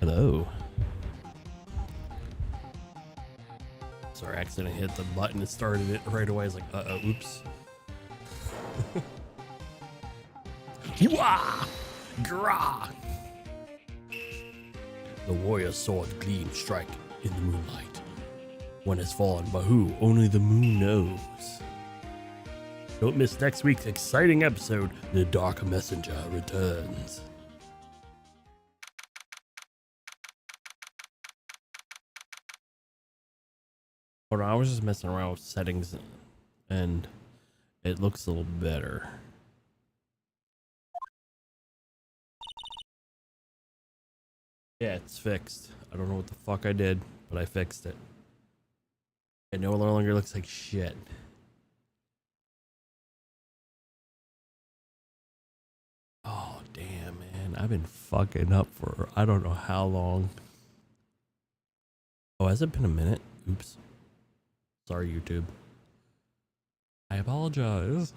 Hello. Sorry, I accidentally hit the button and started it right away. I was like, oops. Wah! Grah! The warrior saw a gleam strike in the moonlight. One has fallen, but who? Only the moon knows. Don't miss next week's exciting episode. The Dark Messenger returns. Hold on, I was just messing around with settings and it looks a little better. Yeah, it's fixed. I don't know what the fuck I did, but I fixed it. It no longer looks like shit. Oh, damn, man. I've been fucking up for I don't know how long. Oh, has it been a minute? Oops. Sorry, YouTube. I apologize.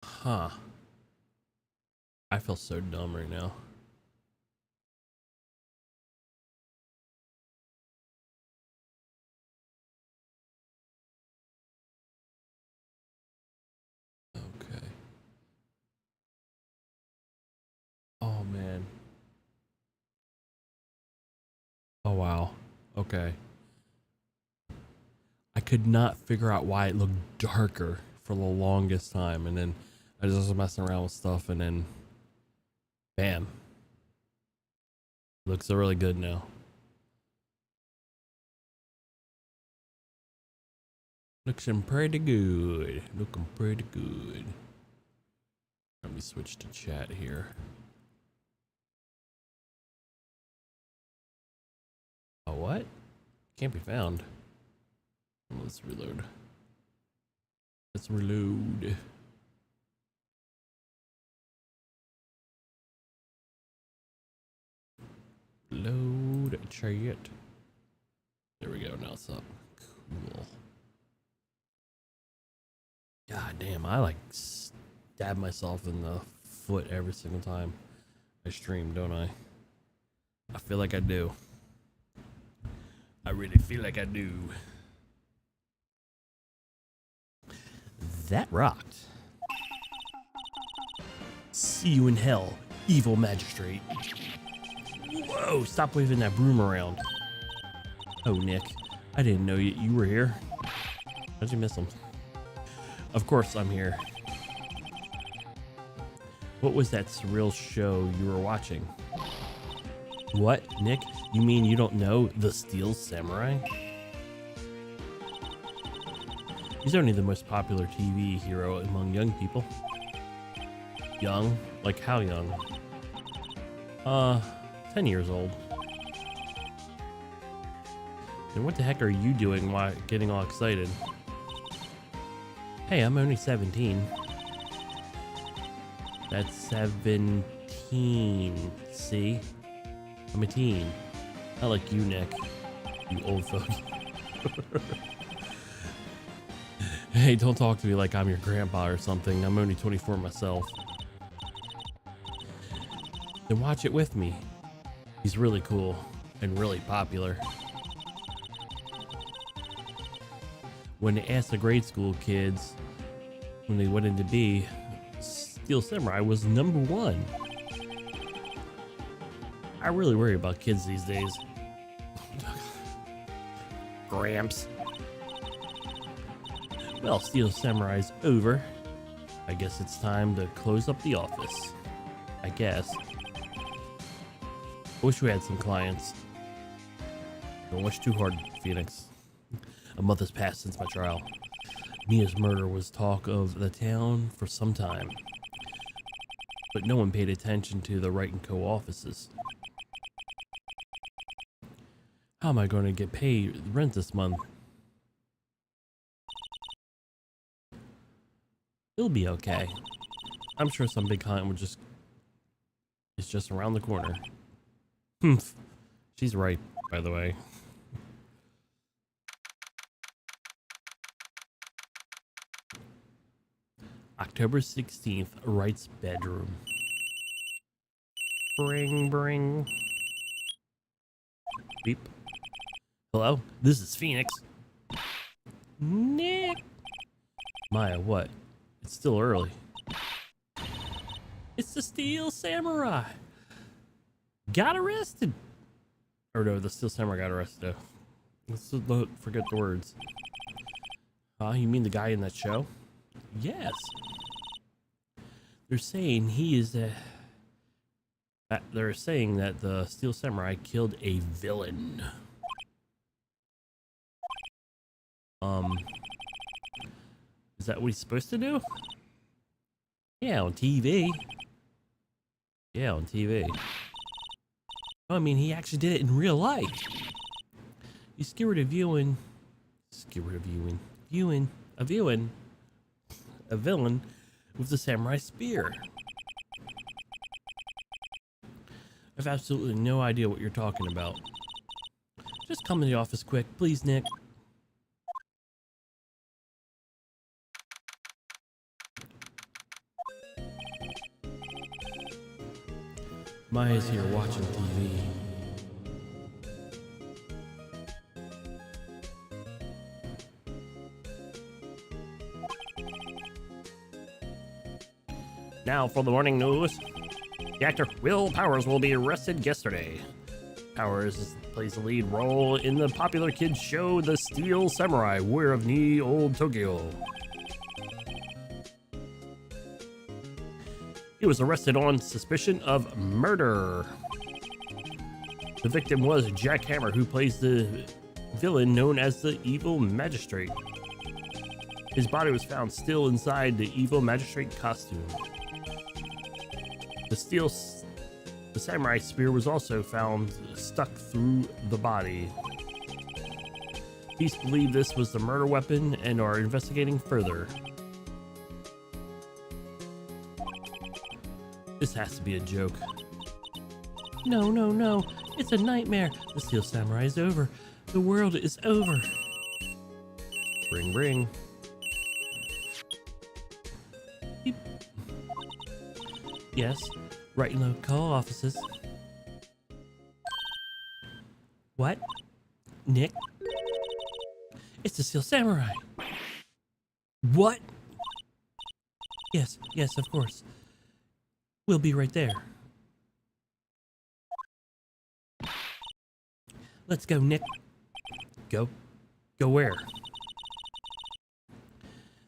Huh. I feel so dumb right now. Okay. Oh, man. Oh, wow. Okay. I could not figure out why it looked darker for the longest time, and then I just was messing around with stuff, and then bam, looks really good now. Looking pretty good. Looking pretty good. Let me switch to chat here. Oh, what? Can't be found. Let's reload. Let's reload. Load chat. There we go. Now it's up. Cool. God damn, I like stab myself in the foot every single time I stream, don't I? I feel like I do. I really feel like I do. That rocked. See you in hell, evil magistrate. Whoa, stop waving that broom around. Oh, Nick, I didn't know you were here. How'd you miss him? Of course I'm here. What was that surreal show you were watching? What, Nick? You mean you don't know the Steel Samurai? He's only the most popular TV hero among young people. Young? Like how young? 10 years old. Then what the heck are you doing while getting all excited? Hey, I'm only 17. That's 17. See? I'm a teen. Not like you, Nick. You old fuck. Hey, don't talk to me like I'm your grandpa or something. I'm only 24 myself. Then watch it with me. He's really cool and really popular. When they asked the grade school kids when they wanted to be, Steel Samurai was #1. I really worry about kids these days. Gramps. Well, Steel Samurai's over. I guess it's time to close up the office. I guess. I wish we had some clients. Don't wish too hard, Phoenix. A month has passed since my trial. Mia's murder was talk of the town for some time. But no one paid attention to the Wright & Co. offices. How am I going to get paid rent this month? It'll be okay. I'm sure some big client is just around the corner. She's right, by the way. October 16th, Wright's bedroom. Bring, bring. Beep. Hello, this is Phoenix. Nick. Maya, what? It's still early. It's the Steel Samurai. Got arrested. Or no, the Steel Samurai got arrested. Let's not forget the words. You mean the guy in that show? Yes. They're saying he is a... They're saying that the Steel Samurai killed a villain. Is that what he's supposed to do? Yeah, on TV. Yeah, on TV. I mean, he actually did it in real life. He skewered a villain with the samurai spear. I have absolutely no idea what you're talking about. Just come to the office quick, please, Nick. Maya's here watching TV. Now for the morning news. The actor Will Powers will be arrested yesterday. Powers plays the lead role in the popular kids show The Steel Samurai, Warrior of Knee Old Tokyo. He was arrested on suspicion of murder. The victim was Jack Hammer, who plays the villain known as the Evil Magistrate. His body was found still inside the Evil Magistrate costume. The samurai spear was also found stuck through the body. Police believe this was the murder weapon and are investigating further. This has to be a joke. No, no, no. It's a nightmare. The Steel Samurai is over. The world is over. Ring, ring. Beep. Yes. Right in local offices. What? Nick? It's the Steel Samurai. What? Yes, yes, of course. We'll be right there. Let's go, Nick. Go? Go where?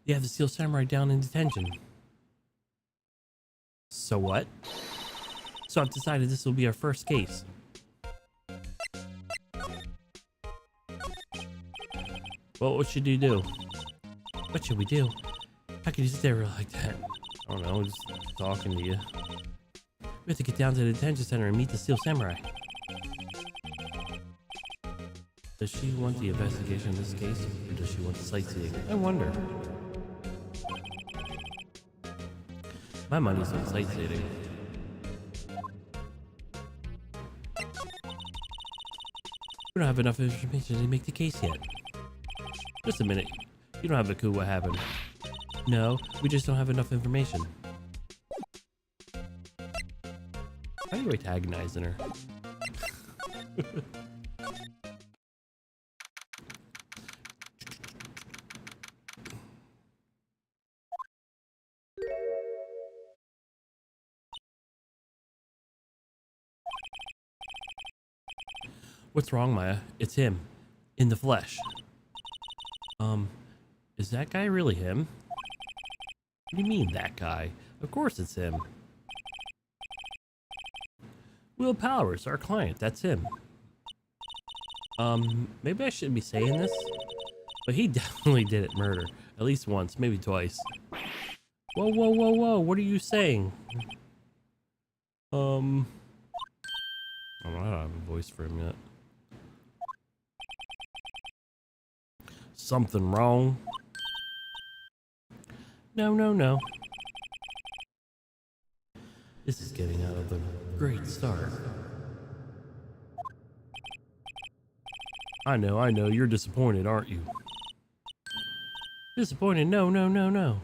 They have the Steel Samurai down in detention. So what? So I've decided this will be our first case. Well, what should you do? What should we do? How can you sit there like that? I don't know, just talking to you. We have to get down to the detention center and meet the Steel Samurai. Does she want the investigation of this case, or does she want the sightseeing? I wonder. My money's on sightseeing. We don't have enough information to make the case yet. Just a minute. You don't have a clue what happened. No, we just don't have enough information. Why are you antagonizing her? What's wrong, Maya? It's him. In the flesh. Is that guy really him? What do you mean, that guy? Of course it's him. Will Powers, our client, that's him. Maybe I shouldn't be saying this, but he definitely did it murder. At least once, maybe twice. Whoa, whoa, whoa, whoa, what are you saying? I don't have a voice for him yet. Something wrong? No, no, no. This is getting out of the great start. I know, you're disappointed, aren't you? Disappointed? No, no, no, no.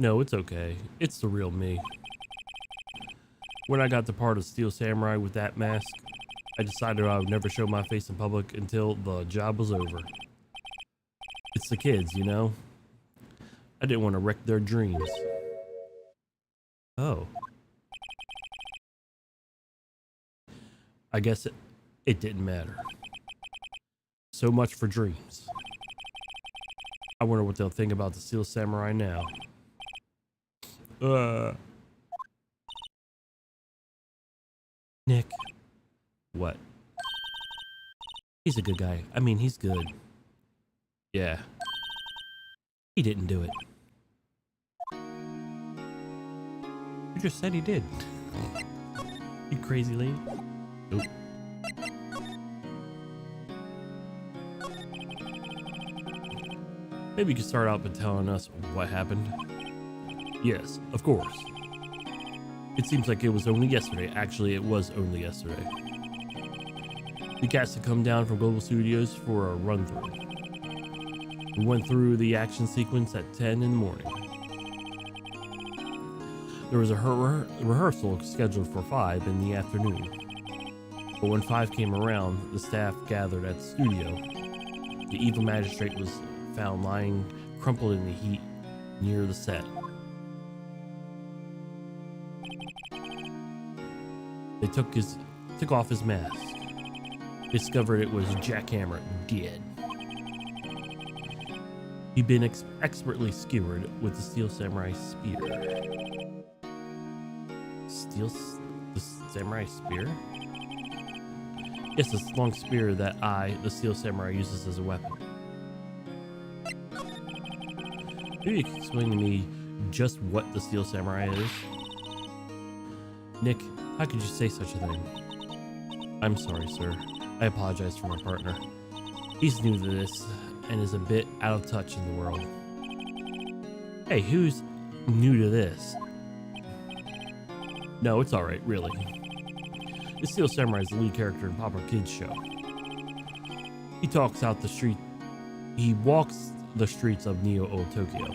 No, it's okay. It's the real me. When I got the part of Steel Samurai with that mask, I decided I would never show my face in public until the job was over. It's the kids, you know? I didn't want to wreck their dreams. Oh. I guess it didn't matter. So much for dreams. I wonder what they'll think about the Steel Samurai now. Nick. What? He's a good guy. I mean, he's good. Yeah. He didn't do it. You just said he did. You crazy lady. Nope. Maybe you could start out by telling us what happened. Yes, of course. It seems like it was only yesterday. Actually, it was only yesterday. The cast had come down from Global Studios for a run-through. We went through the action sequence at 10 in the morning. There was a rehearsal scheduled for 5 in the afternoon. But when 5 came around, the staff gathered at the studio. The evil magistrate was found lying crumpled in the heat near the set. They took off his mask. Discovered it was Jackhammer dead. He'd been expertly skewered with the Steel Samurai spear. The Samurai spear? Yes, this long spear that the Steel Samurai, uses as a weapon. Maybe you can explain to me just what the Steel Samurai is? Nick, how could you say such a thing? I'm sorry, sir. I apologize for my partner. He's new to this and is a bit out of touch in the world. Hey, who's new to this? No, it's alright, really. The Steel Samurai is the lead character in Papa Kid's show. He walks the streets of Neo-Old Tokyo,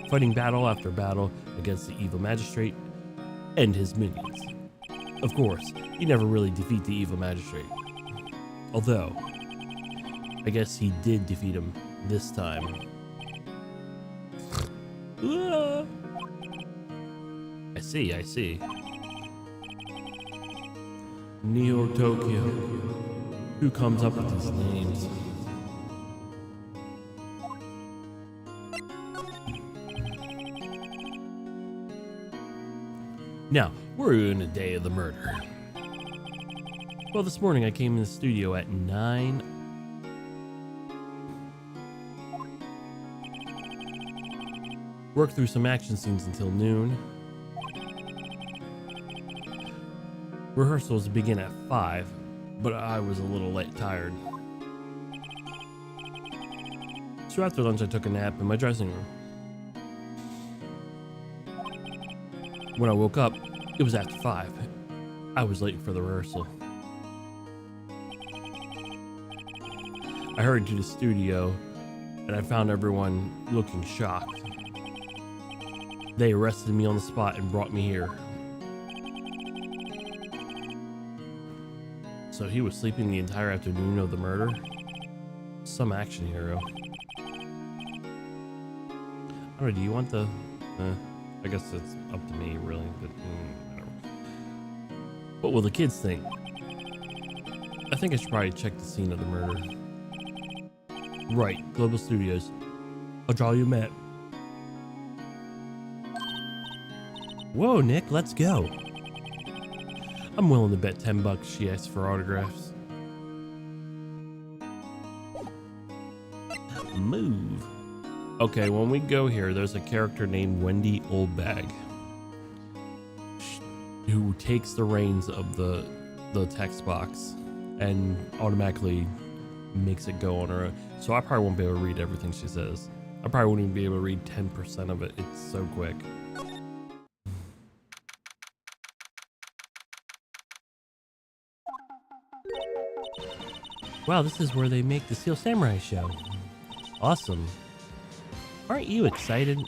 fighting battle after battle against the evil magistrate and his minions. Of course, he never really defeat the evil magistrate. Although, I guess he did defeat him this time. I see. Neo Tokyo. Who comes up with these names? Now, we're in the day of the murder. Well, this morning I came in the studio at 9. Worked through some action scenes until noon. Rehearsals begin at 5, but I was a little tired. So after lunch I took a nap in my dressing room. When I woke up, it was after 5. I was late for the rehearsal. I hurried to the studio and I found everyone looking shocked. They arrested me on the spot and brought me here. So he was sleeping the entire afternoon of the murder? Some action hero. I don't know, do you want the... I guess it's up to me, really, but whatever. What will the kids think? I think I should probably check the scene of the murder. Right, Global Studios. I'll draw you a map. Whoa, Nick, let's go. I'm willing to bet $10 she asks for autographs. Move. Okay, when we go here, there's a character named Wendy Oldbag who takes the reins of the text box and automatically makes it go on her own. So I probably won't be able to read everything she says. I probably won't even be able to read 10% of it. It's so quick. Wow, this is where they make the Steel Samurai show. Awesome. Aren't you excited?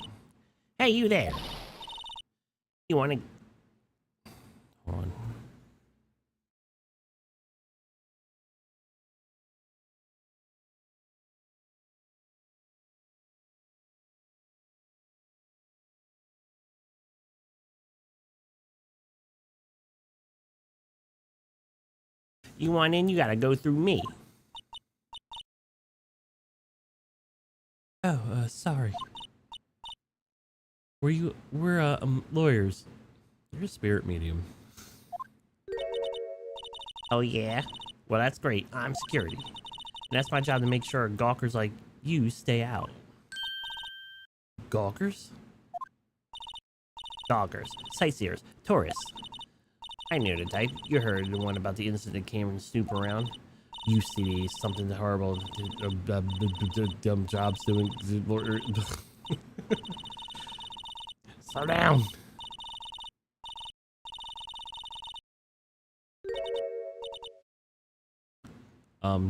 Hey, you there. You want to... Hold on. You want in, you gotta go through me. Oh, sorry. We're lawyers. You're a spirit medium. Oh, yeah? Well, that's great. I'm security. And that's my job to make sure gawkers like you stay out. Gawkers? Gawkers. Sightseers. Tourists. I knew the type. You heard the one about the incident Cameron snoop around. You see something horrible. Dumb jobs doing. Slow down.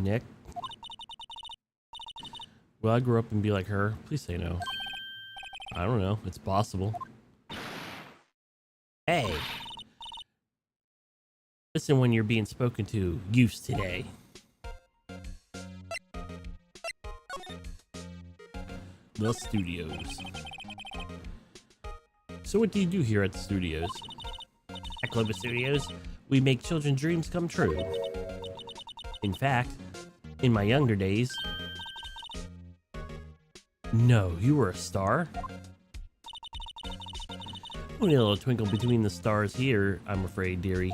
Nick. Will I grow up and be like her? Please say no. I don't know. It's possible. Hey. Listen when you're being spoken to. Use today. The studios. So what do you do here at the studios? At Clover Studios, we make children's dreams come true. In fact, in my younger days... No, you were a star? Only a little twinkle between the stars here, I'm afraid, dearie.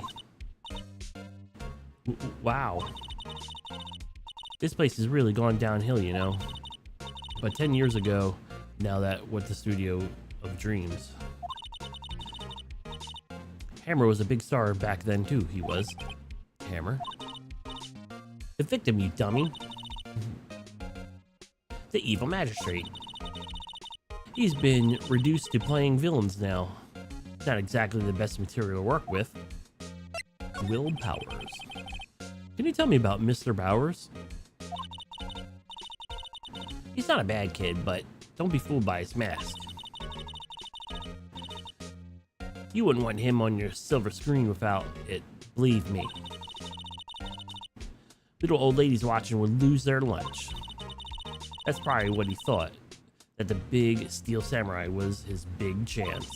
Wow. This place has really gone downhill, you know. But 10 years ago, now that was the studio of dreams. Hammer was a big star back then too, he was. Hammer? The victim, you dummy. The evil magistrate. He's been reduced to playing villains now. Not exactly the best material to work with. Will Powers. Can you tell me about Mr. Powers? He's not a bad kid, but don't be fooled by his mask. You wouldn't want him on your silver screen without it, believe me. Little old ladies watching would lose their lunch. That's probably what he thought, that the big steel samurai was his big chance.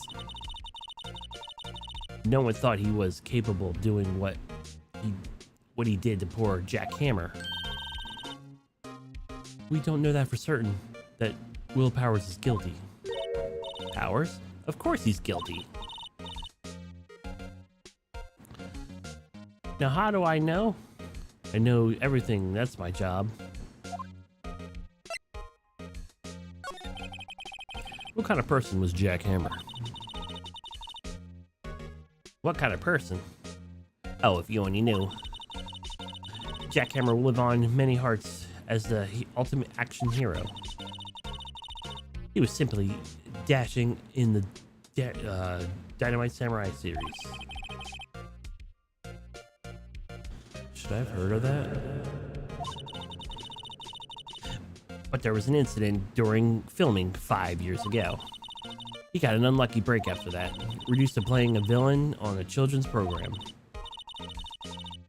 No one thought he was capable of doing what he did to poor Jack Hammer. We don't know that for certain, that Will Powers is guilty. Powers? Of course he's guilty. Now how do I know? I know everything, that's my job. What kind of person was Jack Hammer? What kind of person? Oh, if you only knew. Jack Hammer will live on many hearts as the ultimate action hero. He was simply dashing in the Dynamite Samurai series. Should I have heard of that? But there was an incident during filming 5 years ago. He got an unlucky break after that, reduced to playing a villain on a children's program.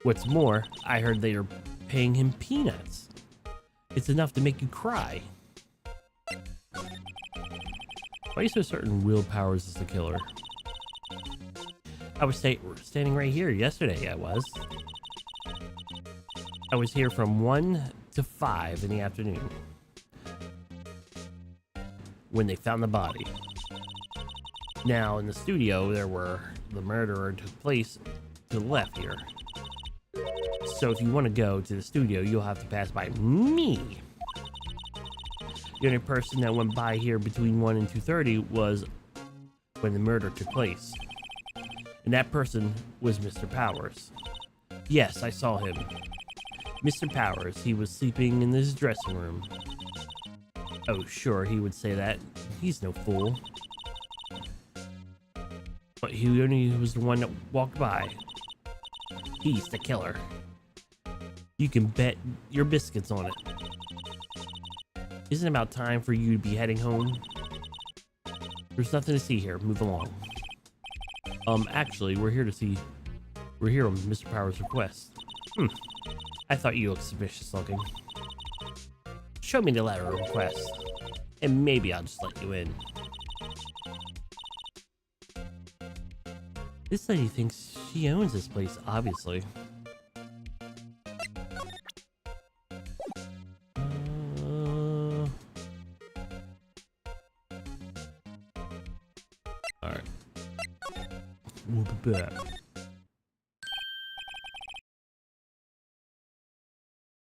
What's more, I heard they are paying him peanuts. It's enough to make you cry. Why are you so certain Will Powers is the killer? I was standing right here yesterday, I was here from 1 to 5 in the afternoon when they found the body. Now, in the studio, the murderer took place to the left here. So if you want to go to the studio, you'll have to pass by me. The only person that went by here between 1 and 2:30 was when the murder took place. And that person was Mr. Powers. Yes, I saw him. Mr. Powers, he was sleeping in his dressing room. Oh, sure, he would say that. He's no fool. But he only was the one that walked by. He's the killer. You can bet your biscuits on it. Isn't it about time for you to be heading home? There's nothing to see here. Move along. Actually, we're here on Mr. Power's request. I thought you looked suspicious looking. Show me the letter of request, and maybe I'll just let you in. This lady thinks she owns this place, obviously. Alright. We'll be back.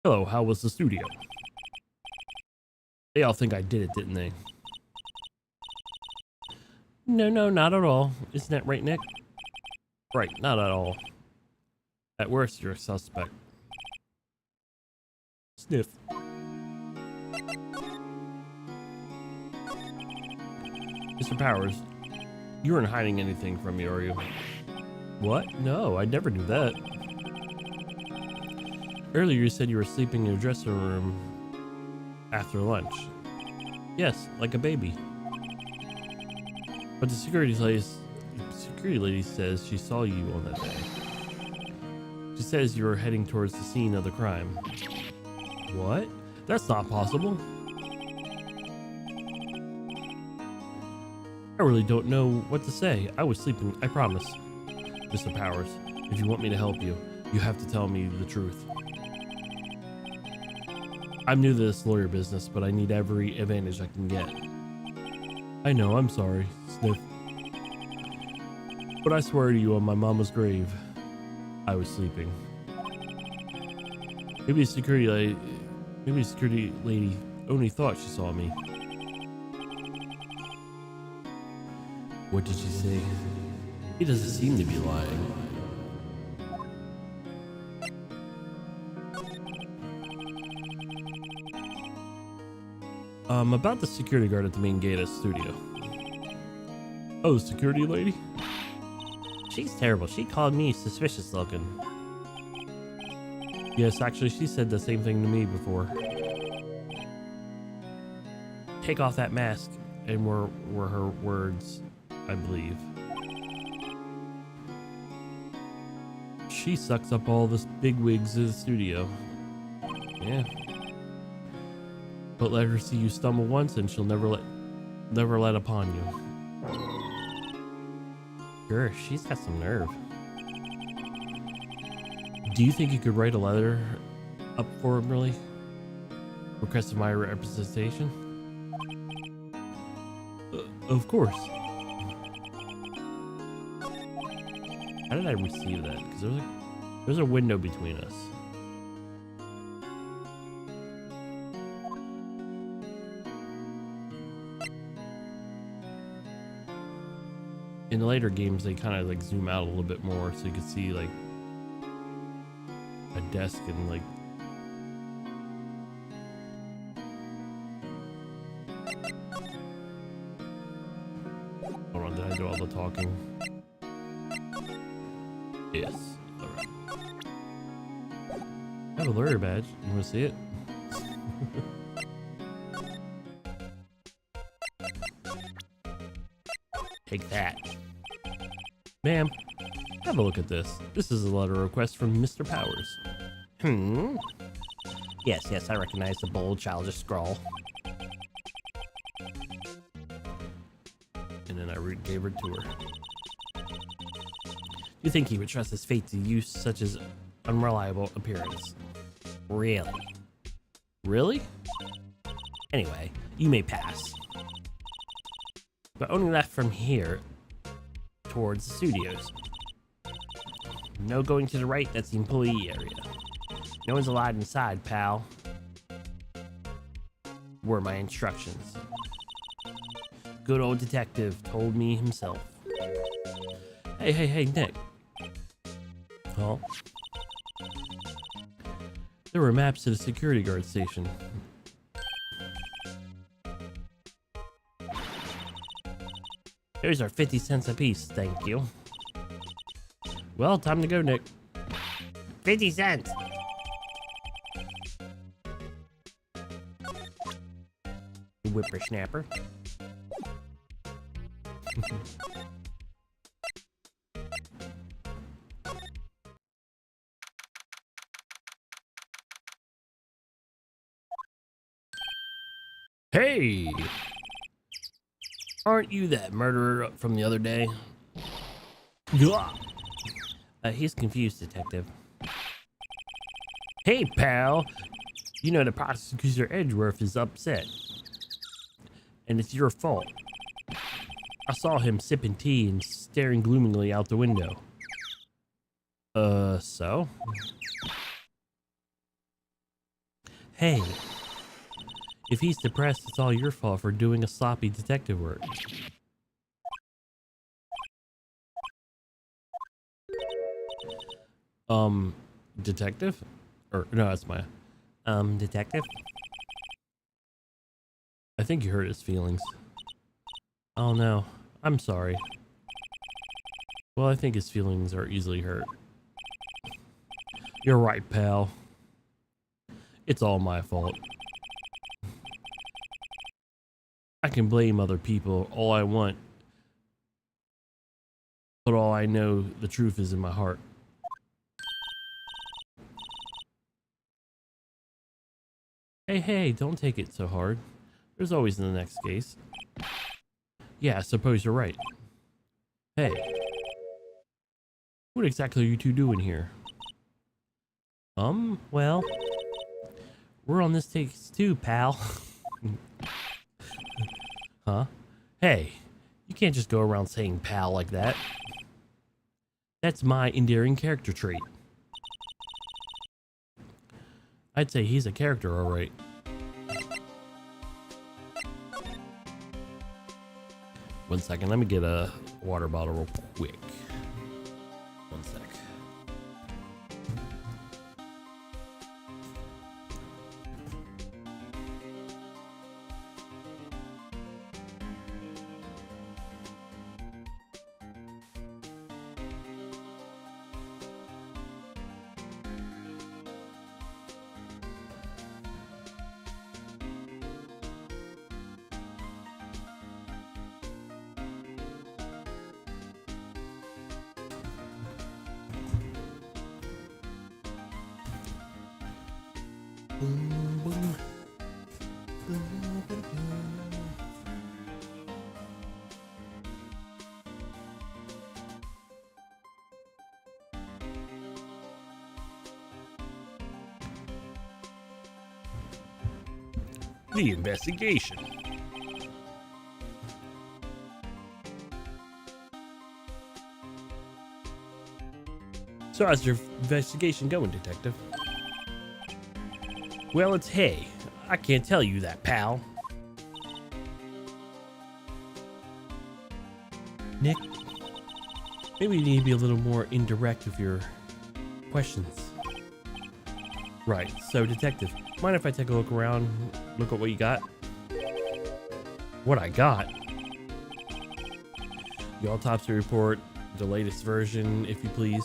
Hello, how was the studio? They all think I did it, didn't they? No, not at all. Isn't that right, Nick? Right, not at all. At worst, you're a suspect. Sniff. Mr. Powers, you weren't hiding anything from me, are you? What? No, I never knew that. Earlier you said you were sleeping in your dressing room after lunch. Yes, like a baby. But the security lady says she saw you on that day. She says you were heading towards the scene of the crime. What? That's not possible. I really don't know what to say. I was sleeping, I promise. Mr. Powers, if you want me to help you, you have to tell me the truth. I'm new to this lawyer business, but I need every advantage I can get. I know, I'm sorry, Sniff. But I swear to you on my mama's grave, I was sleeping. Maybe the security lady only thought she saw me. What did she say? He doesn't seem to be lying. About the security guard at the main gate of the studio. Oh, security lady? She's terrible. She called me suspicious looking. Yes, actually, she said the same thing to me before. Take off that mask, and were her words, I believe. She sucks up all the big wigs in the studio. Yeah. But let her see you stumble once and she'll never let upon you. Sure, she's got some nerve. Do you think you could write a letter up for him, really? Requesting my representation? Of course. How did I receive that? Because there's a window between us. In the later games, they kind of like zoom out a little bit more so you can see like a desk and like hold on, did I do all the talking? Yes. Alright. I have a lawyer badge. You want to see it? Take that. Ma'am, have a look at this. This is a letter request from Mr. Powers. Yes, I recognize the bold, childish scrawl. And then I gave her to her. You think he would trust his fate to use such as unreliable appearance? Really? Really? Anyway, you may pass. But only left from here towards the studios. No going to the right, that's the employee area. No one's allowed inside, pal. Were my instructions. Good old detective told me himself. Hey, Nick. Oh. There were maps to the security guard station. Those are 50 cents a piece, thank you. Well, time to go, Nick. 50 cents! Whippersnapper. Hey! Aren't you that murderer from the other day? Gah! He's confused, Detective. Hey, pal! You know the prosecutor Edgeworth is upset. And it's your fault. I saw him sipping tea and staring gloomily out the window. So? Hey, if he's depressed, it's all your fault for doing a sloppy detective work. Detective? Or, no, that's my, detective? I think you hurt his feelings. Oh no, I'm sorry. Well, I think his feelings are easily hurt. You're right, pal. It's all my fault. I can blame other people all I want, but all I know, the truth is in my heart. Hey, don't take it so hard. There's always the next case. Yeah, I suppose you're right. Hey, what exactly are you two doing here? Well, we're on this case too, pal. Huh? Hey, you can't just go around saying pal like that. That's my endearing character trait. I'd say he's a character, all right. One second, let me get a water bottle real quick. One sec. Boom, boom. The investigation. So how's your investigation going, Detective? Well, it's hay. I can't tell you that, pal. Nick, maybe you need to be a little more indirect with your questions. Right, so Detective, mind if I take a look around, look at what you got? What I got? The autopsy report, the latest version, if you please.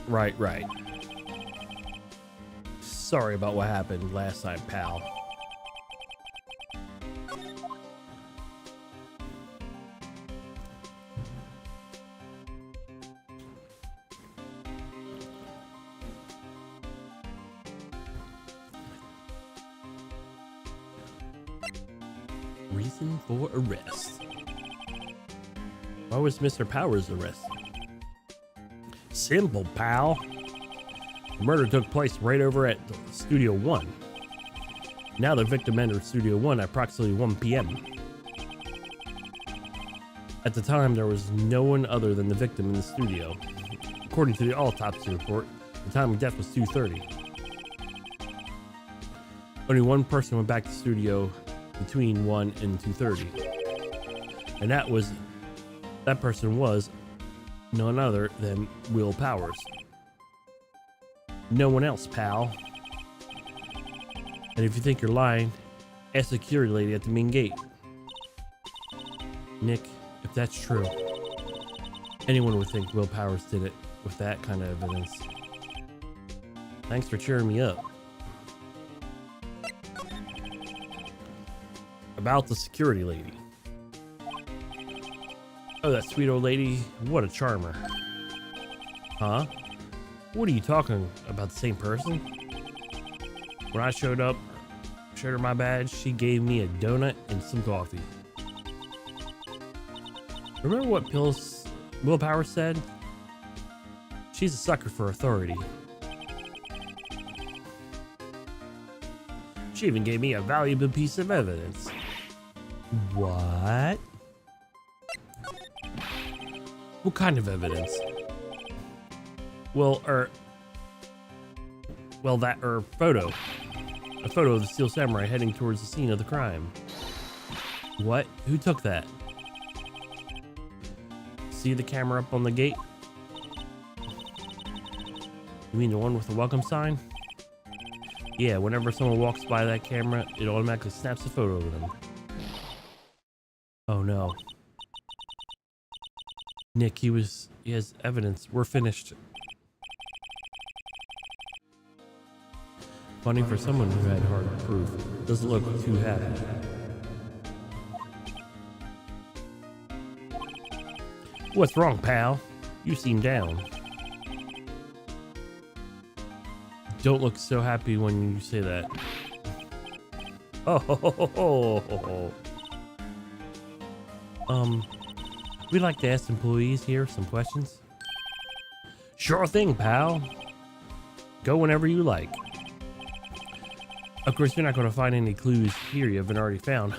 Right. Sorry about what happened last time, pal. Reason for arrest. Why was Mr. Powers arrested? Simple, pal. The murder took place right over at Studio 1. Now the victim entered Studio 1 at approximately 1 p.m. At the time, there was no one other than the victim in the studio. According to the autopsy report, the time of death was 2:30. Only one person went back to the studio between 1 and 2:30. And that person was none other than Will Powers. No one else, pal. And if you think you're lying, ask the security lady at the main gate. Nick, if that's true, anyone would think Will Powers did it with that kind of evidence. Thanks for cheering me up. About the security lady. Oh, that sweet old lady. What a charmer. Huh? What are you talking about? The same person? When I showed up, showed her my badge, she gave me a donut and some coffee. Remember what Willpower said? She's a sucker for authority. She even gave me a valuable piece of evidence. What? What kind of evidence? Well, that photo. A photo of the Steel Samurai heading towards the scene of the crime. What? Who took that? See the camera up on the gate? You mean the one with the welcome sign? Yeah, whenever someone walks by that camera, it automatically snaps a photo of them. Oh no. Nick, he has evidence. We're finished. Funny for someone who had hard proof. Doesn't look too happy. What's wrong, pal? You seem down. Don't look so happy when you say that. Oh, ho, ho, ho, ho, ho. We'd like to ask employees here some questions. Sure thing, pal. Go whenever you like. Of course, you're not going to find any clues here you haven't already found.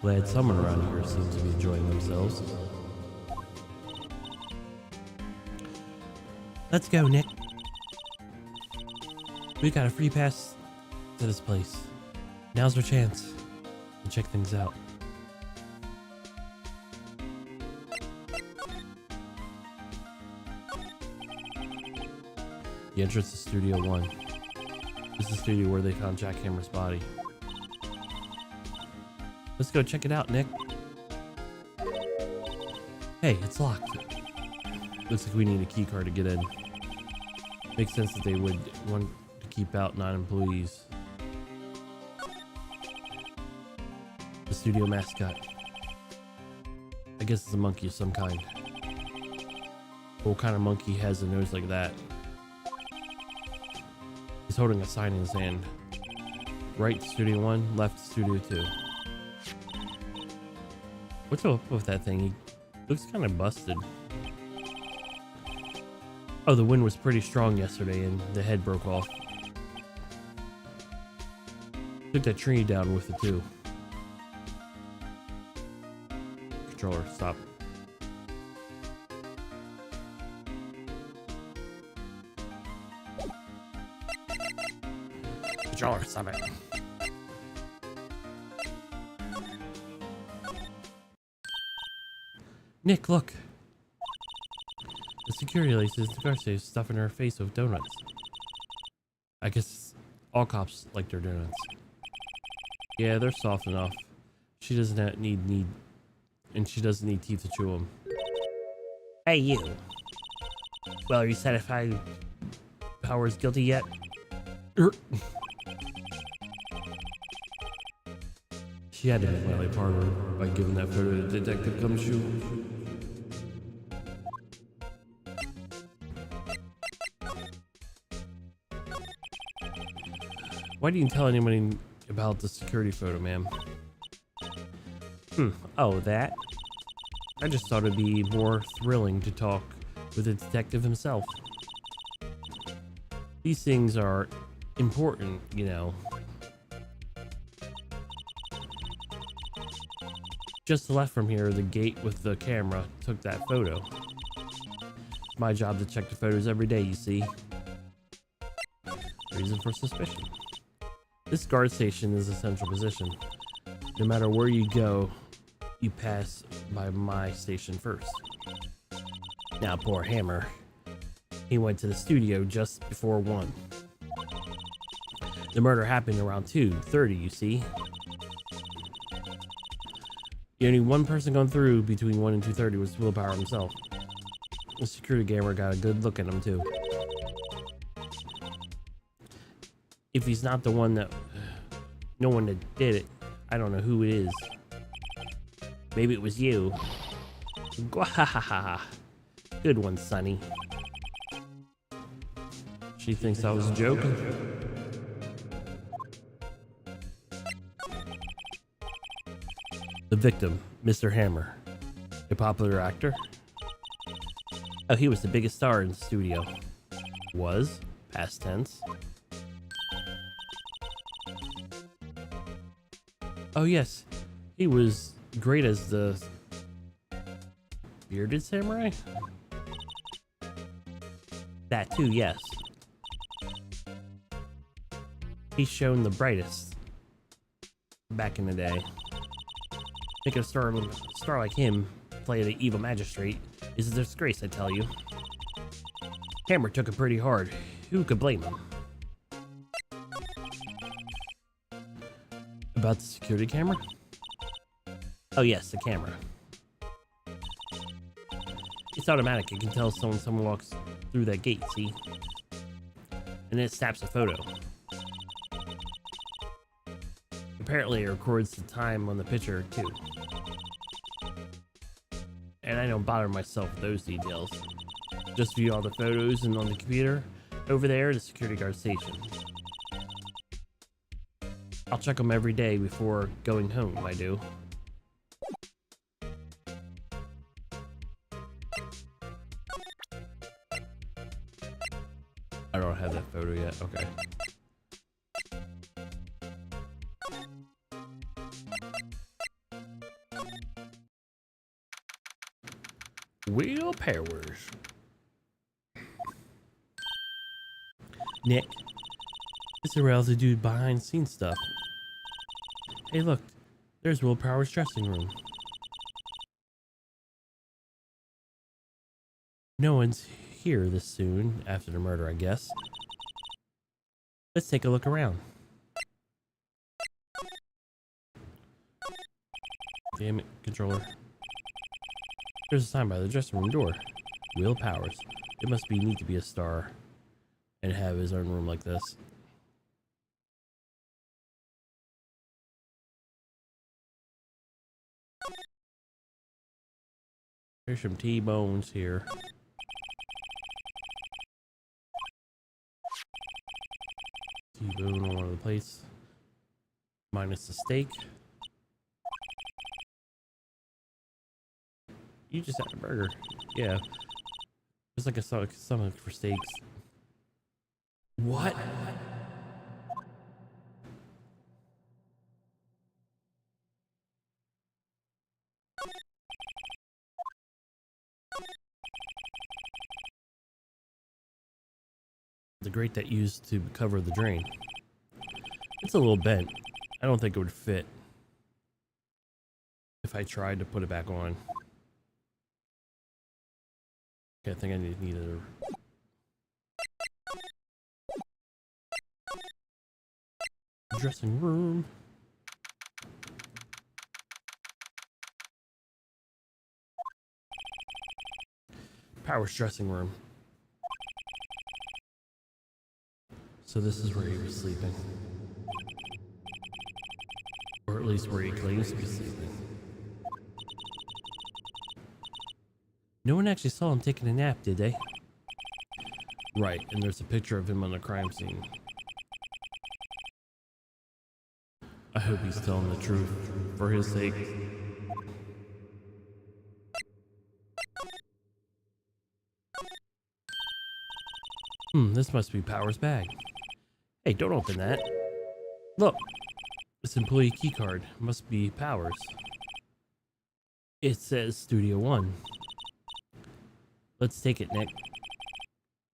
Glad someone around here seems to be enjoying themselves. Let's go, Nick. We got a free pass to this place. Now's our chance to check things out. The entrance to Studio 1. This is the studio where they found Jack Hammer's body. Let's go check it out, Nick. Hey, it's locked. Looks like we need a key card to get in. Makes sense that they would want to keep out non-employees. The studio mascot. I guess it's a monkey of some kind. What kind of monkey has a nose like that? He's holding a sign in his hand. Right, Studio 1, left, Studio 2. What's up with that thing? He looks kind of busted. Oh, the wind was pretty strong yesterday and the head broke off. Took that tree down with it too. Controller, stop. Controller, stop it. Nick, look. The security lady says the guard is stuffing her face with donuts. I guess all cops like their donuts. Yeah, they're soft enough. She doesn't need and she doesn't need teeth to chew them. Hey, you. Well, are you satisfied Power's guilty yet? She had to violate Parker by giving that photo to Detective Gumshoe. Why didn't you tell anybody about the security photo, ma'am? Oh, that? I just thought it'd be more thrilling to talk with the detective himself. These things are important, you know. Just to the left from here, the gate with the camera took that photo. It's my job to check the photos every day, you see. Reason for suspicion. This guard station is a central position. No matter where you go, you pass by my station first. Now, poor Hammer. He went to the studio just before 1. The murder happened around 2:30, you see. The only one person going through between 1 and 2:30 was Willpower himself. The security camera got a good look at him too. If he's not the one that... No one that did it. I don't know who it is. Maybe it was you. Gwahahaha. Good one, Sonny. She thinks I was joking. The victim, Mr. Hammer. A popular actor. Oh, he was the biggest star in the studio. Was, past tense. Oh yes, he was great as the bearded samurai? That too, yes. He's shown the brightest back in the day. Making a star like him play the evil magistrate is a disgrace, I tell you. Hammer took it pretty hard. Who could blame him? About the security camera? Oh yes, the camera. It's automatic. It can tell someone walks through that gate, see? And it snaps a photo. Apparently it records the time on the picture too. And I don't bother myself with those details. Just view all the photos and on the computer. Over there, the security guard station. I'll check them every day before going home, I do. I don't have that photo yet, okay. Wheel powers. Nick, it's a reality dude behind the scenes stuff. Hey look, there's Will Power's dressing room. No one's here this soon after the murder, I guess. Let's take a look around. Damn it, controller. There's a sign by the dressing room door. Will Powers. It must be neat to be a star and have his own room like this. There's some T-bones here. T-bone on one of the plates. Minus the steak. You just had a burger. Yeah. It's like a stomach for steaks. What? The grate that used to cover the drain. It's a little bent. I don't think it would fit if I tried to put it back on. Okay, I think I need a... dressing room. Power's dressing room. So this is where he was sleeping. Or at least where he claims to be sleeping. No one actually saw him taking a nap, did they? Right, and there's a picture of him on the crime scene. I hope he's telling the truth, for his sake. This must be Power's bag. Hey, don't open that. Look, this employee keycard must be Power's. It says Studio One. Let's take it, Nick.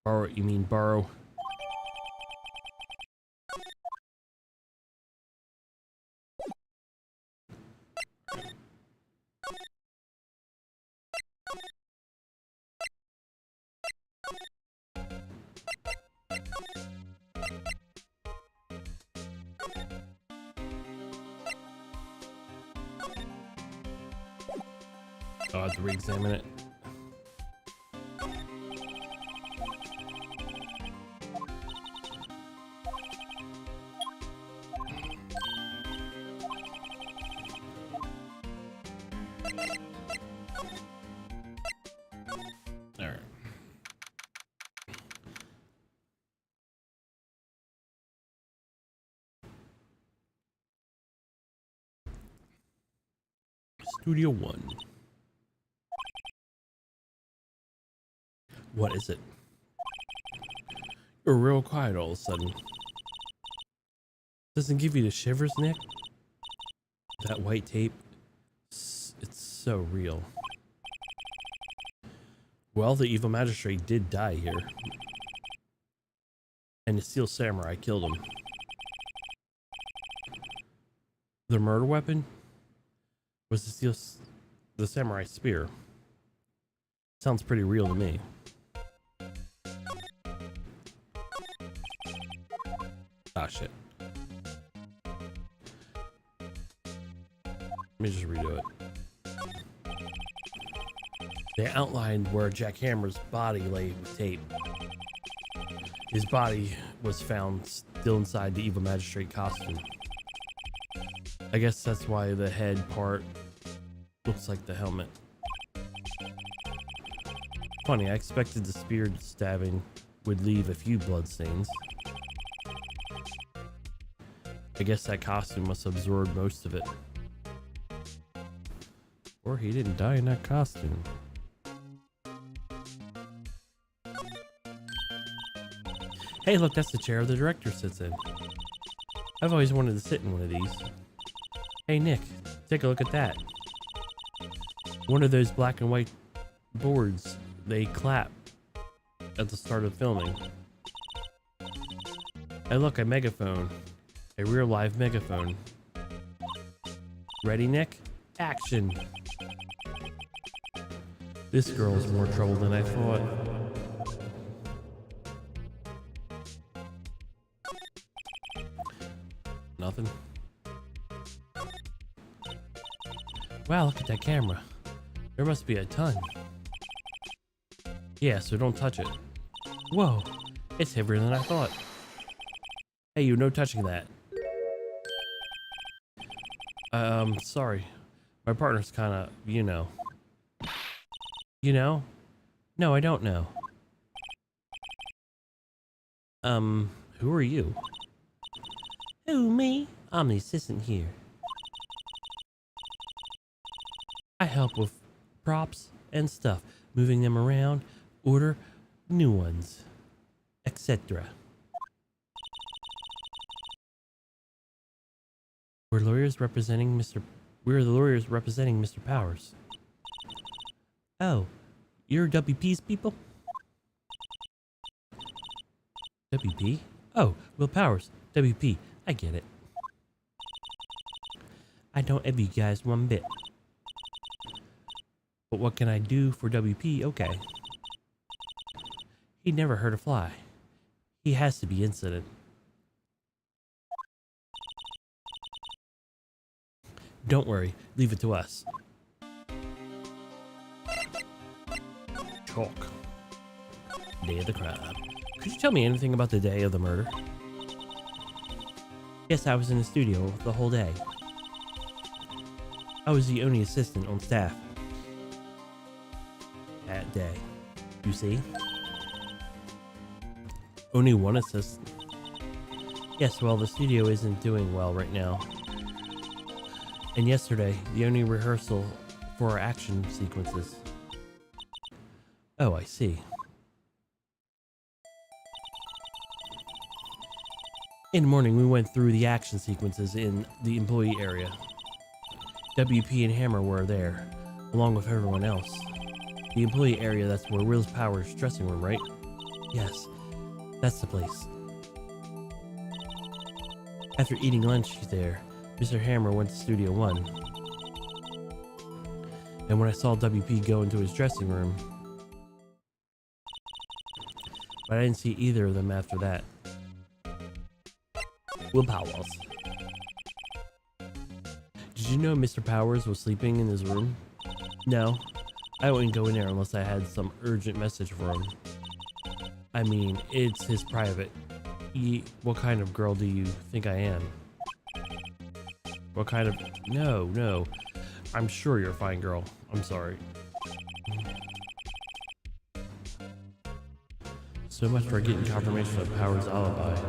Borrow it, you mean borrow. I'll have to re-examine it. All right. Studio 1. What is it? You're real quiet all of a sudden. Doesn't give you the shivers, Nick? That white tape, it's so real. Well, the evil magistrate did die here. And the steel samurai killed him. The murder weapon was the samurai spear. Sounds pretty real to me. Ah, shit. Let me just redo it. They outlined where Jack Hammer's body lay with tape. His body was found still inside the evil magistrate costume. I guess that's why the head part looks like the helmet. Funny, I expected the spear stabbing would leave a few bloodstains. I guess that costume must have absorbed most of it. Or he didn't die in that costume. Hey, look, that's the chair the director sits in. I've always wanted to sit in one of these. Hey, Nick, take a look at that. One of those black and white boards they clap at the start of filming. Hey, look, a megaphone. A real live megaphone. Ready, Nick? Action! This girl's more trouble than I thought. Nothing. Wow, look at that camera. There must be a ton. Yeah, so don't touch it. Whoa, it's heavier than I thought. Hey, you, no touching that. Sorry. My partner's kinda, you know. You know? No, I don't know. Who are you? Who, me? I'm the assistant here. I help with props and stuff, moving them around, order new ones, etc. We're the lawyers representing Mr. Powers. Oh, you're WP's people? WP? Oh, Will Powers, WP. I get it. I don't envy you guys one bit. But what can I do for WP? Okay. He never hurt a fly. He has to be incident. Don't worry, leave it to us. Chalk. Day of the crime. Could you tell me anything about the day of the murder? Yes, I was in the studio the whole day. I was the only assistant on staff that day. You see? Only one assistant. Yes, well, the studio isn't doing well right now. And yesterday, the only rehearsal for our action sequences. Oh, I see. In the morning, we went through the action sequences in the employee area. WP and Hammer were there, along with everyone else. The employee area, that's where Will's Powers' dressing room, right? Yes, that's the place. After eating lunch there, Mr. Hammer went to Studio 1. And when I saw WP go into his dressing room, but I didn't see either of them after that. Will Powers. Did you know Mr. Powers was sleeping in his room? No, I wouldn't go in there unless I had some urgent message for him. I mean, it's his private. What kind of girl do you think I am? What kind of... No. I'm sure you're fine, girl. I'm sorry. So much for getting confirmation of Howard's alibi.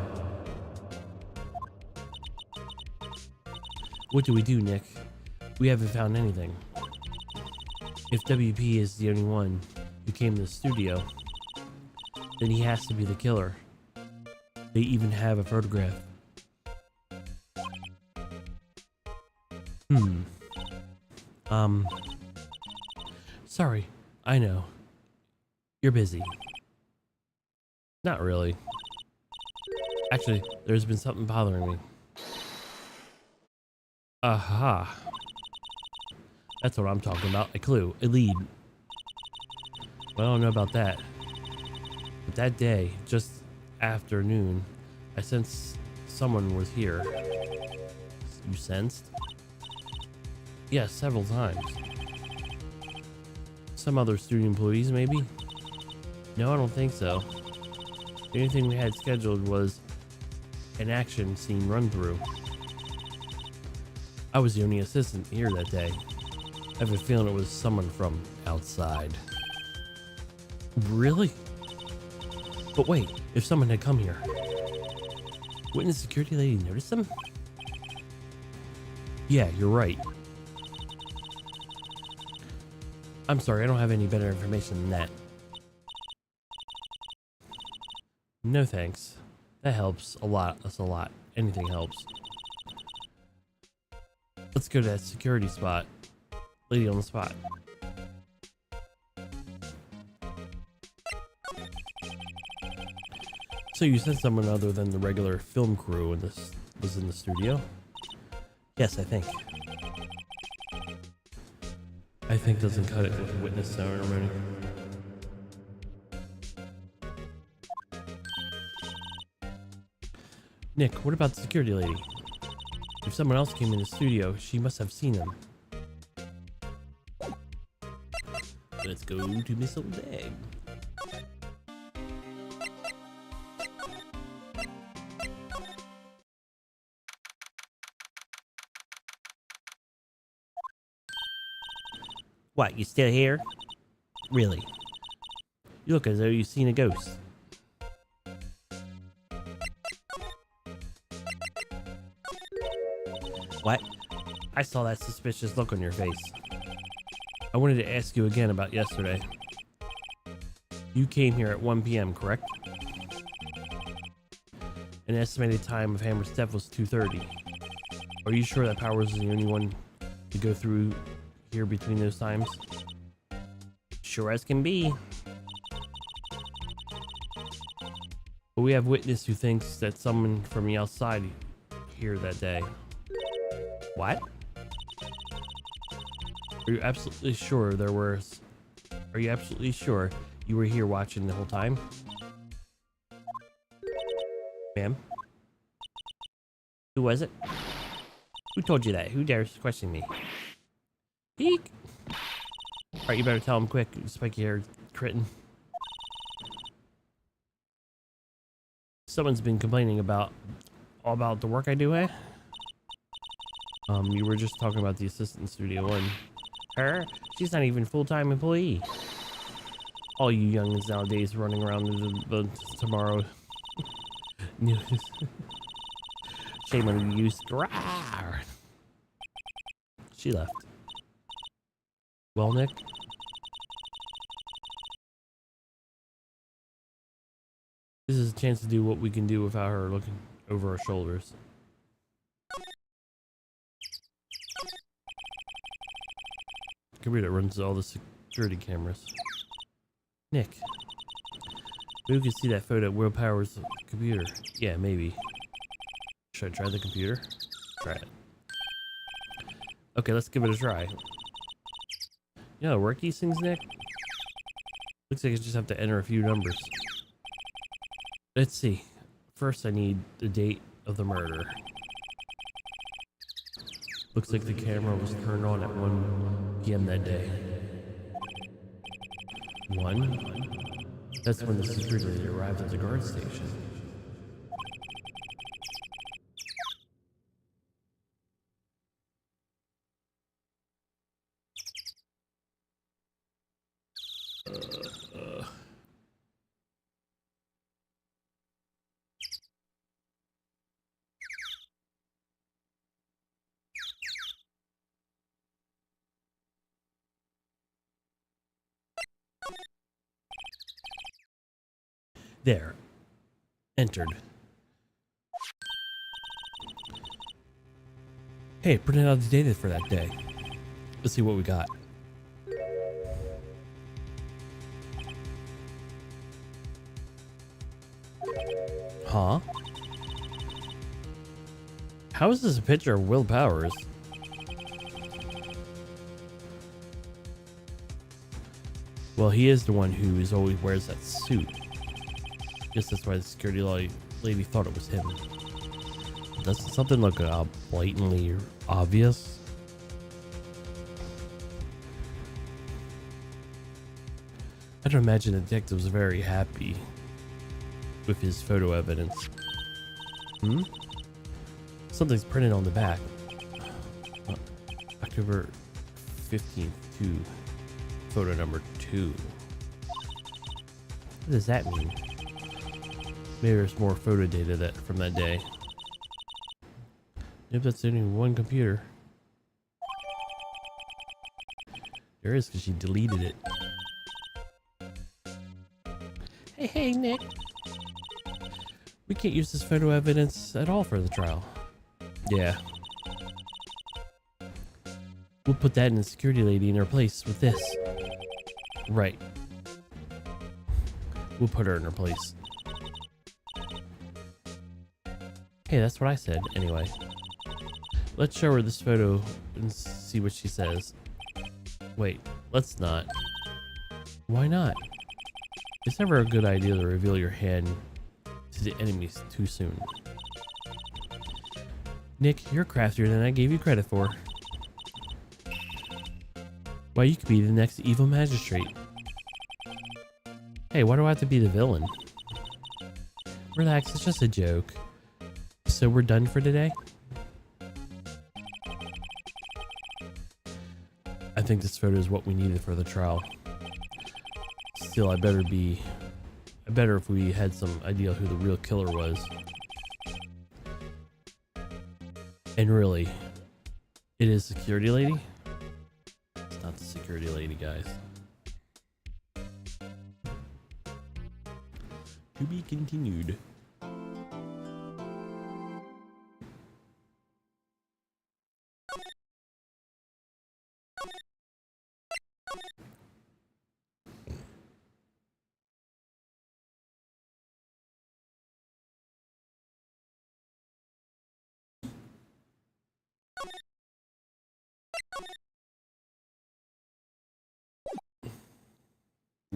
What do we do, Nick? We haven't found anything. If WP is the only one who came to the studio, then he has to be the killer. They even have a photograph. Sorry, I know. You're busy. Not really. Actually, there's been something bothering me. Aha. That's what I'm talking about. A clue. A lead. Well, I don't know about that. But that day, just after noon, I sensed someone was here. You sensed? Yes, several times. Some other student employees, maybe? No, I don't think so. The only thing we had scheduled was an action scene run through. I was the only assistant here that day. I have a feeling it was someone from outside. Really? But wait, if someone had come here, wouldn't the security lady notice them? Yeah, you're right. I'm sorry, I don't have any better information than that. No thanks. That helps a lot. That's a lot. Anything helps. Let's go to that security spot. Lady on the spot. So you said someone other than the regular film crew when this was in the studio? Yes, I think. I think doesn't cut it with a witness ceremony. Nick, what about the security lady? If someone else came in the studio, she must have seen him. Let's go to Miss Old Egg. What, you still here? Really? You look as though you've seen a ghost. What? I saw that suspicious look on your face. I wanted to ask you again about yesterday. You came here at 1 p.m., correct? An estimated time of Hammer's death was 2:30. Are you sure that Powers is the only one to go through here between those times? Sure as can be. But we have witness who thinks that someone from the outside here that day. What? Are you absolutely sure there were... Are you absolutely sure you were here watching the whole time? Ma'am? Who was it? Who told you that? Who dares question me? Eek! Alright, you better tell him quick, spiky-haired kitten. Someone's been complaining all about the work I do, eh? You were just talking about the assistant Studio One. Her? She's not even full-time employee. All you youngins nowadays running around the tomorrow news. Shame on you, used. She left. Well, Nick? This is a chance to do what we can do without her looking over our shoulders. Computer runs all the security cameras. Nick, maybe we can see that photo of Will Powers' computer. Yeah, maybe. Should I try the computer? Try it. Okay, let's give it a try. You know how to work these things, Nick? Looks like I just have to enter a few numbers. Let's see. First, I need the date of the murder. Looks like the camera was turned on at 1 p.m. that day. 1? That's when the security lady arrived at the guard station. There. Entered. Hey, printed out the data for that day. Let's see what we got. Huh? How is this a picture of Will Powers? Well, he is the one who is always wears that suit. Guess that's why the security lady thought it was him. Doesn't something look blatantly obvious? I don't imagine the detective was very happy with his photo evidence. Hmm? Something's printed on the back. October 15th to photo number 2. What does that mean? Maybe there's more photo data from that day. Yep, that's only one computer. There is, because she deleted it. Hey, Nick. We can't use this photo evidence at all for the trial. Yeah. We'll put that in the security lady in her place with this. Right. We'll put her in her place. Hey, that's what I said, anyway. Let's show her this photo and see what she says. Wait, let's not. Why not? It's never a good idea to reveal your hand to the enemies too soon. Nick, you're craftier than I gave you credit for. Why, you could be the next evil magistrate. Hey, why do I have to be the villain? Relax, it's just a joke. So we're done for today? I think this photo is what we needed for the trial. Still, I better if we had some idea who the real killer was. And really, it is security lady? It's not the security lady, guys. To be continued.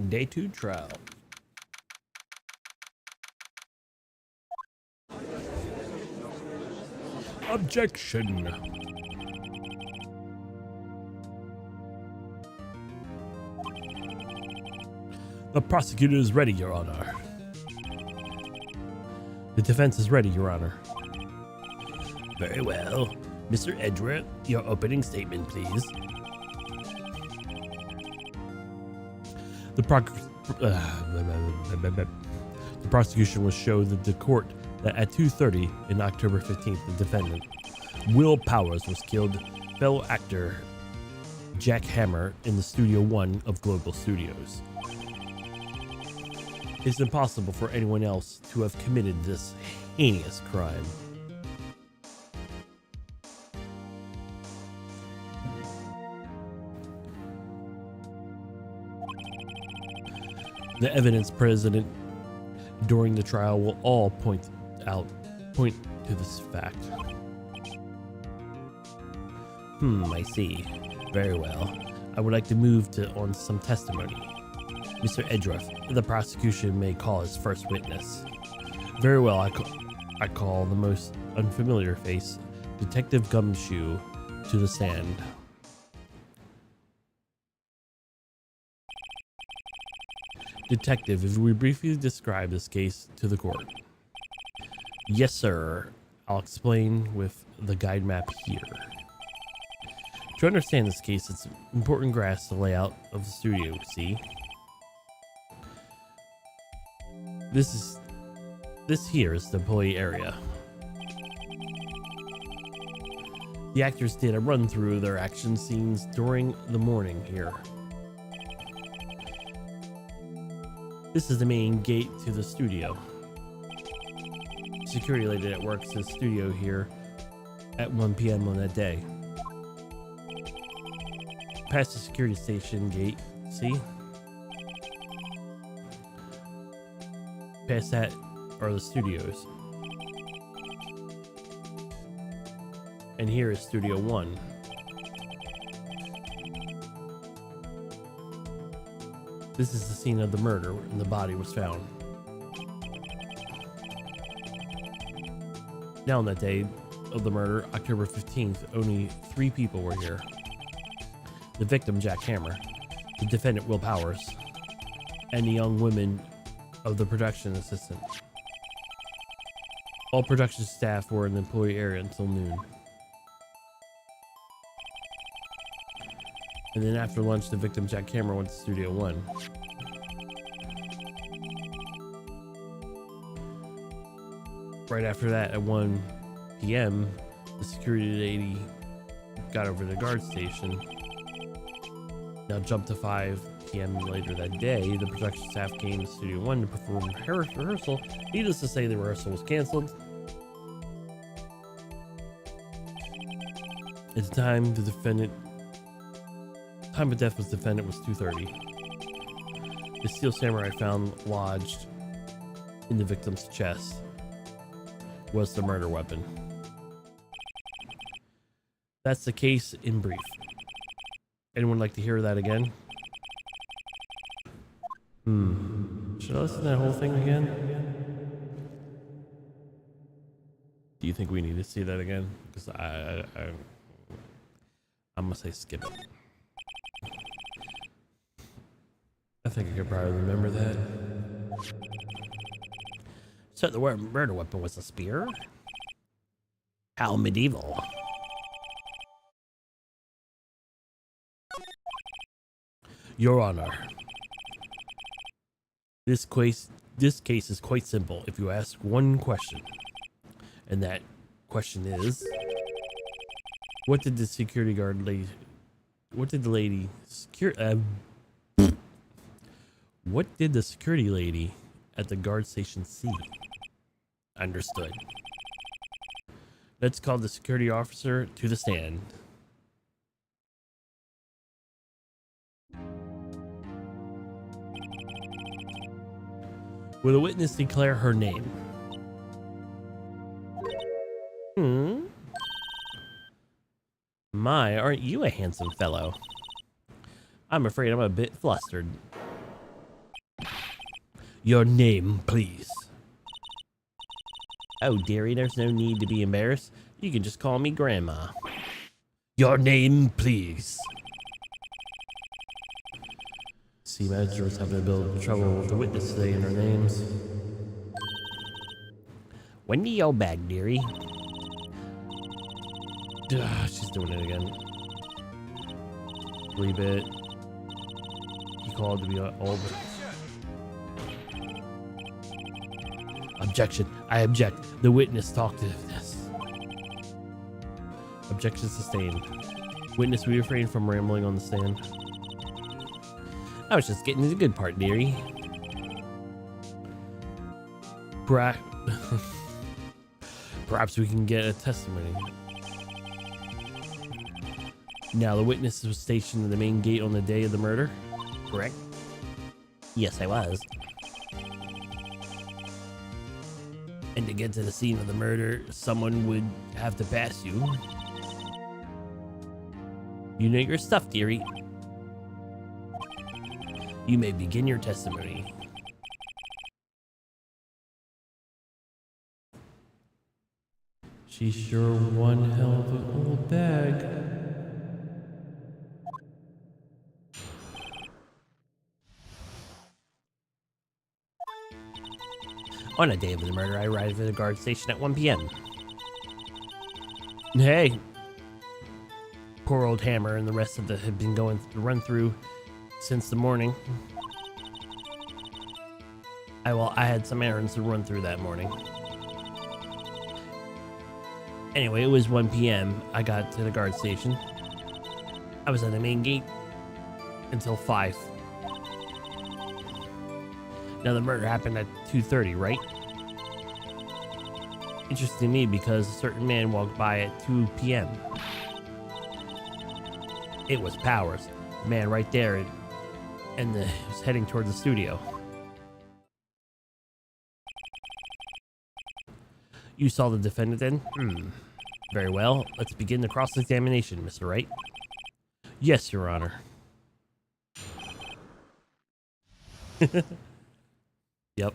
Day 2 trial. Objection. The prosecutor is ready, Your Honor. The defense is ready, Your Honor. Very well. Mr. Edgeworth, your opening statement, please. The prosecution will show the court that at 2:30 on October 15th, the defendant, Will Powers, was killed fellow actor Jack Hammer in the Studio 1 of Global Studios. It's impossible for anyone else to have committed this heinous crime. The evidence presented during the trial will all point to this fact. I see. Very well. I would like to move on some testimony. Mr. Edgeworth, the prosecution may call his first witness. Very well, I call the most unfamiliar face, Detective Gumshoe, to the stand. Detective, if we briefly describe this case to the court. Yes, sir. I'll explain with the guide map here. To understand this case, it's important to grasp the layout of the studio, see? This here is the employee area. The actors did a run through their action scenes during the morning here. This is the main gate to the studio. Security lady that works the studio here at 1 p.m. on that day. Past the security station gate, see? Past that are the studios. And here is Studio 1. This is the scene of the murder and the body was found. Now on that day of the murder, October 15th, only 3 people were here. The victim, Jack Hammer, the defendant, Will Powers, and the young women of the production assistant. All production staff were in the employee area until noon. And then after lunch, the victim, Jack Hammer, went to Studio 1. Right after that, at 1 p.m., the security lady got over to the guard station. Now jump to 5 p.m. later that day, the production staff came to Studio 1 to perform rehearsal. Needless to say, the rehearsal was canceled. At the time, the time of death was defendant was 2:30. The steel samurai found lodged in the victim's chest was the murder weapon. That's the case in brief. Anyone like to hear that again? Should I listen to that whole thing again? Do you think we need to see that again? Because I'm gonna say skip it. I think I could probably remember that. So the word murder weapon was a spear? How medieval. Your Honor, this case is quite simple if you ask one question. And that question is, what did the security guard lady, what did the security lady at the guard station see? Understood. Let's call the security officer to the stand. Will the witness declare her name? My, aren't you a handsome fellow? I'm afraid I'm a bit flustered. Your name, please. Oh, dearie, there's no need to be embarrassed. You can just call me Grandma. Your name, please. See, magistrate's having a bit of trouble with the witness today and their names. Wendy your bag, dearie. She's doing it again. Rebit. He called to be old. Objection. I object. The witness talkativeness. Objection sustained. Witness, we refrain from rambling on the stand. I was just getting to the good part, dearie. Perhaps we can get a testimony. Now, the witness was stationed at the main gate on the day of the murder, correct? Yes, I was. And to get to the scene of the murder, someone would have to pass you. You know your stuff, dearie. You may begin your testimony. She's sure one hell of an old bag. On the day of the murder, I arrived at the guard station at 1 p.m. Hey. Poor old Hammer and the rest of the had been going to run through since the morning. I had some errands to run through that morning. Anyway, it was 1 p.m. I got to the guard station. I was at the main gate until 5. Now, the murder happened at 2:30, right? Interesting to me because a certain man walked by at 2 p.m. It was Powers, the man right there, and was heading towards the studio. You saw the defendant then? Very well. Let's begin the cross-examination, Mr. Wright. Yes, Your Honor. Yep.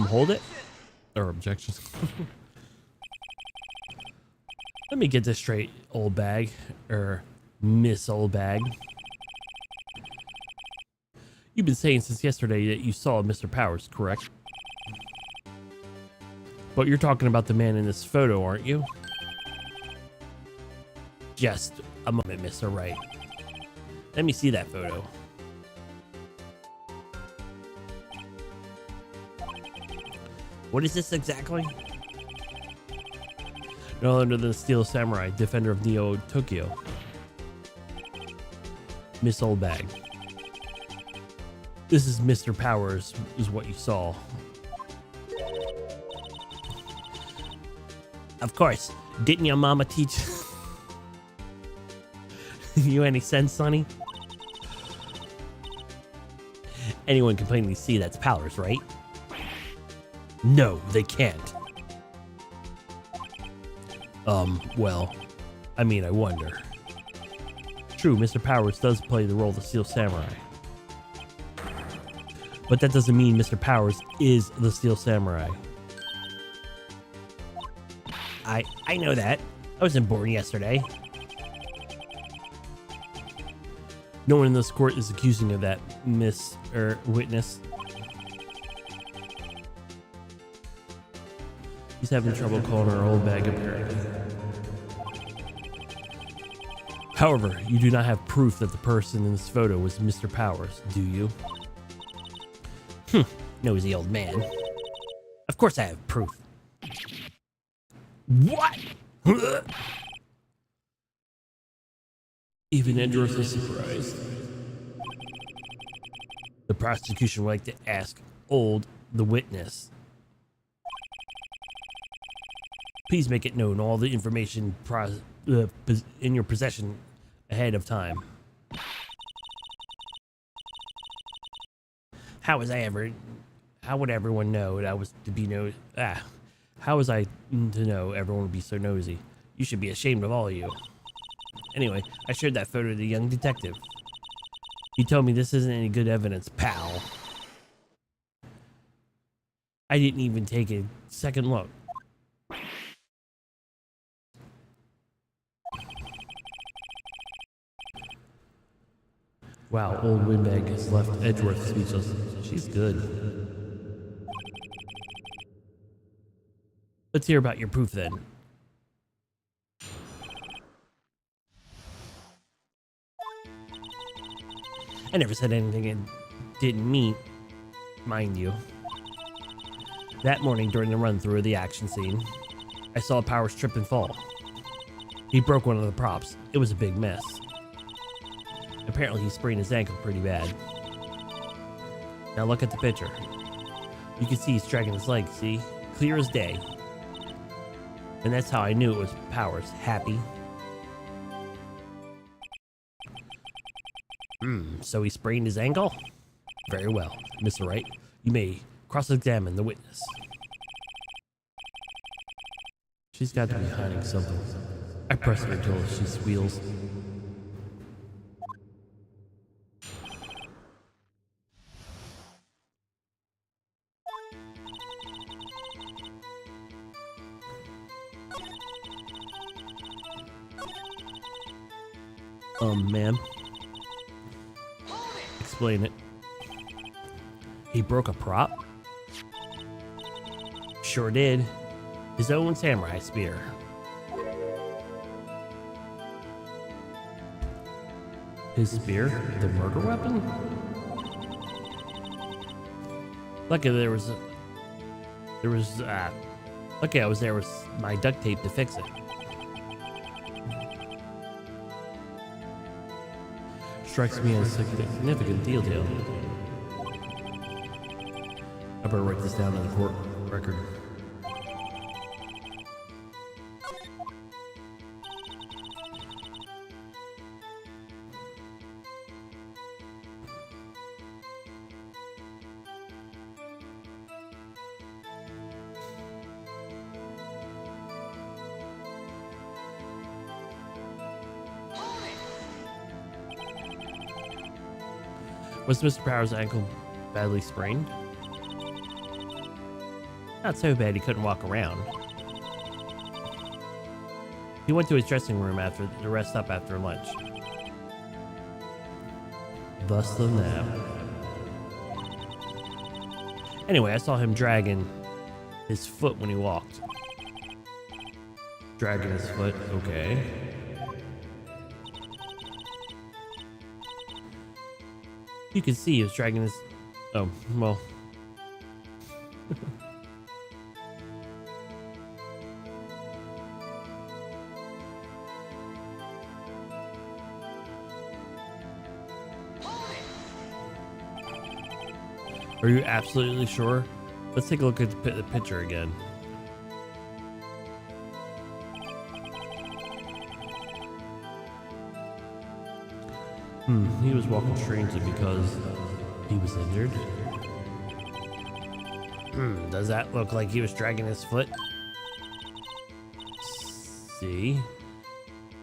Hold it. Or objections. Let me get this straight, old bag. Or Miss Old Bag. You've been saying since yesterday that you saw Mr. Powers, correct? But you're talking about the man in this photo, aren't you? Just a moment, Mr. Wright. Let me see that photo. What is this exactly? No other than the Steel Samurai, defender of Neo Tokyo. Miss Old Bag. This is Mr. Powers, is what you saw. Of course. Didn't your mama teach you any sense, Sonny? Anyone can plainly see that's Powers, right? No, they can't. Well, I mean, I wonder. True, Mr. Powers does play the role of the Steel Samurai. But that doesn't mean Mr. Powers is the Steel Samurai. I know that. I wasn't born yesterday. No one in this court is accusing of that, Miss Witness. He's having trouble calling her old bag, apparently. However, you do not have proof that the person in this photo was Mr. Powers, do you? Nosy old man. Of course I have proof. What? Even Edgeworth is surprised. The prosecution would like to ask the witness. Please make it known all the information in your possession ahead of time. How would everyone know that was to be how was I to know everyone would be so nosy? You should be ashamed of all of you. Anyway, I shared that photo to the young detective. He told me this isn't any good evidence, pal. I didn't even take a second look. Wow, old Windbag has left Edgeworth speechless. She's good. Let's hear about your proof then. I never said anything it didn't mean, mind you. That morning during the run-through of the action scene, I saw Powers trip and fall. He broke one of the props. It was a big mess. Apparently he sprained his ankle pretty bad. Now look at the picture. You can see he's dragging his leg, see? Clear as day. And that's how I knew it was Powers. Happy. So he sprained his ankle? Very well. Mr. Wright, you may cross-examine the witness. She's got to be hiding something. I press her until she squeals. Ma'am. Explain it. He broke a prop? Sure did. His own samurai spear. His spear? The murder weapon? Lucky lucky I was there with my duct tape to fix it. Strikes me as a significant detail. I better write this down on the court record. Was Mr. Powers' ankle badly sprained? Not so bad he couldn't walk around. He went to his dressing room to rest up after lunch. Thus the nap. Anyway, I saw him dragging his foot when he walked. Dragging his foot, okay. You can see he was dragging his... Oh, well. Are you absolutely sure? Let's take a look at the picture again. He was walking strangely because he was injured. Does that look like he was dragging his foot? See?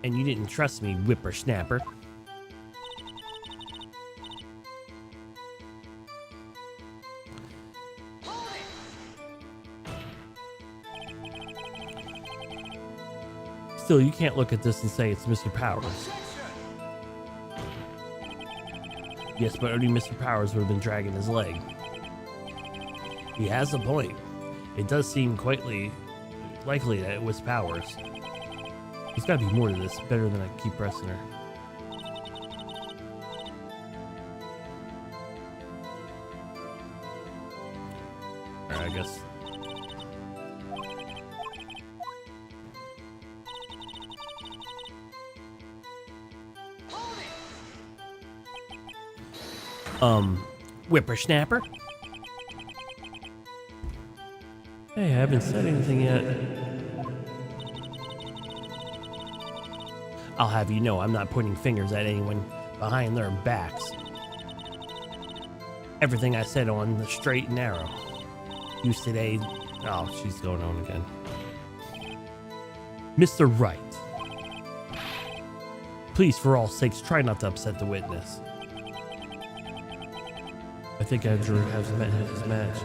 And you didn't trust me, whippersnapper. Still, you can't look at this and say it's Mr. Powers. Yes, but only Mr. Powers would have been dragging his leg. He has a point. It does seem quite likely that it was Powers. There's gotta be more to this. Better than I keep pressing her. Alright, I guess. Whippersnapper? Hey, I haven't said anything yet. I'll have you know I'm not pointing fingers at anyone behind their backs. Everything I said on the straight and narrow. You today... Oh, she's going on again. Mr. Wright. Please, for all sakes, try not to upset the witness. I think Andrew has met his match.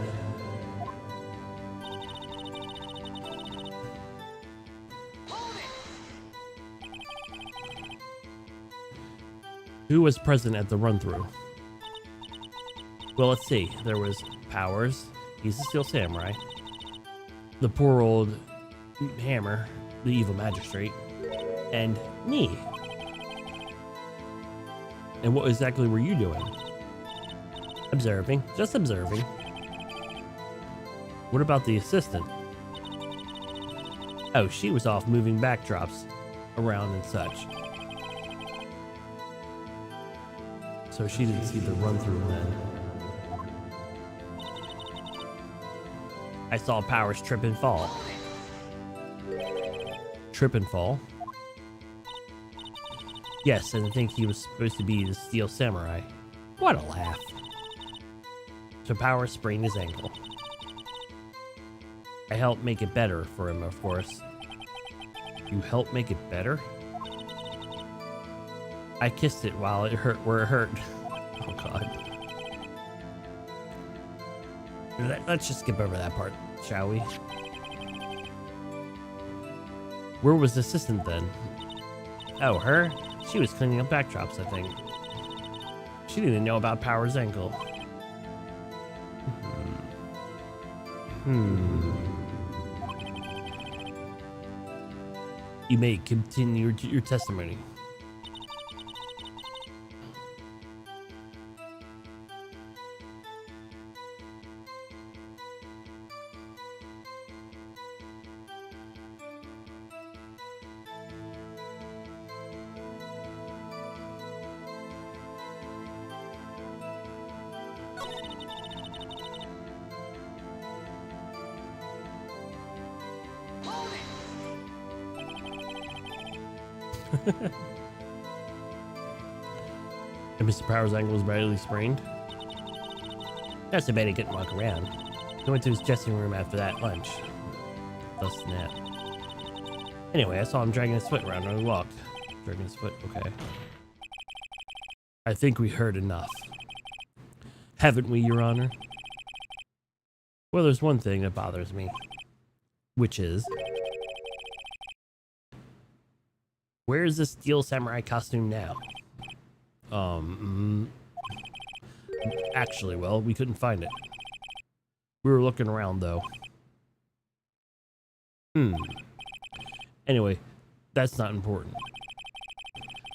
Who was present at the run-through? Well, let's see. There was Powers. He's a steel samurai. The poor old Hammer, the evil magistrate. And me. And what exactly were you doing? Observing. Just observing. What about the assistant? Oh, she was off moving backdrops around and such. So she didn't see the run-through then. I saw Powers trip and fall. Trip and fall? Yes, and I think he was supposed to be the steel samurai. What a laugh. So Powers sprained his ankle. I helped make it better for him, of course. You helped make it better? I kissed it while it hurt where it hurt. Oh god. Let's just skip over that part, shall we? Where was the assistant then? Oh, her? She was cleaning up backdrops, I think. She didn't know about Powers' ankle. You may continue your testimony. And Mr. Power's ankle was badly sprained. That's a bad he couldn't walk around. He went to his dressing room after that lunch. Thus nap. Anyway, I saw him dragging his foot around when he walked. Dragging his foot, okay. I think we heard enough. Haven't we, Your Honor? Well, there's one thing that bothers me. Which is... where's the Steel Samurai costume now? Actually, well, we couldn't find it. We were looking around, though. Anyway, that's not important.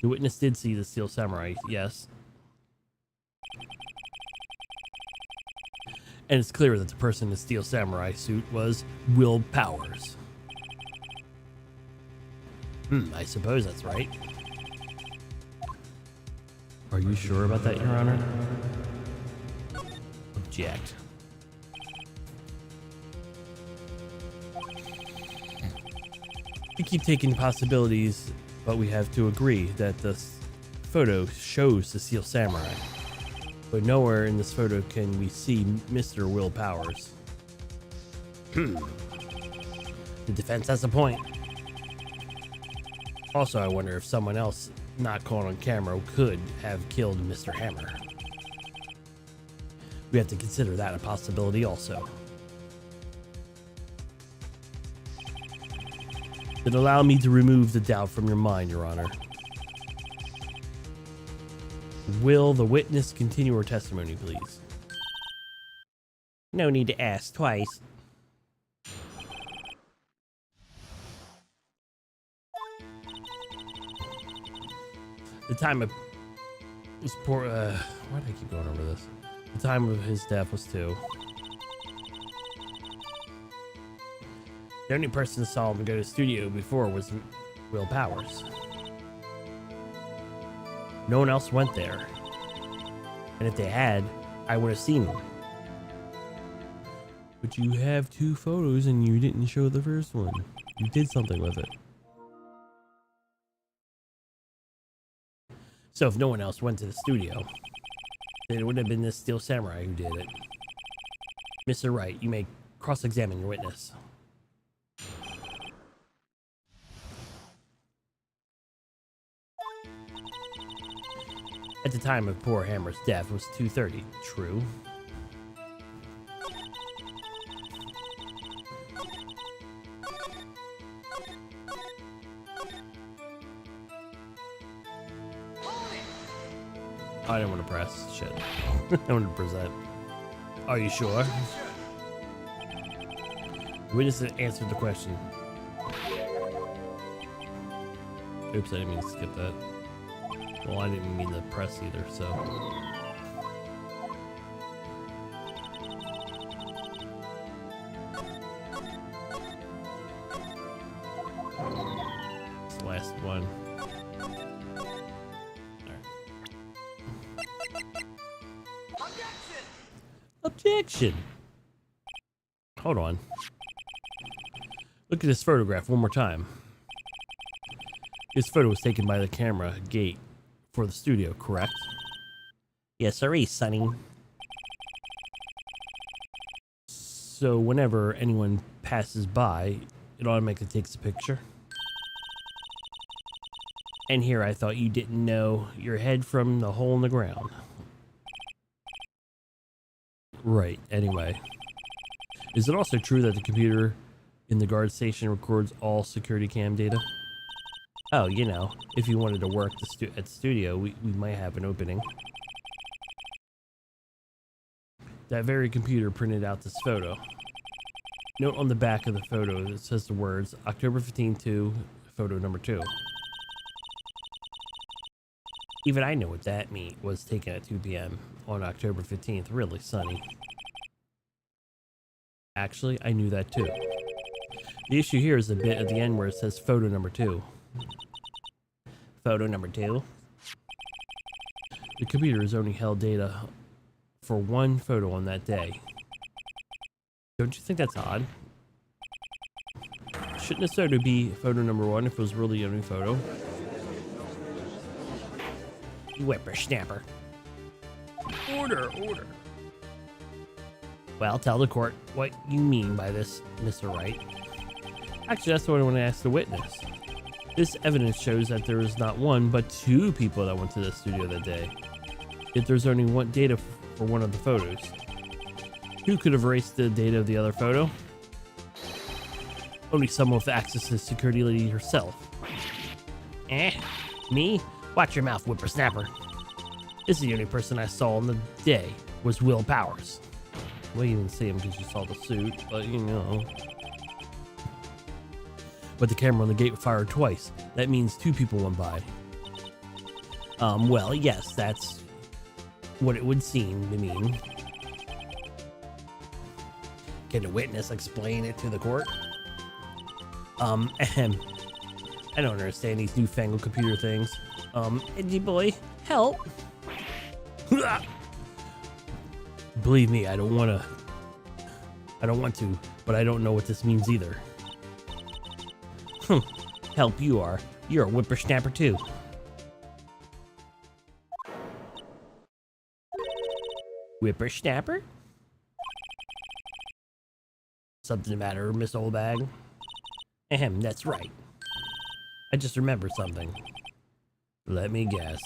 The witness did see the Steel Samurai, yes. And it's clear that the person in the Steel Samurai suit was Will Powers. I suppose that's right. Are you sure about that, Your Honor? Object. We keep taking possibilities, but we have to agree that the photo shows the Steel Samurai. But nowhere in this photo can we see Mr. Will Powers. The defense has a point. Also, I wonder if someone else not caught on camera could have killed Mr. Hammer. We have to consider that a possibility also. Then allow me to remove the doubt from your mind, Your Honor. Will the witness continue her testimony, please? No need to ask twice. The time of this poor, why do I keep going over this? The time of his death was 2. The only person who saw him go to the studio before was Will Powers. No one else went there. And if they had, I would have seen them. But you have 2 photos and you didn't show the first one. You did something with it. So if no one else went to the studio, then it would have been this Steel Samurai who did it. Mr. Wright, you may cross-examine your witness. At the time of poor Hammer's death was 2:30. True. I didn't want to press. Shit. I wanted to present. Are you sure? Witness answered the question. Oops, I didn't mean to skip that. Well, I didn't mean to press either, so. It's the last one. Objection! Hold on. Look at this photograph one more time. This photo was taken by the camera gate for the studio, correct? Yes, sir, Sonny. So whenever anyone passes by, it automatically takes a picture. And here I thought you didn't know your head from the hole in the ground. Right, anyway. Is it also true that the computer in the guard station records all security cam data? Oh, you know, if you wanted to work at the studio, we might have an opening. That very computer printed out this photo. Note on the back of the photo that says the words October 15th to photo number 2. Even I know what that was taken at 2 p.m. on October 15th. Really sunny. Actually, I knew that too. The issue here is the bit at the end where it says photo number 2. Photo number 2. The computer has only held data for one photo on that day. Don't you think that's odd? Shouldn't this photo be photo number 1 if it was really the only photo? Whippersnapper. Order, order. Well, tell the court what you mean by this, Mr. Wright. Actually, that's what I want to ask the witness. This evidence shows that there is not one, but 2 people that went to the studio that day. Yet there's only one data for one of the photos. Who could have erased the data of the other photo? Only someone with access to the security lady herself. Me? Watch your mouth, whippersnapper. This is the only person I saw on the day was Will Powers. Well, you didn't see him because you saw the suit, but you know. But the camera on the gate fired twice. That means 2 people went by. Well, yes, that's what it would seem to mean. Can the witness explain it to the court? Ahem. I don't understand these newfangled computer things. Edgy boy, help! Believe me, I don't want to, but I don't know what this means either. Help you are. You're a whippersnapper too. Whippersnapper? Something the matter, Miss Oldbag? Ahem, that's right. I just remembered something. Let me guess.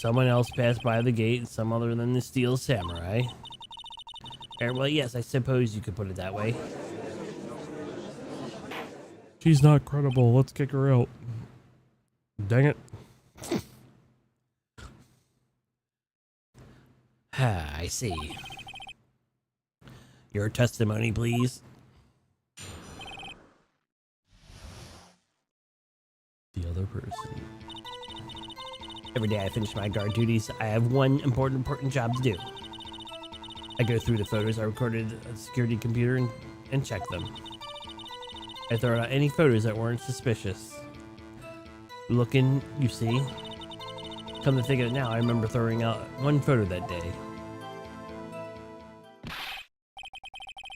Someone else passed by the gate, some other than the Steel Samurai. Well, yes, I suppose you could put it that way. She's not credible. Let's kick her out. Dang it. I see. Your testimony, please. The other person. Every day I finish my guard duties, I have one important job to do. I go through the photos I recorded on the security computer and check them. I throw out any photos that weren't suspicious. Looking, you see. Come to think of it now, I remember throwing out one photo that day.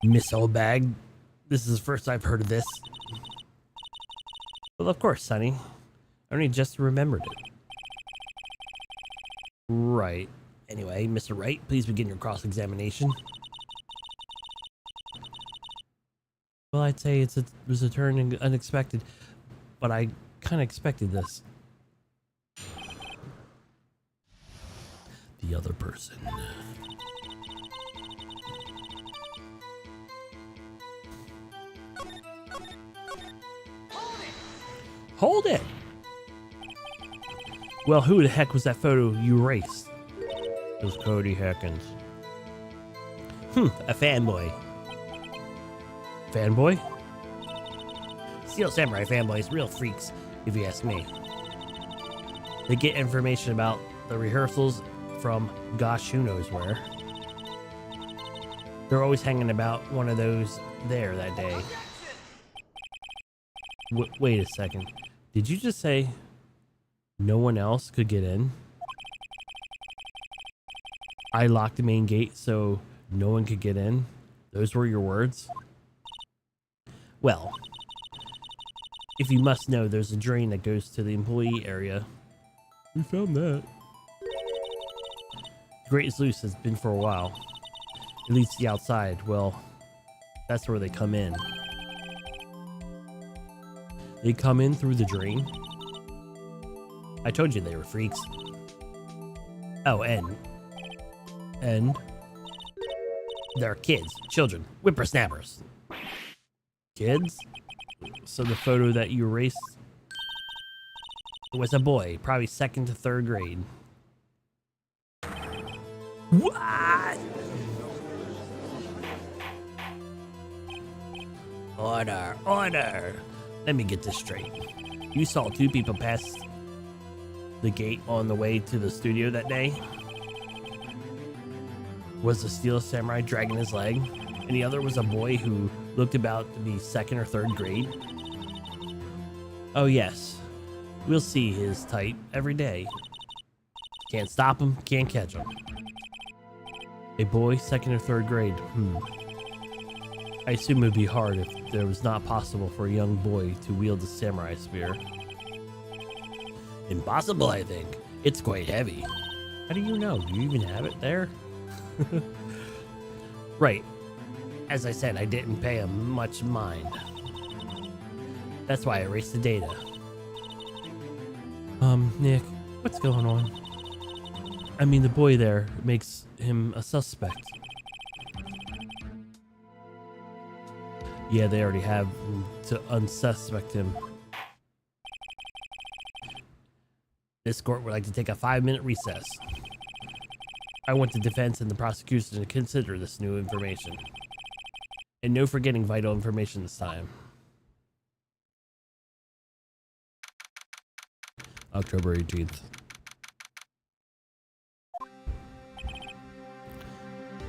Miss Oldbag, this is the first I've heard of this. Well, of course, Sonny. I only just remembered it. Right. Anyway, Mr. Wright, please begin your cross-examination. Well, I'd say it was a turn unexpected, but I kind of expected this. The other person. Hold it! Well, who the heck was that photo you erased? It was Cody Hackins. A fanboy. Fanboy? Steel Samurai fanboys, real freaks, if you ask me. They get information about the rehearsals from gosh who knows where. They're always hanging about one of those there that day. Wait a second. Did you just say no one else could get in? I locked the main gate so no one could get in? Those were your words? Well, if you must know, there's a drain that goes to the employee area. We found that. The Great is Loose has been for a while. It leads to the outside. Well, that's where they come in. They come in through the drain? I told you they were freaks. Oh, and they're kids, children, whippersnappers. Kids? So the photo that you erased was a boy, probably 2nd to 3rd grade. What? Order, order. Let me get this straight. You saw two people pass the gate on the way to the studio that day? Was the steel samurai dragging his leg? And the other was a boy who looked about to be second or third grade? Oh yes, we'll see his type every day. Can't stop him, can't catch him. A boy, second or third grade. I assume it would be hard if it was not possible for a young boy to wield a samurai spear. Impossible, I think. It's quite heavy. How do you know? Do you even have it there? Right. As I said, I didn't pay him much mind. That's why I erased the data. Nick, what's going on? I mean, the boy there makes him a suspect. Yeah, they already have to unsuspect him. This court would like to take a 5-minute recess. I want the defense and the prosecution to consider this new information. And no forgetting vital information this time. October 18th.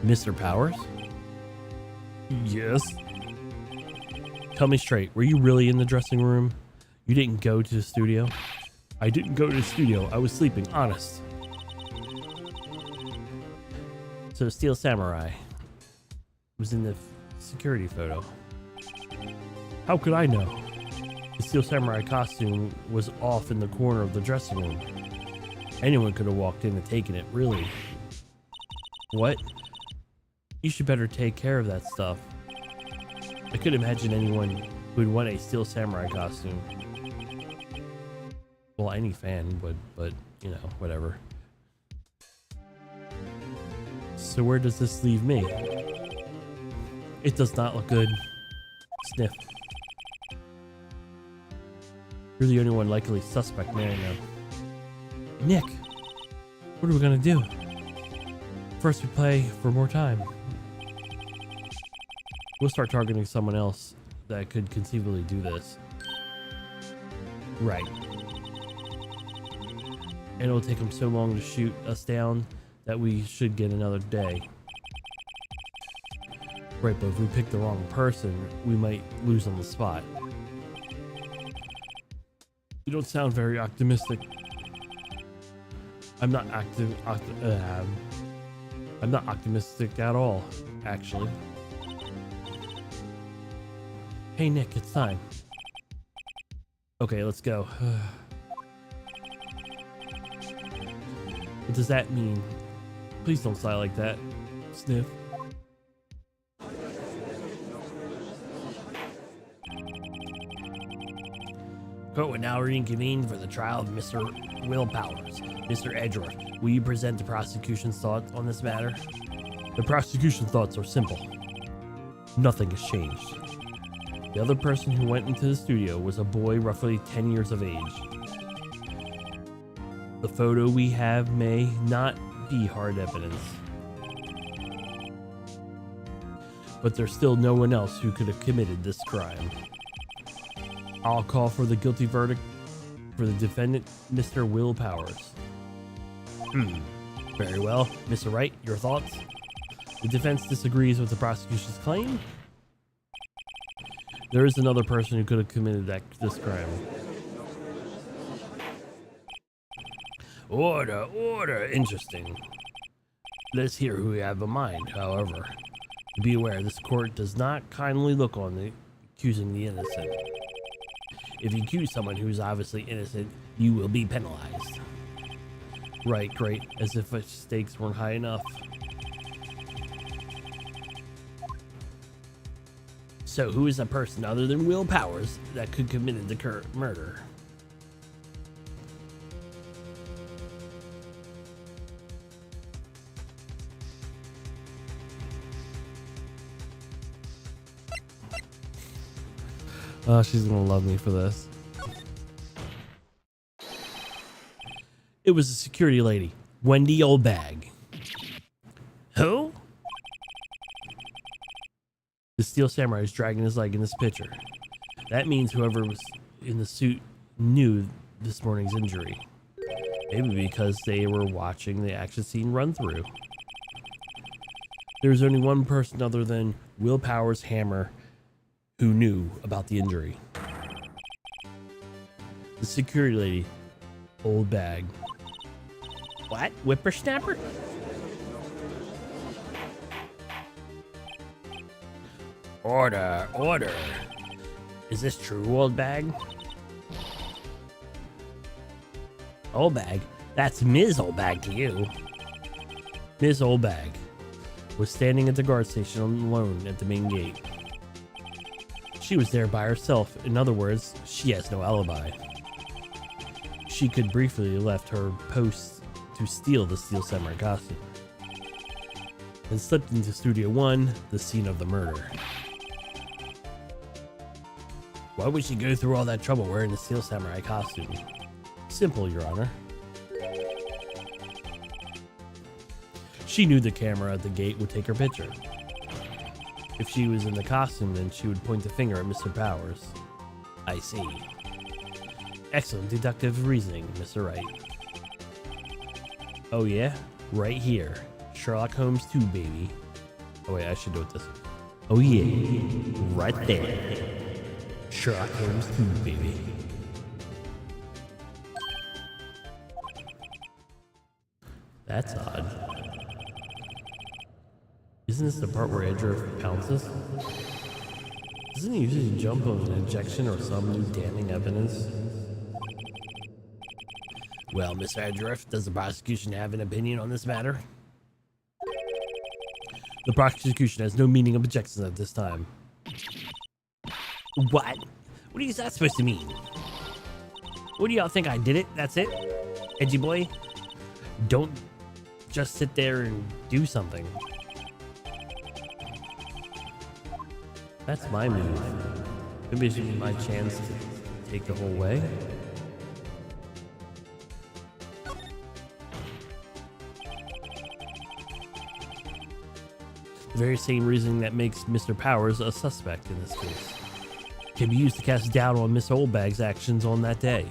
Mr. Powers? Yes? Tell me straight, were you really in the dressing room? You didn't go to the studio? I didn't go to the studio, I was sleeping, honest. So Steel Samurai was in the security photo. How could I know? The Steel Samurai costume was off in the corner of the dressing room. Anyone could have walked in and taken it, really. What? You should better take care of that stuff. I could imagine anyone who would want a Steel Samurai costume. Well, any fan would, but, you know, whatever. So where does this leave me? It does not look good. Sniff. You're the only one likely suspect, man. Nick, what are we gonna do? First we play for more time. We'll start targeting someone else that could conceivably do this. Right. And it'll take them so long to shoot us down that we should get another day. Right, but if we pick the wrong person, we might lose on the spot. You don't sound very optimistic. I'm not optimistic at all, actually. Hey Nick, it's time. Okay, let's go. What does that mean? Please don't sigh like that. Sniff. Court will now reconvene for the trial of Mr. Will Powers. Mr. Edgeworth, will you present the prosecution's thoughts on this matter? The prosecution's thoughts are simple. Nothing has changed. The other person who went into the studio was a boy roughly 10 years of age. The photo we have may not be hard evidence, but there's still no one else who could have committed this crime. I'll call for the guilty verdict for the defendant, Mr. Will Powers. Very well. Mr. Wright, your thoughts? The defense disagrees with the prosecution's claim. There is another person who could have committed this crime. Order, order. Interesting. Let's hear who you have in mind, however. Be aware, this court does not kindly look on the accusing the innocent. If you accuse someone who's obviously innocent, you will be penalized. Right, great. As if the stakes weren't high enough. So who is a person other than Will Powers that could commit the murder? Oh, she's gonna love me for this. It was a security lady, Wendy Oldbag. Who? The Steel Samurai is dragging his leg in this picture. That means whoever was in the suit knew this morning's injury. Maybe because they were watching the action scene run through. There's only one person other than Will Powers' hammer who knew about the injury. The security lady. Old bag. What? Whippersnapper? Order, order. Is this true, old bag? Old bag? That's Ms. Old Bag to you. Ms. Old Bag was standing at the guard station alone at the main gate. She was there by herself. In other words, she has no alibi. She could briefly have left her post to steal the Steel Samurai costume and slipped into Studio 1, the scene of the murder. Why would she go through all that trouble wearing the Steel Samurai costume? Simple, Your Honor. She knew the camera at the gate would take her picture. If she was in the costume, then she would point the finger at Mr. Powers. I see. Excellent deductive reasoning, Mr. Wright. Oh yeah? Right here. Sherlock Holmes 2, baby. Oh wait, I should do it this way. Oh yeah. Right there. Sherlock Holmes 2, baby. That's odd. Isn't this the part where Edgeworth pounces? Doesn't he usually jump on an injection or some new damning evidence? Well, Mr. Edgeworth, does the prosecution have an opinion on this matter? The prosecution has no meaning of objections at this time. What? What is that supposed to mean? What do y'all think, I did it? That's it? Edgy boy? Don't just sit there and do something. That's my move. Maybe it should be my chance to take the whole way. The very same reasoning that makes Mr. Powers a suspect in this case can be used to cast doubt on Miss Oldbag's actions on that day.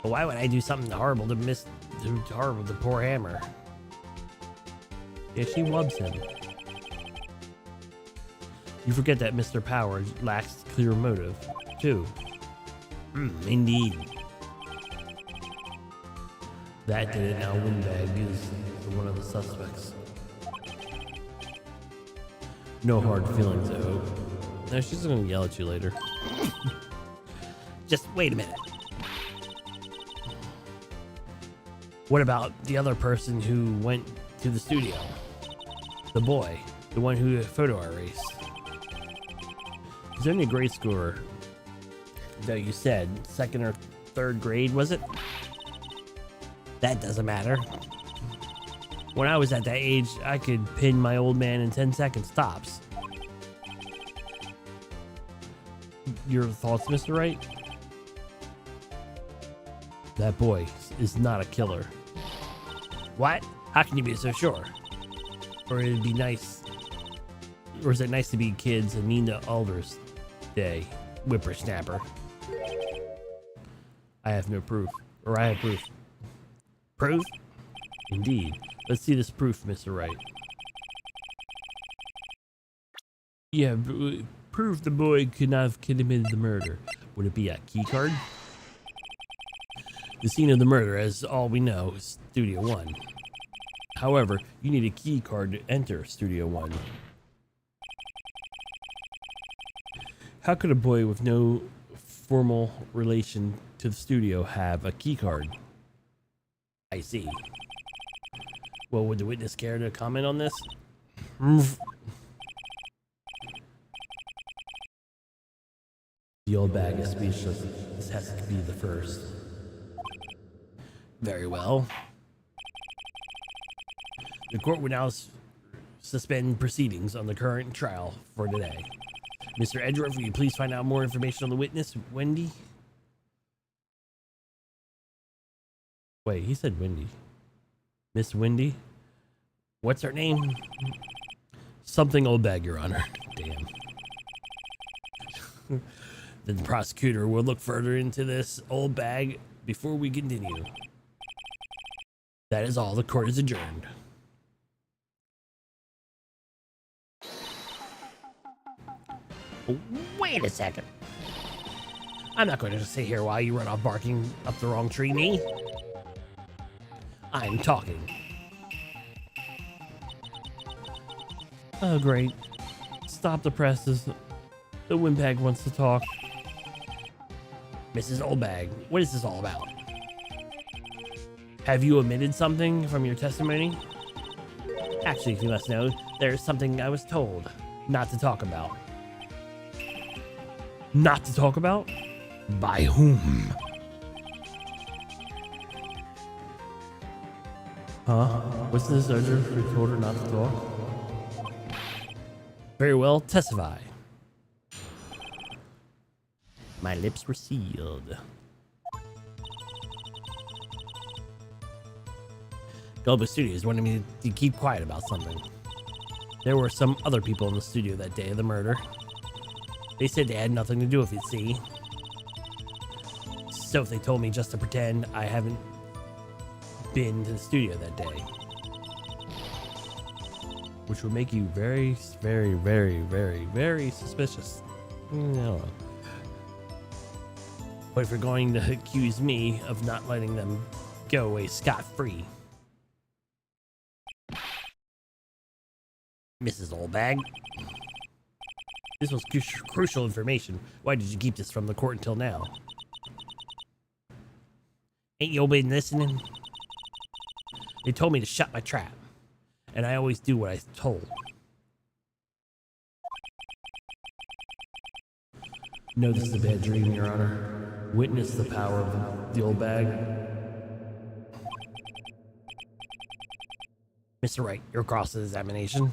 But why would I do something horrible to poor Hammer? Yeah, she loves him. You forget that Mr. Powers lacks clear motive, too. Indeed. That did it. Now Windbag is one of the suspects. No hard feelings, I hope. No, she's gonna yell at you later. Just wait a minute. What about the other person who went to the studio? The boy, the one who photo erased. He's only a grade schooler, though you said second or third grade, was it? That doesn't matter. When I was at that age, I could pin my old man in 10 seconds tops. Your thoughts, Mr. Wright? That boy is not a killer. What? How can you be so sure? Or it'd be nice. Or is it nice to be kids and mean to elders? Day, whippersnapper. I have no proof. Or I have proof. Proof? Indeed. Let's see this proof, Mr. Wright. Yeah, proof the boy could not have committed the murder. Would it be a key card? The scene of the murder, as all we know, is Studio 1. However, you need a key card to enter Studio 1. How could a boy with no formal relation to the studio have a key card? I see. Well, would the witness care to comment on this? The old bag is speechless. This has to be the first. Very well. The court will now suspend proceedings on the current trial for today. Mr. Edgeworth, will you please find out more information on the witness, Wendy? Wait, he said Wendy. Miss Wendy? What's her name? Something old bag, Your Honor. Damn. Then the prosecutor will look further into this old bag before we continue. That is all. The court is adjourned. Wait a second. I'm not going to sit here while you run off barking up the wrong tree, me. I'm talking. Oh, great. Stop the presses. The windbag wants to talk. Mrs. Oldbag, what is this all about? Have you omitted something from your testimony? Actually, if you must know, there's something I was told not to talk about. Not to talk about? By whom? Huh? What's this urger who told her not to talk? Very well, testify. My lips were sealed. Gullible Studios wanted me to keep quiet about something. There were some other people in the studio that day of the murder. They said they had nothing to do with it, see? So if they told me just to pretend I haven't been to the studio that day. Which would make you very, very, very, very, very suspicious. No. But if you're going to accuse me of not letting them go away scot-free. Mrs. Oldbag. This was crucial information. Why did you keep this from the court until now? Ain't you been listening? They told me to shut my trap. And I always do what I'm told. No, this is a bad dream, Your Honor. Witness the power of the old bag. Mr. Wright, your cross-examination.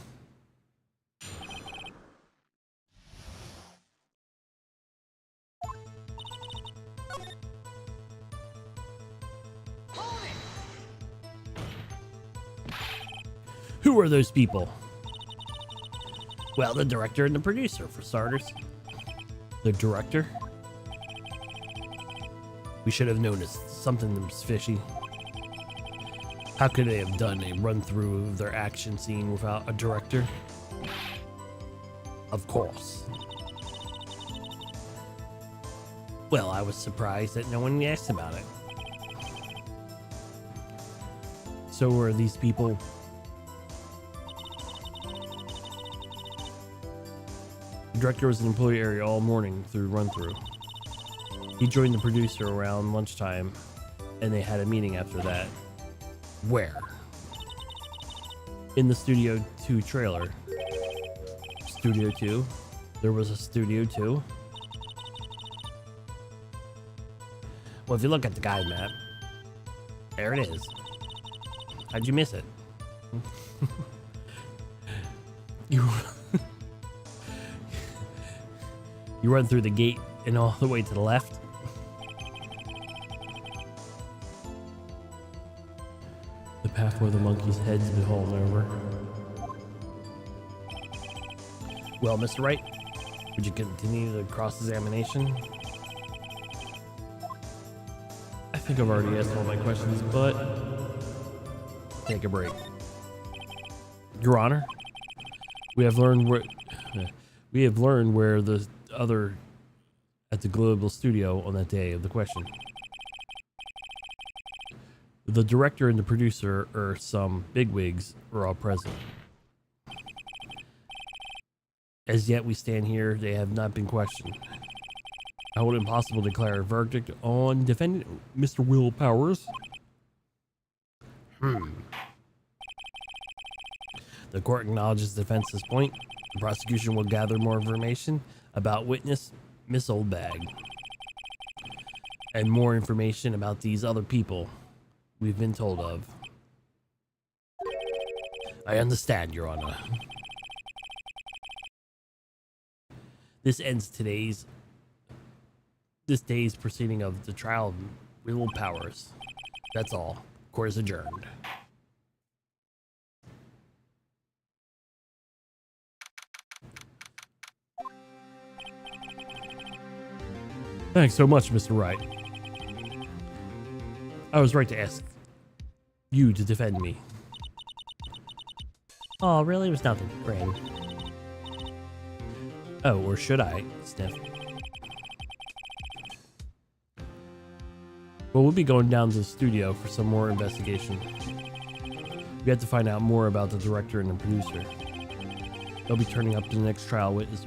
Who are those people? Well, the director and the producer, for starters. The director? We should have noticed something was fishy. How could they have done a run-through of their action scene without a director? Of course. Well, I was surprised that no one asked about it. So were these people... The director was in the employee area all morning through run-through. He joined the producer around lunchtime, and they had a meeting after that. Where? In the Studio 2 trailer. Studio 2? There was a Studio 2? Well, if you look at the guide map, there it is. How'd you miss it? You run through the gate and all the way to the left. The path where the monkey's head's been hauled over. Well, Mr. Wright, would you continue the cross-examination? I think I've already asked all my questions, but take a break. Your Honor, we have learned where the other at the Global Studio on that day of the question. The director and the producer, or some bigwigs, were all present. As yet we stand here, they have not been questioned. I hold it impossible to declare a verdict on defendant Mr. Will Powers. The court acknowledges the defense's point. The prosecution will gather more information about witness Miss Oldbag and more information about these other people we've been told of. I understand, Your Honor. This ends this day's proceeding of the trial of Will Powers. That's all. Court is adjourned. Thanks so much, Mr. Wright. I was right to ask you to defend me. Oh, really? It was nothing, Brandon. Oh, or should I, Sniff? Well, we'll be going down to the studio for some more investigation. We have to find out more about the director and the producer. They'll be turning up to the next trial witness.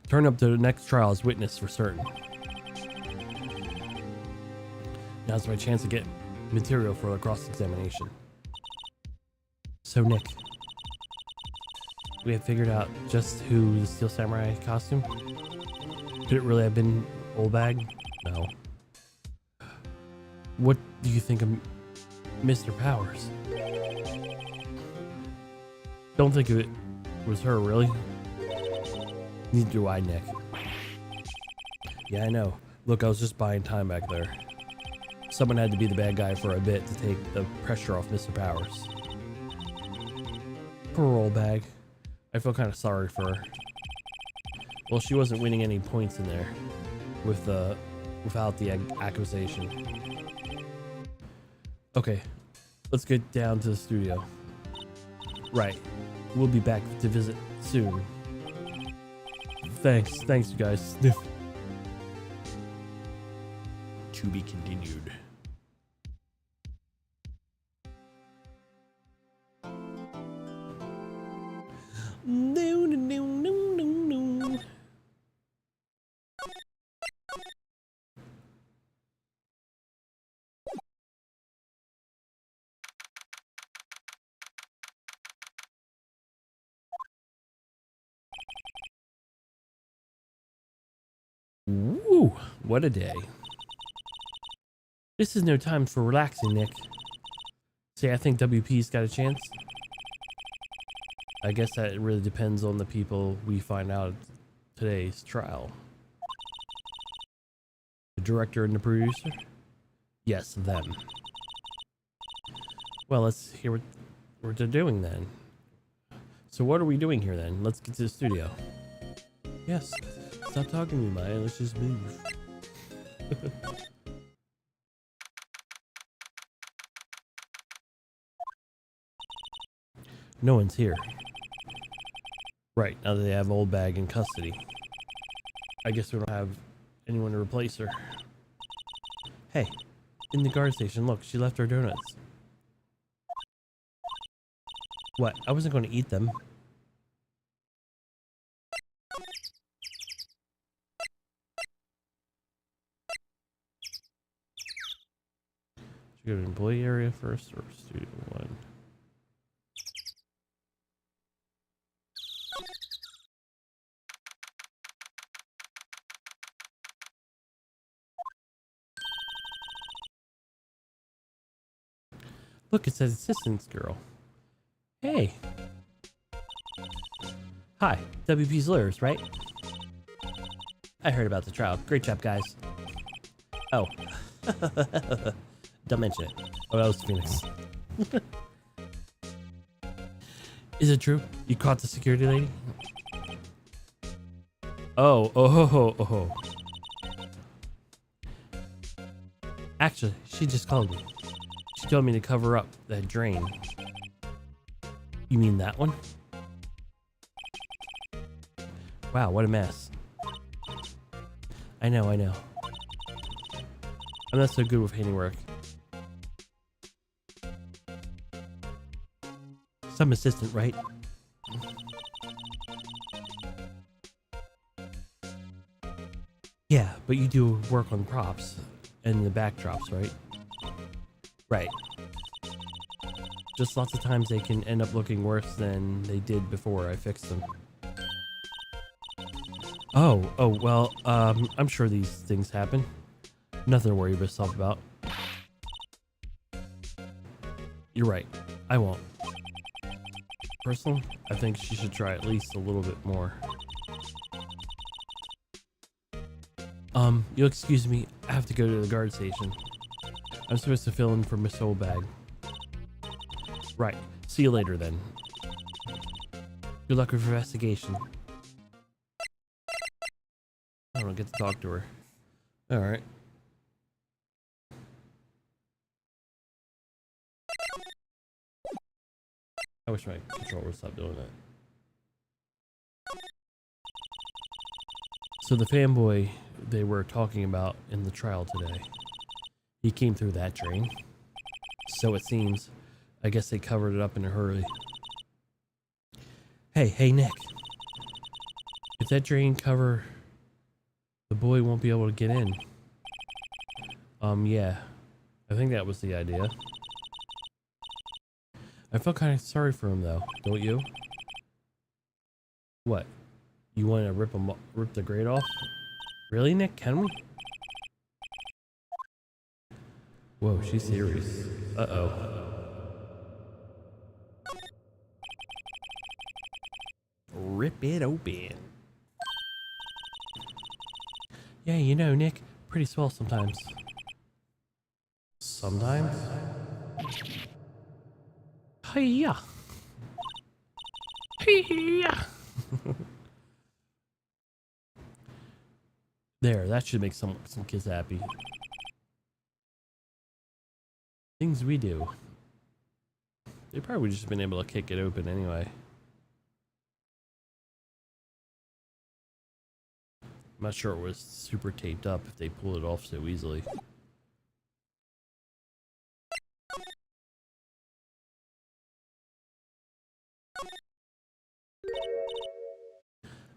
Turn up to the next trial as witness for certain. Now's my chance to get material for the cross-examination. So, Nick, we have figured out just who the Steel Samurai costume? Could it really have been Old Bag? No. What do you think of Mr. Powers? Don't think of it was her, really. Neither do I, Nick. Yeah, I know. Look, I was just buying time back there. Someone had to be the bad guy for a bit to take the pressure off Mr. Powers. Poor Old Bag. I feel kind of sorry for her. Well, she wasn't winning any points in there without the accusation. Okay, let's get down to the studio. Right, we'll be back to visit soon. Thanks you guys. Sniff. To be continued. No. Woo, what a day. This is no time for relaxing, Nick. See, I think WP's got a chance. I guess that really depends on the people we find out at today's trial. The director and the producer? Yes, them. Well, let's hear what they're doing then. So what are we doing here then? Let's get to the studio. Yes. Stop talking to me, Maya. Let's just move. No one's here. Right, now that they have Old Bag in custody. I guess we don't have anyone to replace her. Hey, in the guard station, look, she left our donuts. What? I wasn't going to eat them. Should we go to employee area first or studio one? Look, it says assistance girl. Hey. Hi, WP's lawyers, right? I heard about the trial. Great job, guys. Oh. Don't mention it. Oh, that was Phoenix. Is it true? You caught the security lady? Oh. Actually, she just called me. She told me to cover up that drain. You mean that one? Wow, what a mess. I know. I'm not so good with handiwork. Some assistant, right? Yeah, but you do work on props and the backdrops, right? Right. Just lots of times they can end up looking worse than they did before I fixed them. Oh, well, I'm sure these things happen. Nothing to worry yourself about. You're right. I won't. Personally, I think she should try at least a little bit more. You'll excuse me. I have to go to the guard station. I'm supposed to fill in for Miss Oldbag. Right. See you later then. Good luck with your investigation. get to talk to her. All right. I wish my controller would stop doing that. So the fanboy they were talking about in the trial today, he came through that drain. So it seems. I guess they covered it up in a hurry. Hey, Nick. If that drain cover, the boy won't be able to get in. Yeah. I think that was the idea. I felt kind of sorry for him though, don't you? What? You want to rip the grate off? Really, Nick? Can we? Whoa, she's serious. Uh-oh. Rip it open. Yeah, you know, Nick, pretty swell sometimes. Sometimes? Hiya! Hiya! There, that should make some kids happy. Things we do. They probably just been able to kick it open anyway. I'm not sure it was super taped up if they pulled it off so easily.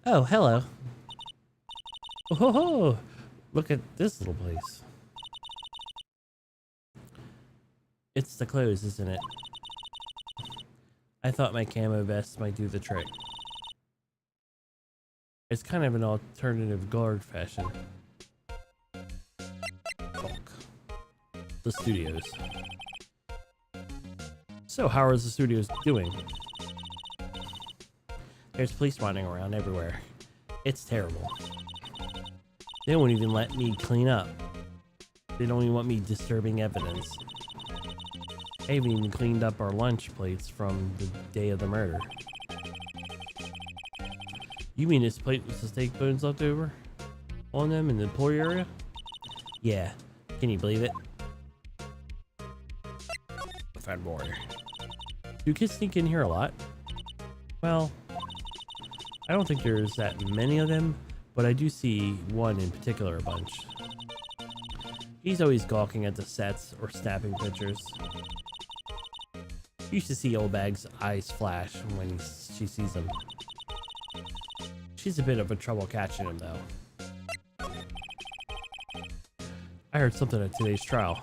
Oh, hello. Oh, look at this little place. It's the clothes, isn't it? I thought my camo vest might do the trick. It's kind of an alternative guard fashion. Bulk. The studios. So how is the studios doing? There's police wandering around everywhere. It's terrible. They won't even let me clean up. They don't even want me disturbing evidence. I haven't even cleaned up our lunch plates from the day of the murder. You mean this plate with the steak bones left over on them in the employee area? Yeah, can you believe it? Fat boy. Do kids sneak in here a lot? Well, I don't think there's that many of them, but I do see one in particular a bunch. He's always gawking at the sets or snapping pictures. You should see Old Bag's eyes flash when she sees him. She's a bit of a trouble catching him, though. I heard something at today's trial.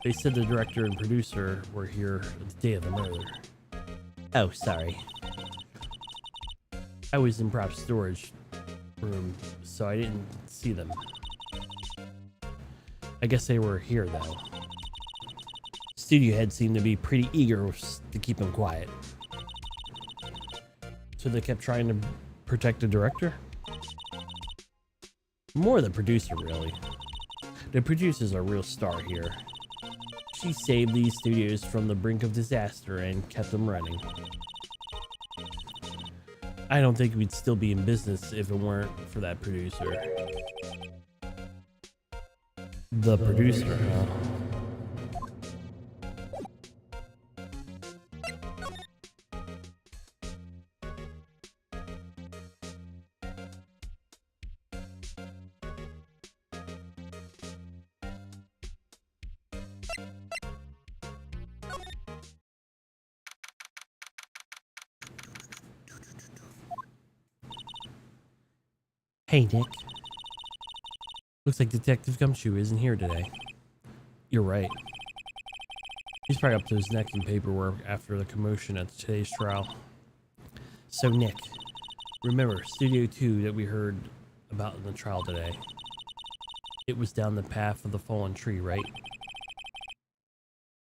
They said the director and producer were here the day of the murder. Oh, sorry. I was in prop storage room, so I didn't see them. I guess they were here, though. Studio heads seemed to be pretty eager to keep him quiet. So they kept trying to protect the director? More the producer, really. The producer's a real star here. She saved these studios from the brink of disaster and kept them running. I don't think we'd still be in business if it weren't for that producer. The producer, huh? Hey, Nick. Looks like Detective Gumshoe isn't here today. You're right. He's probably up to his neck in paperwork after the commotion at today's trial. So, Nick, remember Studio 2 that we heard about in the trial today? It was down the path of the fallen tree, right?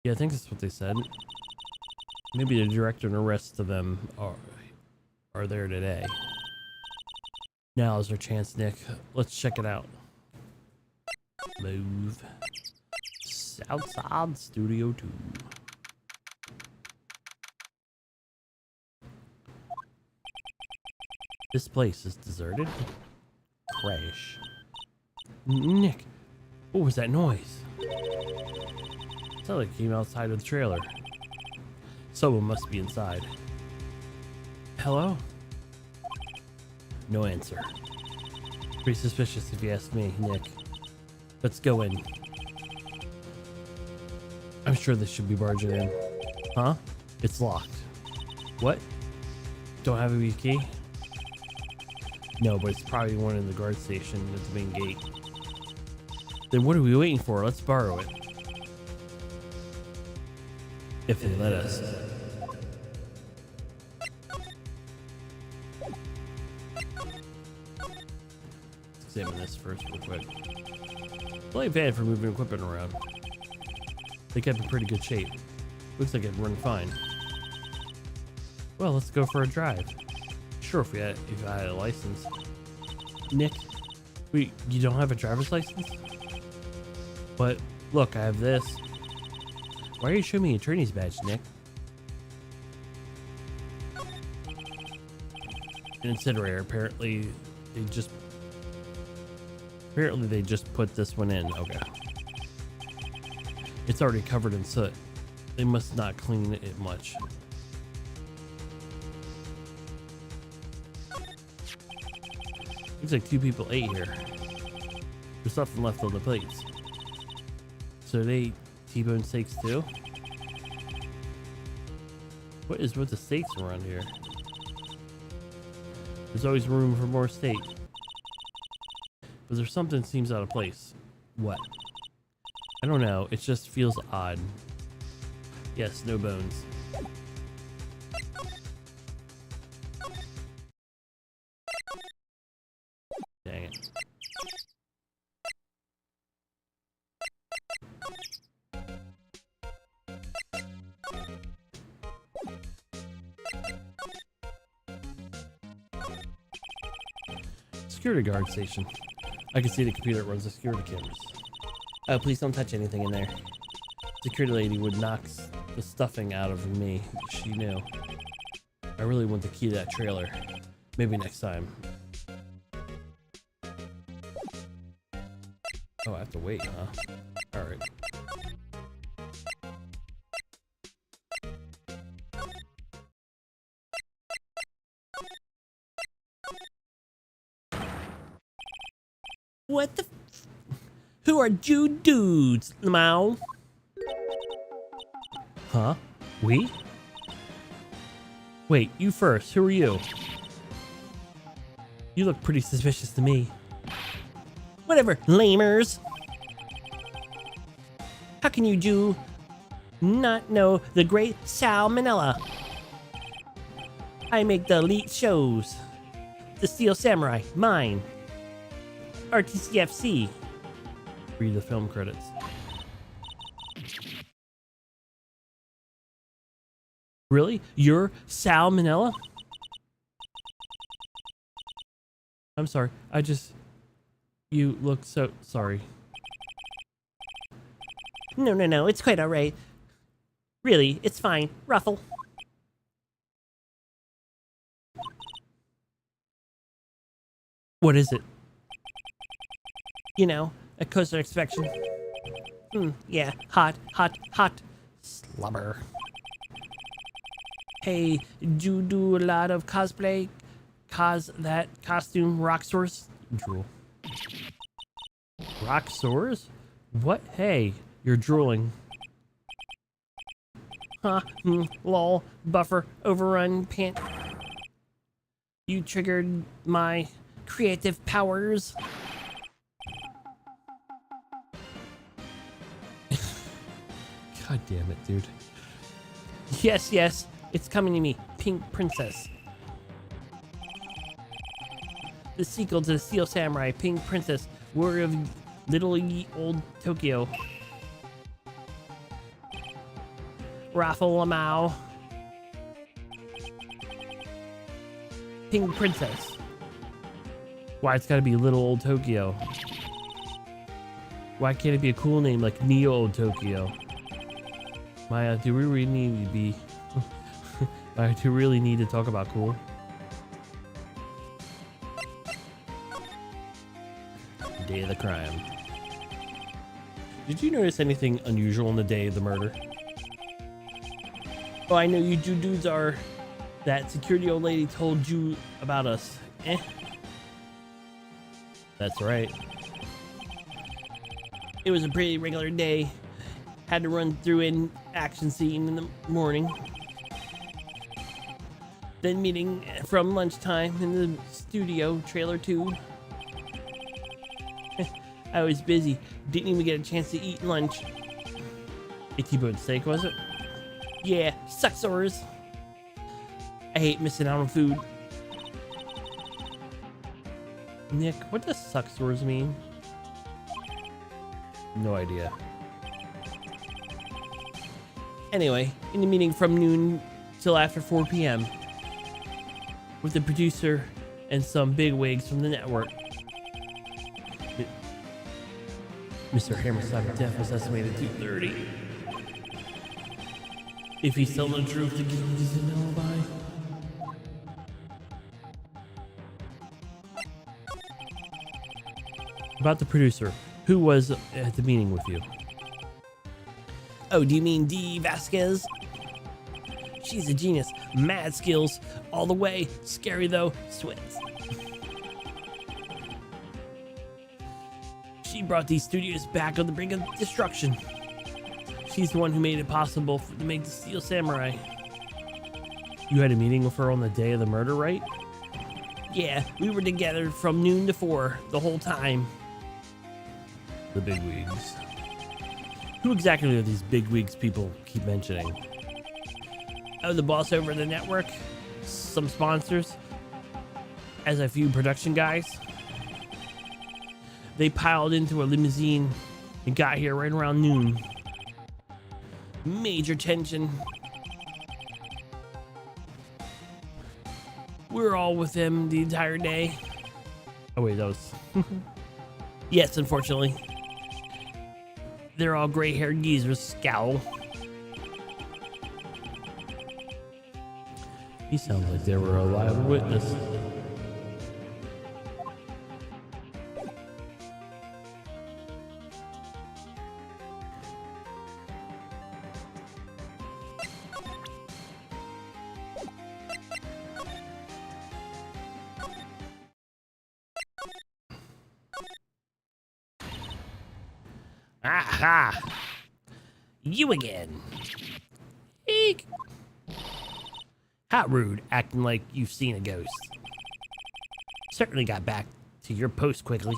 Yeah, I think that's what they said. Maybe the director and the rest of them are there today. Now is our chance, Nick. Let's check it out. Move. Southside Studio 2. This place is deserted. Crash. Nick, what was that noise? It sounded like it came outside of the trailer. Someone must be inside. Hello? No answer. Pretty suspicious if you ask me, Nick. Let's go in. I'm sure this should be barging in. Huh? It's locked. What? Don't have a key? No, but it's probably one in the guard station at the main gate. Then what are we waiting for? Let's borrow it. If they let us. Let's examine this first real quick. Well, ain't bad for moving equipment around. They kept in pretty good shape. Looks like it'd run fine. Well, let's go for a drive. Sure, if I had a license. Nick, you don't have a driver's license? But look, I have this. Why are you showing me a trainee's badge, Nick? An incinerator. Apparently they just put this one in. Okay. It's already covered in soot. They must not clean it much. Looks like 2 people ate here. There's nothing left on the plates. So they ate T-bone steaks too? What is with the steaks around here? There's always room for more steak. But there's something seems out of place. What? I don't know. It just feels odd. Yes, no bones. Dang it. Security guard station. I can see the computer that runs the security cameras. Oh, please don't touch anything in there. Security lady would knock the stuffing out of me. She knew. I really want the key to that trailer. Maybe next time. Oh, I have to wait, huh? Alright. What the Who are you dudes, Lamau? Huh? We? Wait, you first. Who are you? You look pretty suspicious to me. Whatever, lamers. How can you not know the great Sal Manila? I make the elite shows. The Steel Samurai, mine. RTCFC. Read the film credits. Really? You're Sal Manila? I'm sorry. You look so sorry. No. It's quite alright. Really, it's fine. Ruffle. What is it? You know, a coaster inspection. Yeah, hot. Slubber. Hey, do you do a lot of cosplay? That costume rock stores? Drool. Rock stores? What? Hey, you're drooling. Huh? Lol. Buffer. Overrun. Pant. You triggered my creative powers. God damn it, dude. Yes. It's coming to me. Pink Princess. The sequel to the Steel Samurai, Pink Princess, Warrior of Little Ye Old Tokyo. Raffle Lamau. Pink Princess. Why it's gotta be Little Old Tokyo? Why can't it be a cool name like Neo Old Tokyo? Maya, do we really need to be... I do really need to talk about cool. day of the crime. Did you notice anything unusual on the day of the murder? Oh, I know you two dudes are. That security old lady told you about us. That's right. It was a pretty regular day. Had to run through an action scene in the morning. Then meeting from lunchtime in the studio, trailer 2. I was busy. Didn't even get a chance to eat lunch. A T-bone steak, was it? Yeah, sucksaurs. I hate missing out on food. Nick, what does sucksaurs mean? No idea. Anyway, in the meeting from noon till after 4 p.m. with the producer and some bigwigs from the network. Mr. Hammerstock's death was estimated at 2:30. If he's telling the truth, the guild is an alibi. About the producer, who was at the meeting with you? Oh, do you mean Dee Vasquez? She's a genius. Mad skills all the way. Scary though. Sweats. She brought these studios back on the brink of destruction. She's the one who made it possible to make the Steel Samurai. You had a meeting with her on the day of the murder, right? Yeah, we were together from noon to 4 the whole time. The bigwigs. Who exactly are these bigwigs people keep mentioning? Oh, the boss over the network, some sponsors, as a few production guys. They piled into a limousine and got here right around noon. Major tension. We were all with them the entire day. Oh wait, that was... Yes, unfortunately. They're all gray-haired geezers. Scowl. He sounds like they were a live witness. Aha! You again. Eek! How rude, acting like you've seen a ghost. Certainly got back to your post quickly.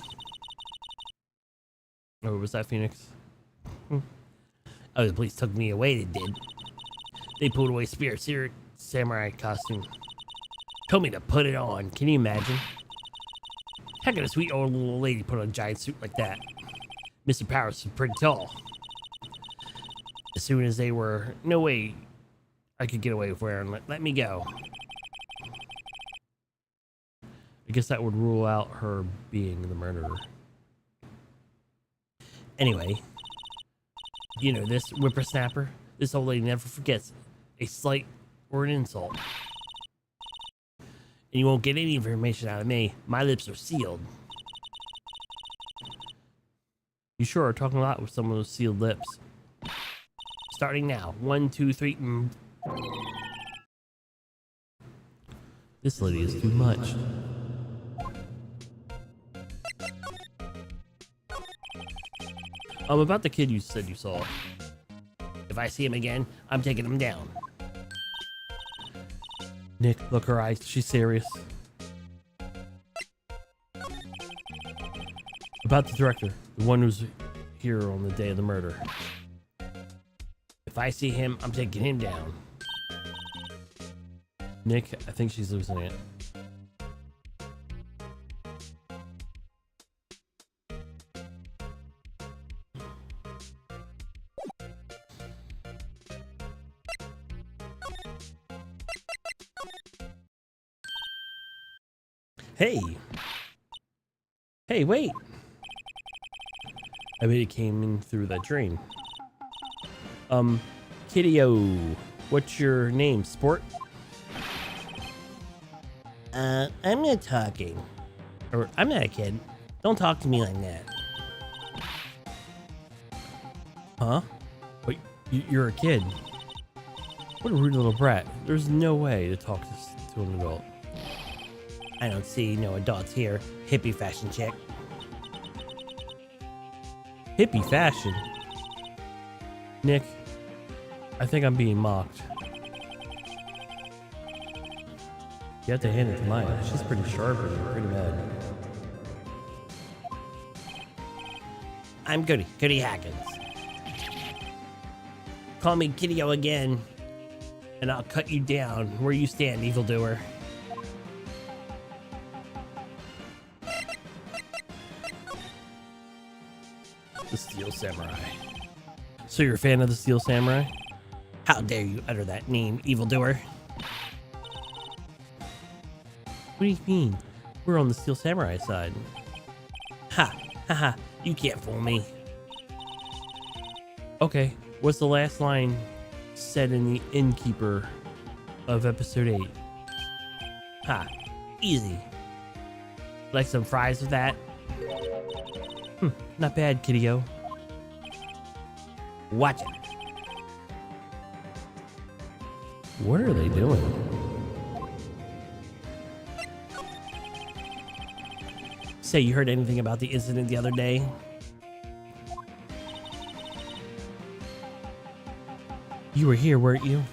Oh, was that Phoenix? Oh, the police took me away, they did. They pulled away Spirit Samurai costume. Told me to put it on. Can you imagine? How could a sweet old little lady put on a giant suit like that? Mr. Powers was pretty tall. As soon as they were, no way I could get away with wearing, let me go. I guess that would rule out her being the murderer. Anyway, you know, this whippersnapper, this old lady never forgets a slight or an insult. And you won't get any information out of me. My lips are sealed. You sure are talking a lot with some of those sealed lips. Starting now. 1, 2, 3. This lady is too much. About the kid you said you saw. If I see him again, I'm taking him down. Nick, look her eyes. She's serious. About the director, the one who's here on the day of the murder. If I see him, I'm taking him down. Nick, I think she's losing it. Hey! Hey, wait! I bet he came in through that drain. Kiddo, what's your name, sport? I'm not talking. Or, I'm not a kid. Don't talk to me like that. Huh? Wait, you're a kid. What a rude little brat. There's no way to talk to an adult. I don't see no adults here. Hippie fashion chick. Hippie fashion? Nick, I think I'm being mocked. You have to hand it to Maya. She's pretty sharp and pretty mad. I'm Goody Hackins. Call me Kitty-O again, and I'll cut you down where you stand, evildoer. The Steel Samurai. So you're a fan of the Steel Samurai? How dare you utter that name, evildoer? What do you mean? We're on the Steel Samurai side. Ha! Haha! You can't fool me. Okay, what's the last line said in the Innkeeper of episode 8? Ha! Easy. Like some fries with that? Not bad, Kitty-O. Watch it. What are they doing? Say, you heard anything about the incident the other day? You were here, weren't you?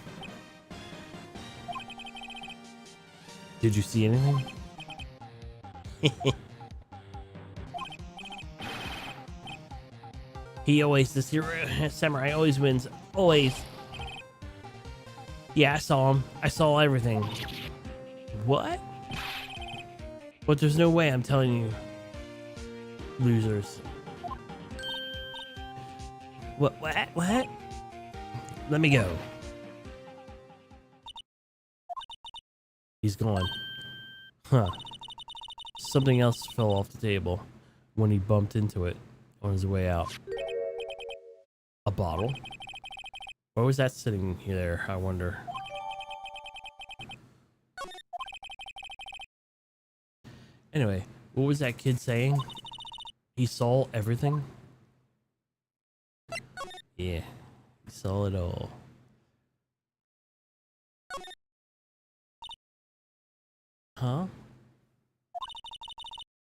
Did you see anything? The samurai always wins. Always. Yeah, I saw him. I saw everything. What? But there's no way I'm telling you. Losers. What? Let me go. He's gone. Huh. Something else fell off the table when he bumped into it on his way out. A bottle? Why was that sitting there, I wonder? Anyway, what was that kid saying? He saw everything? Yeah, he saw it all. Huh?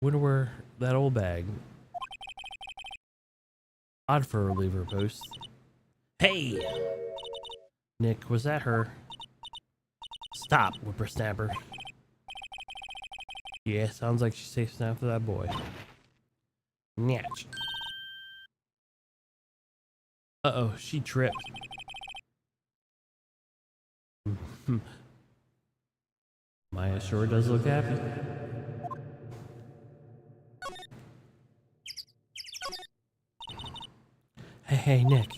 Wonder where that old bag. Odd for a reliever post. Hey! Nick, was that her? Stop, whippersnapper. Yeah, sounds like she's chasing after that boy. Nyatch. Uh-oh, she tripped. Maya sure does look happy. Hey, Nick.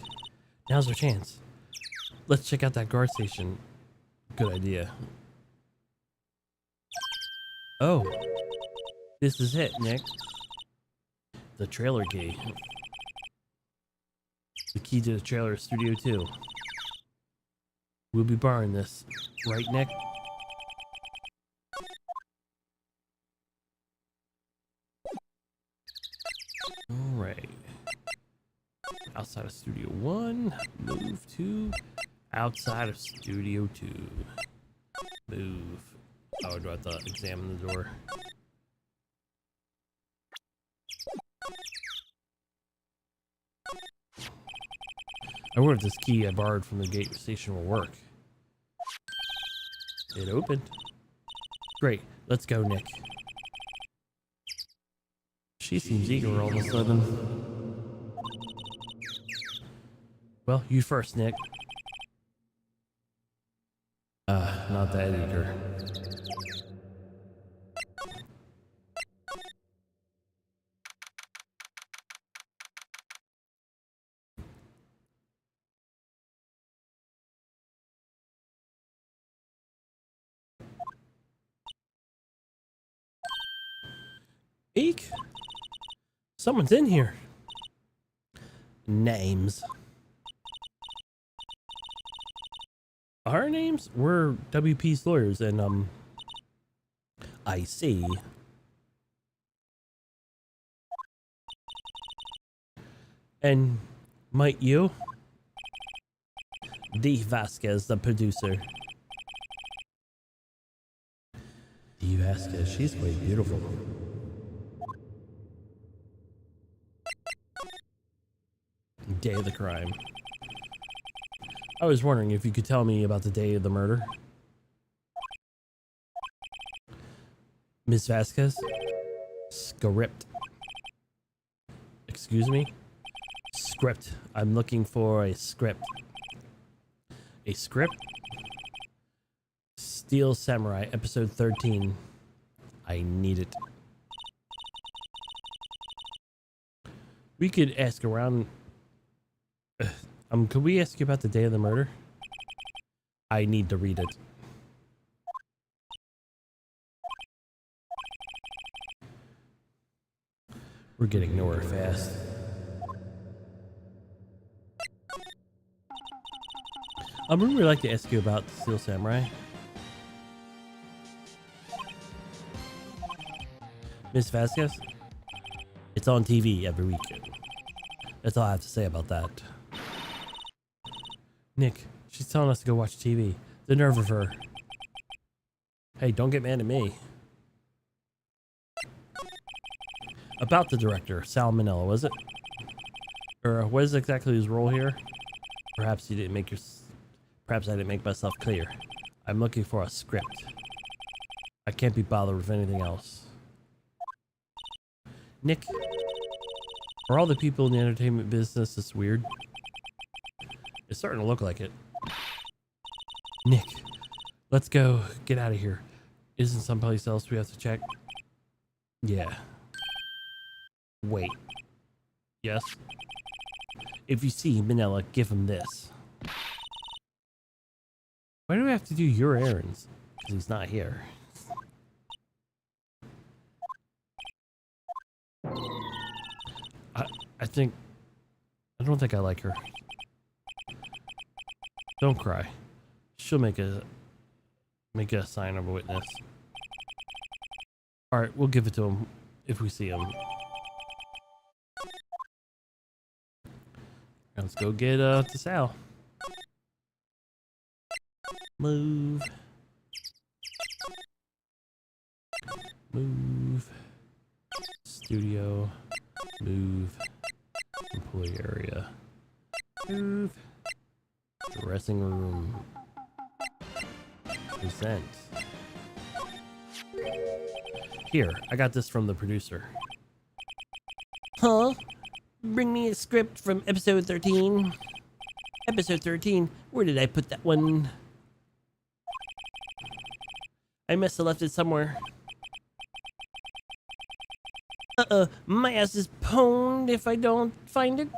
Now's our chance. Let's check out that guard station. Good idea. Oh. This is it, Nick. The trailer key. The key to the trailer studio 2. We'll be borrowing this. Right, Nick? Alright. Outside of Studio 1. Move to outside of Studio 2. Move. Oh, do I have to examine the door? I wonder if this key I borrowed from the gate station will work. It opened. Great. Let's go, Nick. She seems eager all of a sudden. Well, you first, Nick. Not that eager. Eek! Someone's in here. Names. Our names? We're WP's lawyers, and I see. And might you? Dee Vasquez, the producer. Dee Vasquez, she's quite beautiful. Day of the crime. I was wondering if you could tell me about the day of the murder. Miss Vasquez? Script. Excuse me? Script. I'm looking for a script. A script? Steel Samurai, episode 13. I need it. We could ask around. Could we ask you about the day of the murder? I need to read it. We're getting nowhere fast. I'd really like to ask you about Steel Samurai. Miss Vasquez? It's on TV every weekend. That's all I have to say about that. Nick, she's telling us to go watch TV. The nerve of her. Hey, don't get mad at me. About the director, Sal Manella, was it? Or what is exactly his role here? Perhaps I didn't make myself clear. I'm looking for a script. I can't be bothered with anything else. Nick, are all the people in the entertainment business this weird? It's starting to look like it. Nick, let's go. Get out of here. Isn't someplace else we have to check? Yeah. Wait. Yes? If you see Manila, give him this. Why do we have to do your errands? Because he's not here. I don't think I like her. Don't cry. She'll make a sign of a witness. Alright, we'll give it to him if we see him. Let's go get to Sal. Move. Move. Studio. Move. Employee area. Move. Dressing room. Present. Here, I got this from the producer. Huh? Bring me a script from episode 13. Episode 13? Where did I put that one? I must have left it somewhere. My ass is pwned if I don't find it.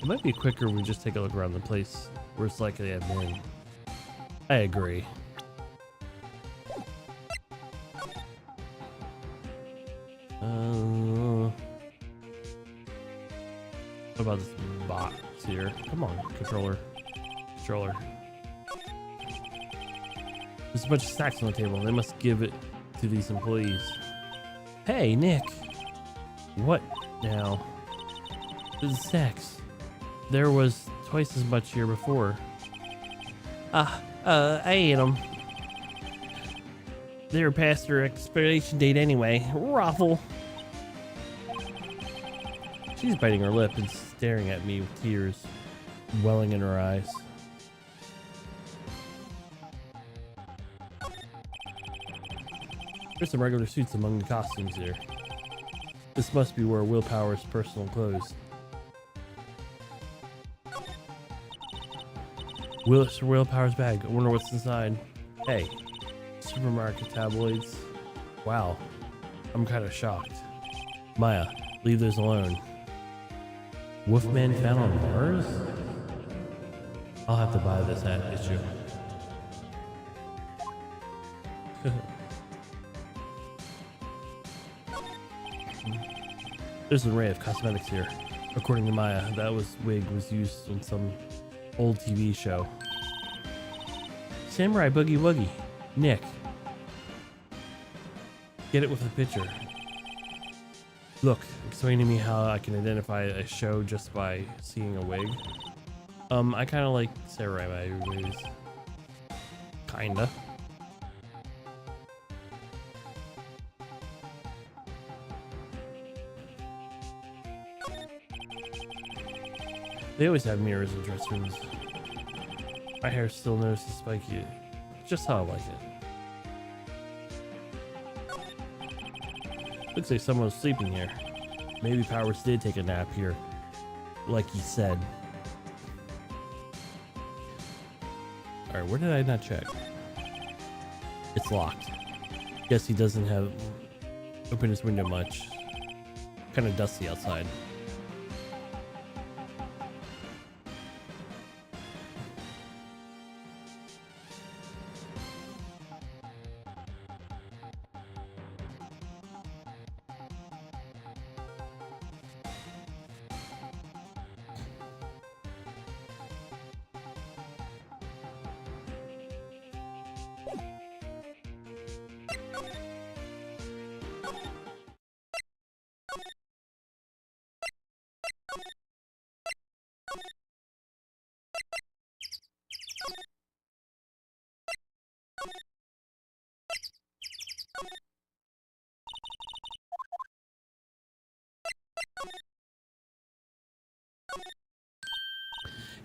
It might be quicker if we just take a look around the place. Where it's likely I've been. I agree. What about this box here? Come on, controller. Controller. There's a bunch of stacks on the table. They must give it to these employees. Hey, Nick. What now? The stacks. There was twice as much here before. I ate them. They were past their expiration date anyway. Ruffle. She's biting her lip and staring at me with tears welling in her eyes. There's some regular suits among the costumes here. This must be where Willpower's personal clothes. Willpower's bag. I wonder what's inside. Hey, supermarket tabloids. Wow, I'm kind of shocked. Maya, leave those alone. Wolfman found on Mars? I'll have to buy this issue. There's an array of cosmetics here. According to Maya, that wig was used in some old TV show. Samurai Boogie Woogie. Nick. Get it with a picture. Look, explain to me how I can identify a show just by seeing a wig. I kind of like samurai wigs. Kinda. They always have mirrors in dress rooms. My hair still notices spiky. Just how I like it. Looks like someone was sleeping here. Maybe Powers did take a nap here, like he said. Alright, where did I not check? It's locked. Guess he doesn't have open his window much. Kind of dusty outside.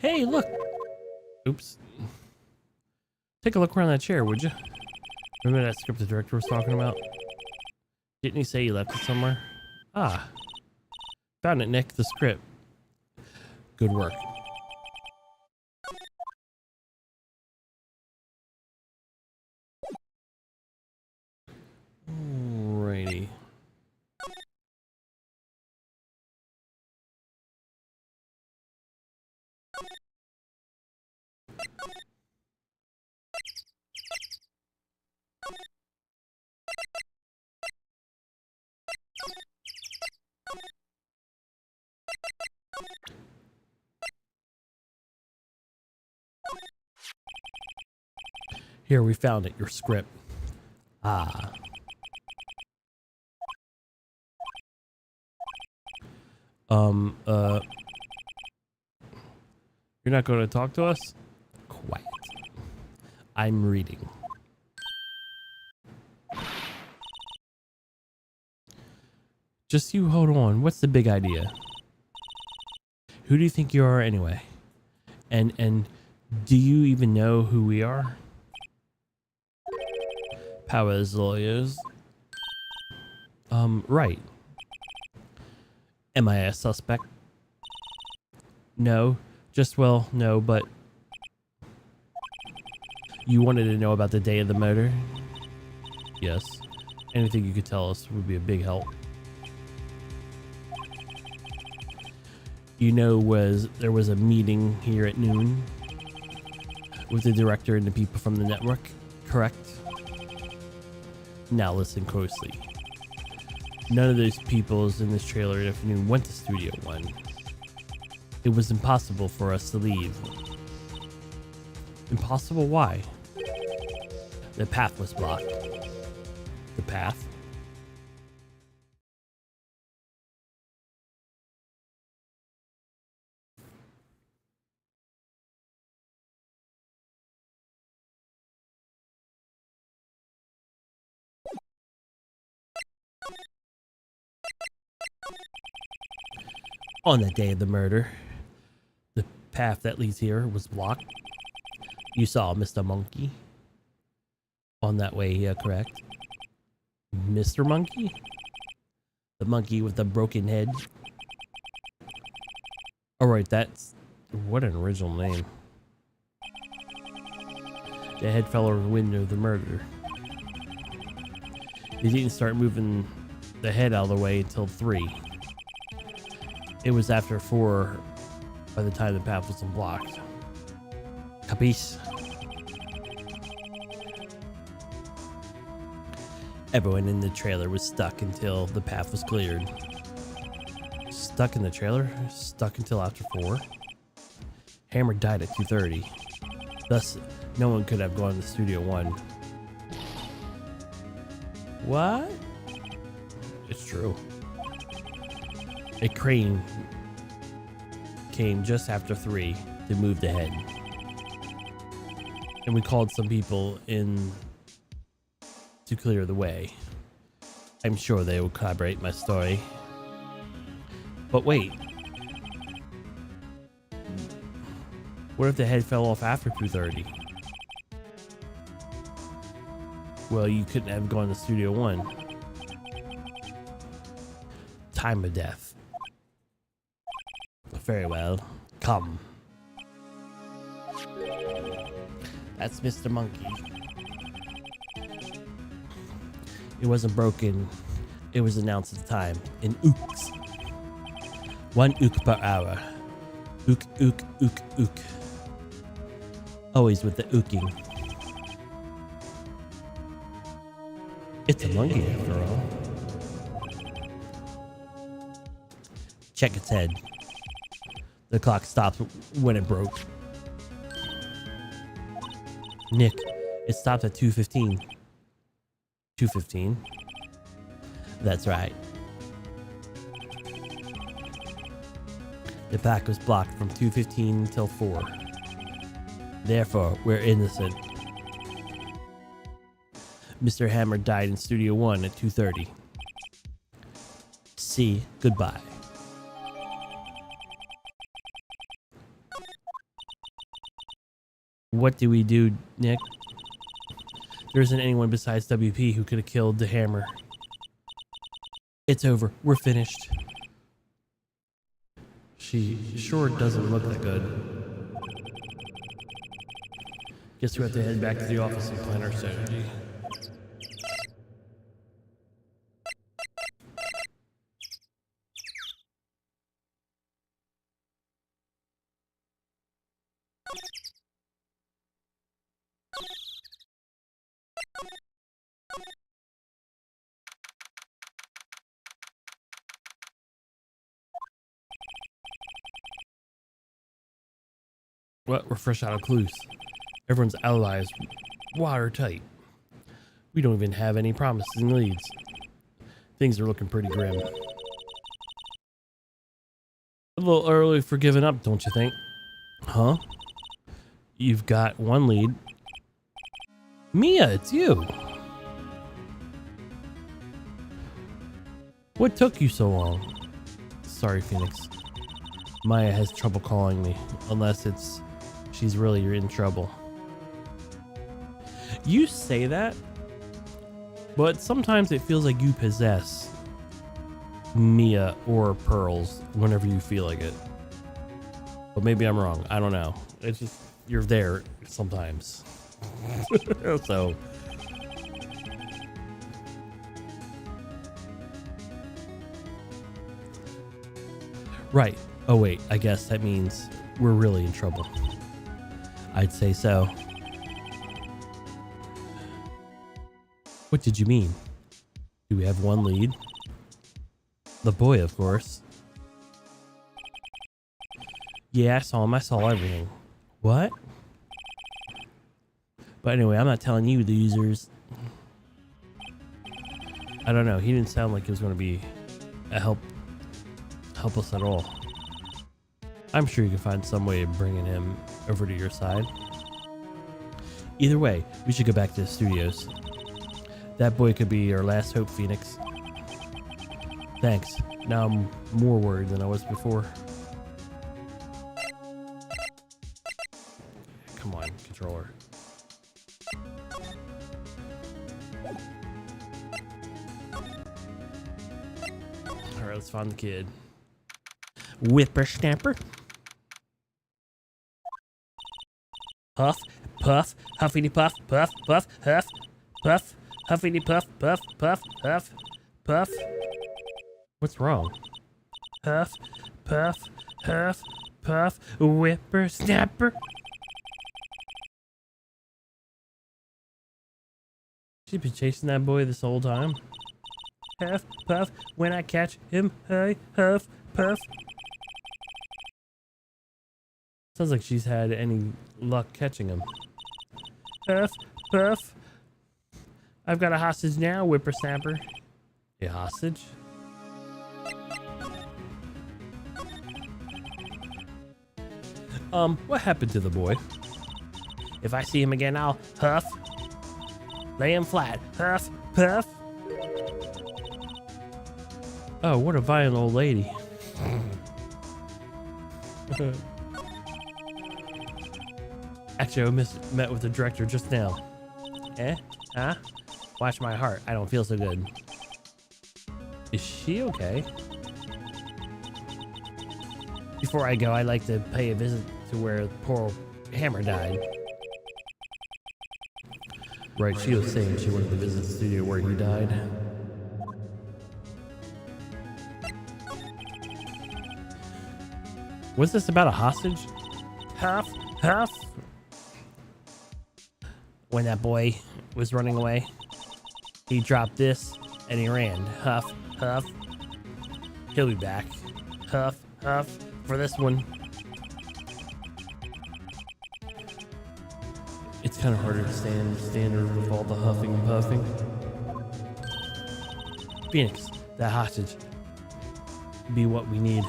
Hey, look! Oops. Take a look around that chair, would you? Remember that script the director was talking about? Didn't he say he left it somewhere? Ah. Found it, Nick, the script. Good work. Alrighty. Here, we found it, your script. Ah. You're not going to talk to us? Quiet. I'm reading. Just you hold on. What's the big idea? Who do you think you are anyway? And do you even know who we are? Powers lawyers. Right. Am I a suspect? No. Just, well, no, but... You wanted to know about the day of the murder? Yes. Anything you could tell us would be a big help. You know, there was a meeting here at noon with the director and the people from the network, correct? Now listen closely. None of those people in this trailer at afternoon went to Studio One. It was impossible for us to leave. Impossible? Why? The path was blocked. The path? On the day of the murder, the path that leads here was blocked. You saw Mr. Monkey on that way here, correct? Mr. Monkey? The monkey with the broken head? Alright, that's... What an original name. The head fell over the window of the murder. They didn't start moving the head out of the way until 3. It was after 4 by the time the path was unblocked. Capiche? Everyone in the trailer was stuck until the path was cleared. Stuck in the trailer? Stuck until after 4? Hammer died at 2:30. Thus, no one could have gone to Studio One. What? It's true. A crane came just after 3 to move the head. And we called some people in to clear the way. I'm sure they will corroborate my story. But wait. What if the head fell off after 2:30? Well, you couldn't have gone to Studio 1. Time of death. Very well. Come. That's Mr. Monkey. It wasn't broken. It was announced at the time in ooks. 1 ook per hour. Ook, ook, ook, ook. Always with the ooking. It's a monkey after all. Check its head. The clock stopped when it broke. Nick, it stopped at 2:15. 2:15? That's right. The pack was blocked from 2:15 until 4. Therefore, we're innocent. Mr. Hammer died in Studio 1 at 2:30. See, goodbye. What do we do, Nick? There isn't anyone besides WP who could have killed the Hammer. It's over. We're finished. She sure doesn't look that good. Guess we have to head back to the office and plan our strategy. Well, we're fresh out of clues. Everyone's allies watertight. We don't even have any promising leads. Things are looking pretty grim. A little early for giving up, don't you think? Huh? You've got 1 lead. Mia, it's you. What took you so long? Sorry, Phoenix. Maya has trouble calling me, unless she's really in trouble. You say that, but sometimes it feels like you possess Mia or Pearls whenever you feel like it. But maybe I'm wrong. I don't know. It's just, you're there sometimes. So. Right. Oh wait, I guess that means we're really in trouble. I'd say so. What did you mean? Do we have 1 lead? The boy, of course. Yeah, I saw him. I saw everything. What? But anyway, I'm not telling you, losers. I don't know. He didn't sound like he was going to be a help us at all. I'm sure you can find some way of bringing him over to your side. Either way, we should go back to the studios. That boy could be our last hope, Phoenix. Thanks. Now I'm more worried than I was before. Come on, controller. Alright, let's find the kid. Whippersnapper. Puff, puff, huffity puff, puff, puff, huff, puff, huffity puff, puff, puff, huff, puff. What's wrong? Huff, puff, huff, puff, whippersnapper. She's been chasing that boy this whole time. Huff, puff, when I catch him, hey, huff, puff. Sounds like she's had any luck catching him. Puff, puff. I've got a hostage now, whippersnapper. A hostage? What happened to the boy? If I see him again, I'll huff. Lay him flat. Huff, puff. Oh, what a violent old lady. Actually, I met with the director just now. Eh? Huh? Watch my heart. I don't feel so good. Is she okay? Before I go, I'd like to pay a visit to where poor Hammer died. Right, she was saying she wanted to visit the studio where he died. Was this about a hostage? Huff, huff. When that boy was running away, he dropped this and he ran. Huff, huff. He'll be back. Huff, huff. For this one. It's kind of harder to stay in the standard with all the huffing and puffing. Phoenix, that hostage. Be what we need.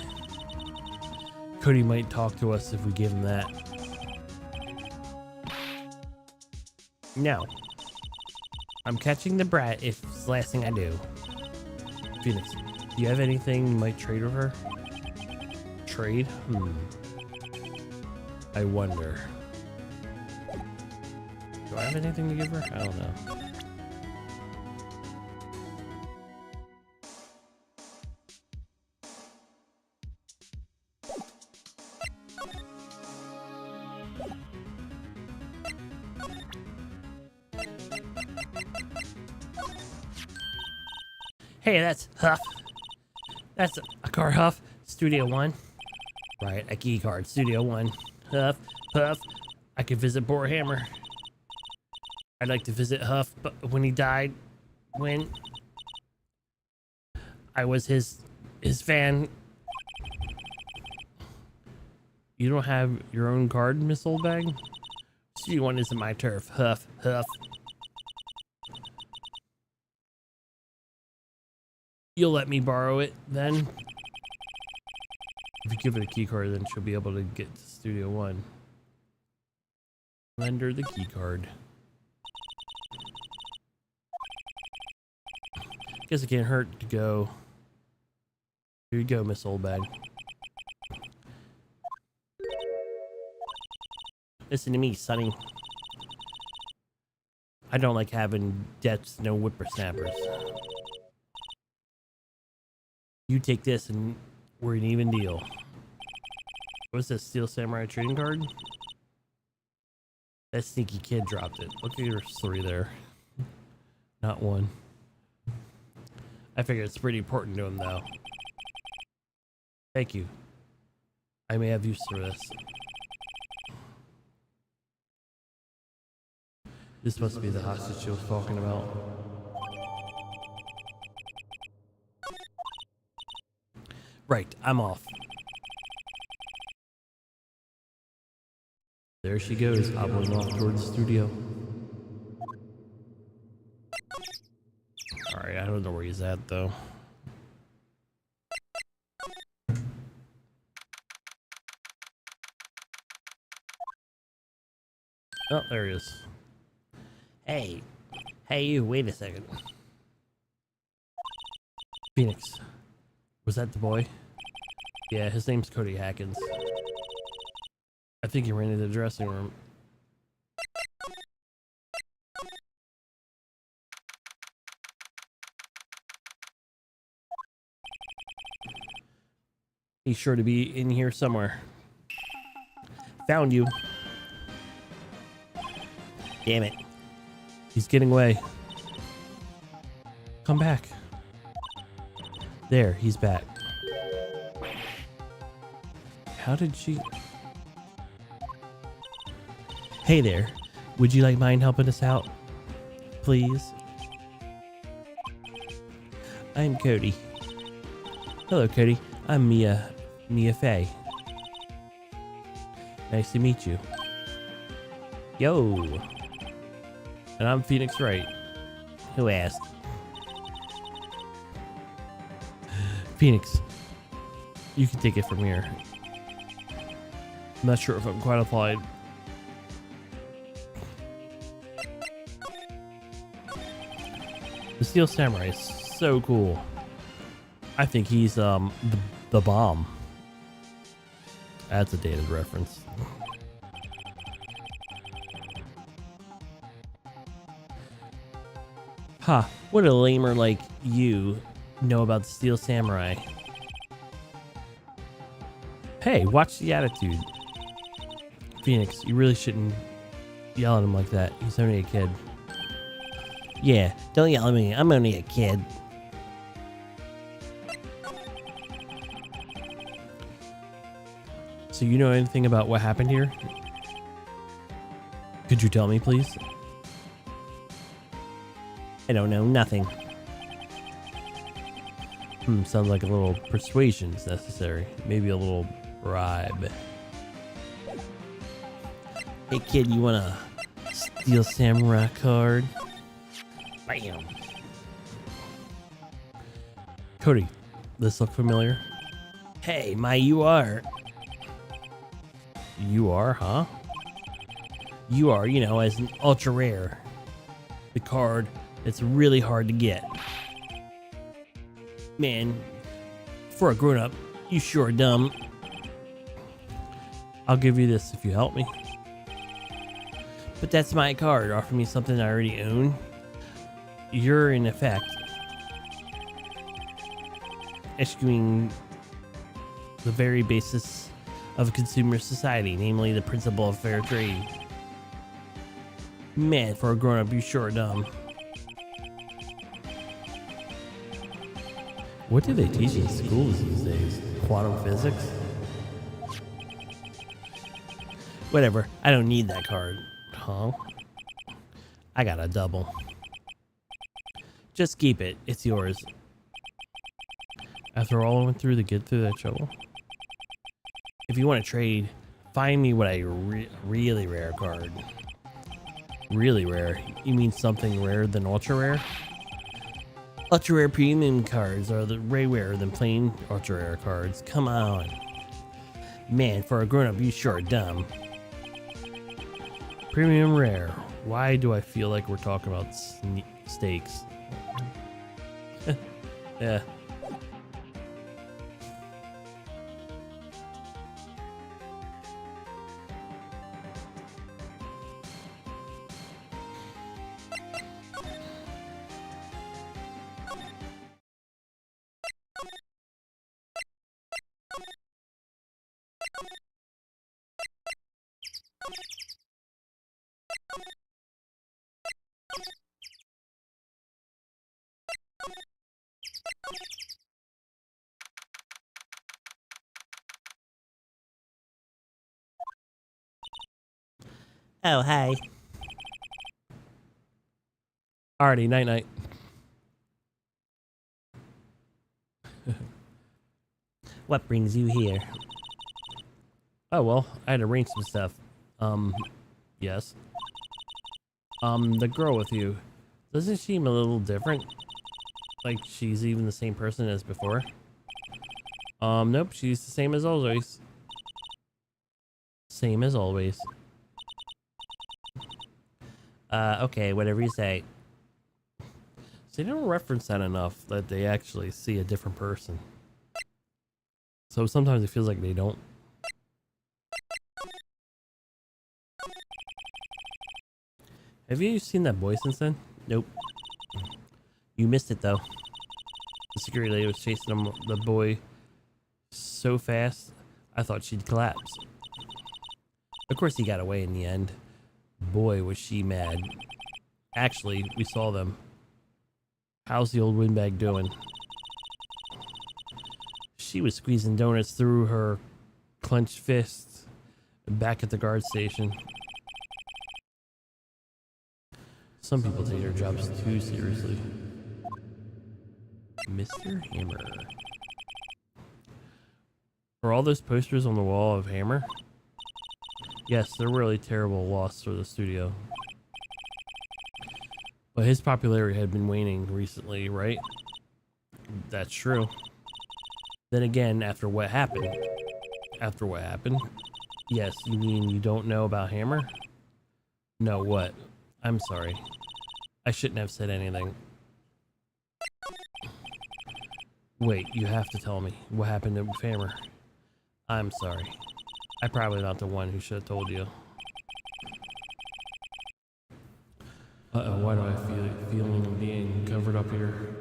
Cody might talk to us if we give him that. No. I'm catching the brat if it's the last thing I do. Phoenix, do you have anything you might trade with her? Trade? I wonder. Do I have anything to give her? I don't know. Hey, that's Huff. That's a car, Huff. Studio 1. Right, a key card. Studio 1. Huff, Puff. I could visit Boar Hammer. I'd like to visit Huff, but when he died, when I was his fan. You don't have your own card, Miss Oldbag? Studio 1 isn't my turf. Huff, Huff. You'll let me borrow it then? If you give it a key card, then she'll be able to get to Studio 1. Lend her the key card. Guess it can't hurt to go. Here you go, Miss Oldbag. Listen to me, Sonny. I don't like having debts, no whippersnappers. You take this and we're an even deal. What's this, Steel Samurai trading card? That sneaky kid dropped it. Look at your 3 there. Not 1. I figure it's pretty important to him though. Thank you. I may have use for this. This must be the hostage she was talking about. Right, I'm off. There she goes, hobbling off towards the studio. Alright, I don't know where he's at though. Oh, there he is. Hey. Hey you, wait a second. Phoenix. Was that the boy? Yeah, his name's Cody Hackins. I think he ran into the dressing room. He's sure to be in here somewhere. Found you. Damn it. He's getting away. Come back. There, he's back. How did she... Hey there. Would you like mind helping us out? Please? I'm Cody. Hello, Cody. I'm Mia Fey. Nice to meet you. Yo. And I'm Phoenix Wright. Who asked? Phoenix, you can take it from here. I'm not sure if I'm qualified. The Steel Samurai is so cool. I think he's the bomb. That's a dated reference. Ha, what a lamer like you know about the Steel Samurai. Hey, watch the attitude. Phoenix, you really shouldn't yell at him like that. He's only a kid. Yeah, don't yell at me. I'm only a kid. So you know anything about what happened here? Could you tell me, please? I don't know nothing. Sounds like a little persuasion is necessary. Maybe a little bribe. Hey kid, you want a Steel Samurai card? Bam. Cody, this look familiar? Hey, you are. You are, huh? You are, you know, as an ultra rare. The card that's really hard to get. Man, for a grown-up, you sure are dumb. I'll give you this if you help me. But that's my card. Offer me something I already own. You're, in effect, eschewing the very basis of a consumer society, namely the principle of fair trade. Man, for a grown-up, you sure are dumb. What do they teach in schools these days? Quantum physics? Whatever, I don't need that card. Huh? I got a double. Just keep it, it's yours. After all I went through to get through that trouble? If you want to trade, find me what a really rare card. Really rare? You mean something rarer than ultra rare? Ultra rare premium cards are way rarer than plain ultra rare cards. Come on. Man, for a grown up, you sure are dumb. Premium rare. Why do I feel like we're talking about steaks? Yeah. Oh, hey. Alrighty, night-night. What brings you here? Oh, well, I had to arrange some stuff. Yes. The girl with you, doesn't she seem a little different? Like she's even the same person as before? Nope, she's the same as always. Same as always. Okay, whatever you say. So they don't reference that enough that they actually see a different person. So sometimes it feels like they don't. Have you seen that boy since then? Nope. You missed it though. The security lady was chasing the boy so fast, I thought she'd collapse. Of course he got away in the end. Boy, was she mad. Actually, we saw them. How's the old windbag doing? She was squeezing donuts through her clenched fists back at the guard station. Some people take their jobs too seriously. Mr. Hammer. Are all those posters on the wall of Hammer? Yes, they're really terrible loss for the studio. But his popularity had been waning recently, right? That's true. Then again, after what happened, Yes, you mean you don't know about Hammer? No, what? I'm sorry. I shouldn't have said anything. Wait, you have to tell me. What happened to Hammer? I'm sorry. I'm probably not the one who should have told you. Uh-oh, why do I feel a feeling of being covered up here?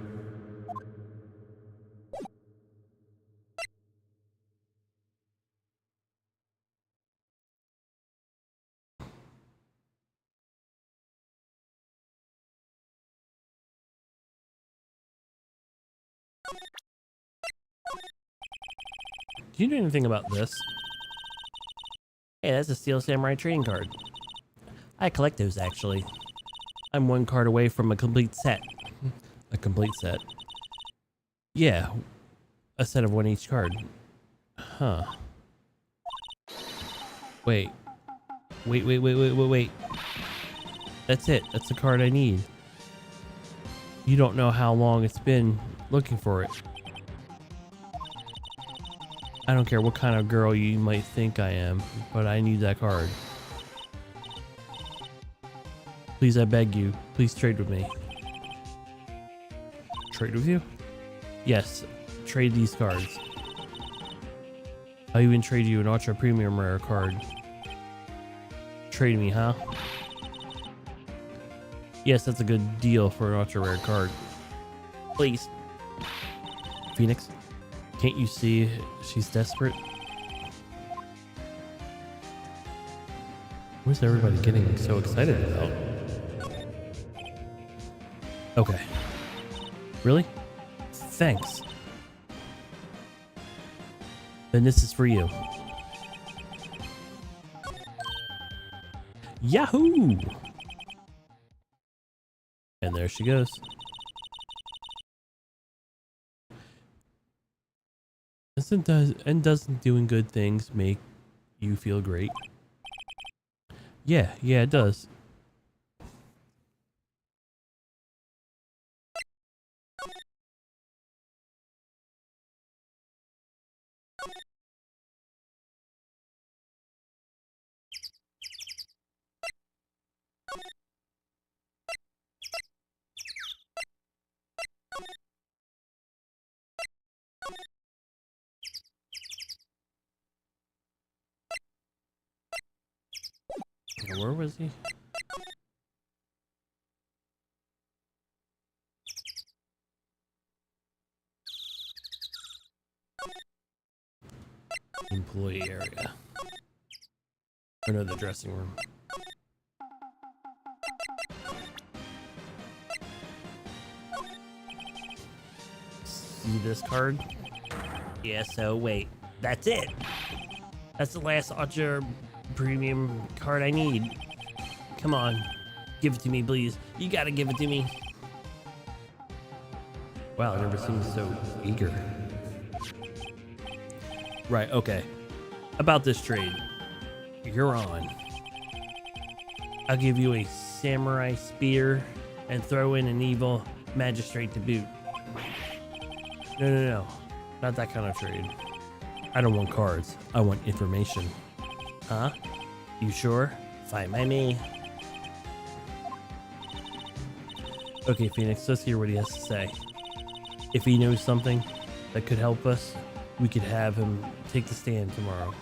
Do you know anything about this? Hey, that's a Steel Samurai trading card. I collect those, actually. I'm one card away from a complete set. A complete set? Yeah, a set of one each card. Huh. Wait. Wait. That's it. That's the card I need. You don't know how long it's been looking for it. I don't care what kind of girl you might think I am, but I need that card. Please, I beg you. Please trade with me. Trade with you? Yes, trade these cards. I'll even trade you an Ultra Premium Rare card. Trade me, huh? Yes, that's a good deal for an Ultra Rare card. Please. Phoenix, can't you see she's desperate? What's everybody getting so excited about? Okay. Really? Thanks. Then this is for you. Yahoo! And there she goes. Doesn't doing good things make you feel great? Yeah, it does. Where was he? Employee area. Or no, the dressing room. See this card? Yeah, so wait. That's it. That's the last Ultra Premium card I need. Come on. Give it to me, please. You gotta give it to me. Wow, I've never seen you so eager. Right, okay. About this trade. You're on. I'll give you a samurai spear and throw in an evil magistrate to boot. No. Not that kind of trade. I don't want cards. I want information. Huh? You sure? Fine by me. Okay, Phoenix, let's hear what he has to say. If he knows something that could help us, we could have him take the stand tomorrow.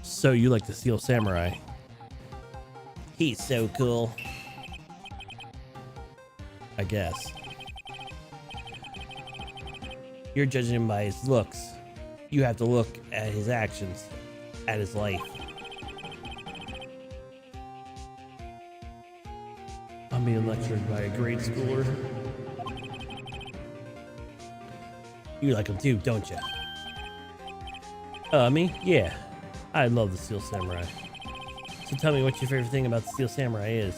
So you like the Steel Samurai? He's so cool. I guess. You're judging him by his looks. You have to look at his actions, at his life. I'm being lectured by a grade schooler. You like him too, don't you? Me? Yeah. I love the Steel Samurai. So tell me what your favorite thing about the Steel Samurai is.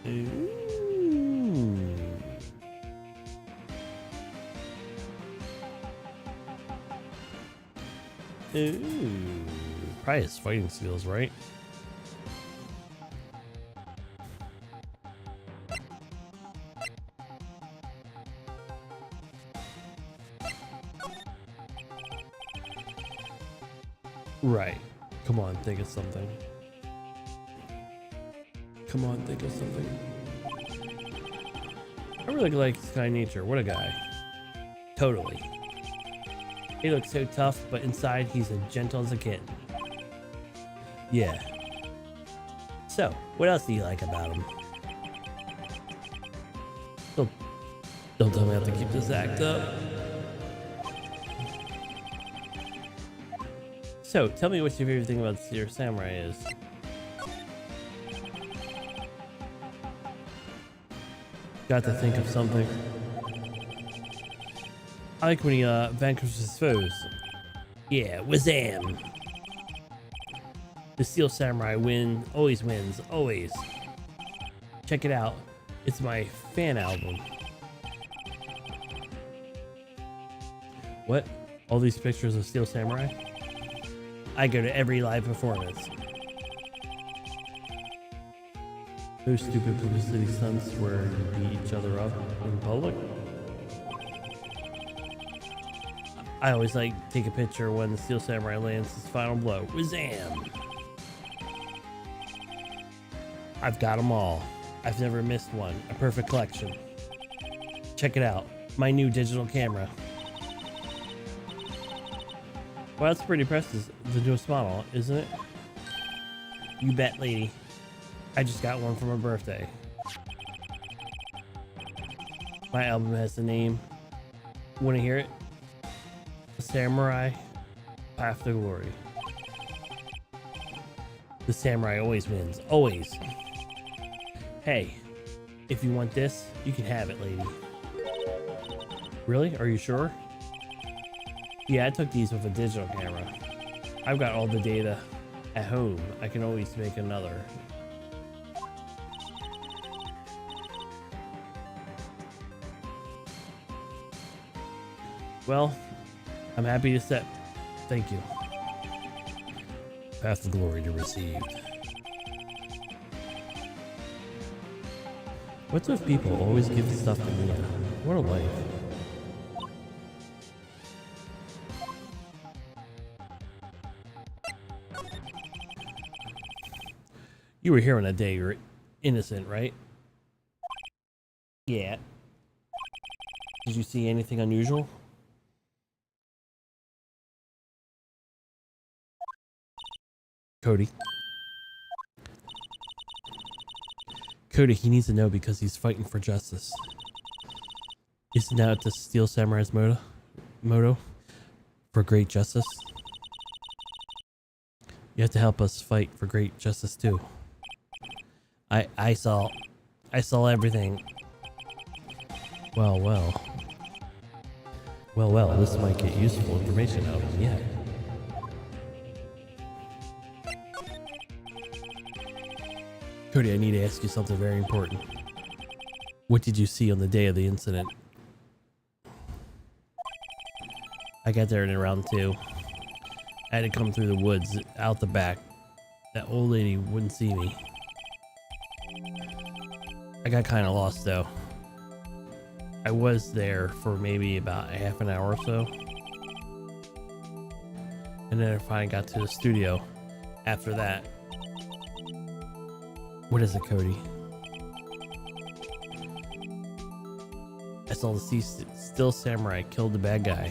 Ooh. Probably his fighting skills, right? Right. Come on, think of something. Come on, think of something. I really like Sky Nature. What a guy. Totally. He looks so tough, but inside he's as gentle as a kitten. Yeah. So, what else do you like about him? Don't tell me I have to keep this act up. So, tell me what your favorite thing about your samurai is. Got to think of something. I like when he vanquishes foes. Yeah, wazam! The Steel Samurai always wins, always. Check it out. It's my fan album. What? All these pictures of Steel Samurai? I go to every live performance. Those stupid publicity stunts where you beat each other up in public? I always like take a picture when the Steel Samurai lands his final blow. Wazam! I've got them all. I've never missed one. A perfect collection. Check it out. My new digital camera. Well, that's pretty impressive. The newest model, isn't it? You bet, lady. I just got one for my birthday. My album has the name. Want to hear it? Samurai Path to Glory. The samurai always wins. Always. Hey, if you want this, you can have it, lady. Really? Are you sure? Yeah, I took these with a digital camera. I've got all the data at home. I can always make another. Well, I'm happy to set. Thank you. Path of glory to receive. What's with people always give stuff to me? What a life. You were here on that day you were innocent, right? Yeah. Did you see anything unusual? Cody. Cody, he needs to know because he's fighting for justice. Isn't that the Steel Samurai's motto? For great justice? You have to help us fight for great justice too. I saw everything. Well, this might get useful information out of me yet. Cody, I need to ask you something very important. What did you see on the day of the incident? I got there in around 2. I had to come through the woods out the back. That old lady wouldn't see me. I got kind of lost though. I was there for maybe about a half an hour or so. And then I finally got to the studio after that. What is it, Cody? I saw the Steel Samurai killed the bad guy.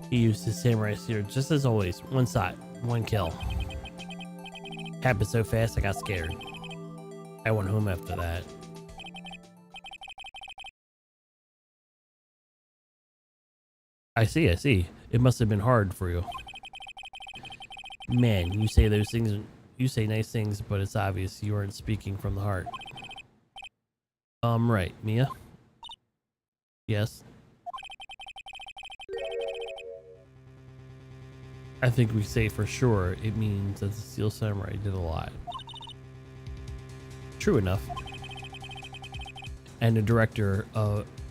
He used his samurai sword just as always. One shot, one kill. Happened so fast I got scared. I went home after that. I see. It must have been hard for you. Man, you say those things, you say nice things, but it's obvious you aren't speaking from the heart. Right, Mia? Yes? I think we say for sure it means that the Steel Samurai did a lot. True enough. And the director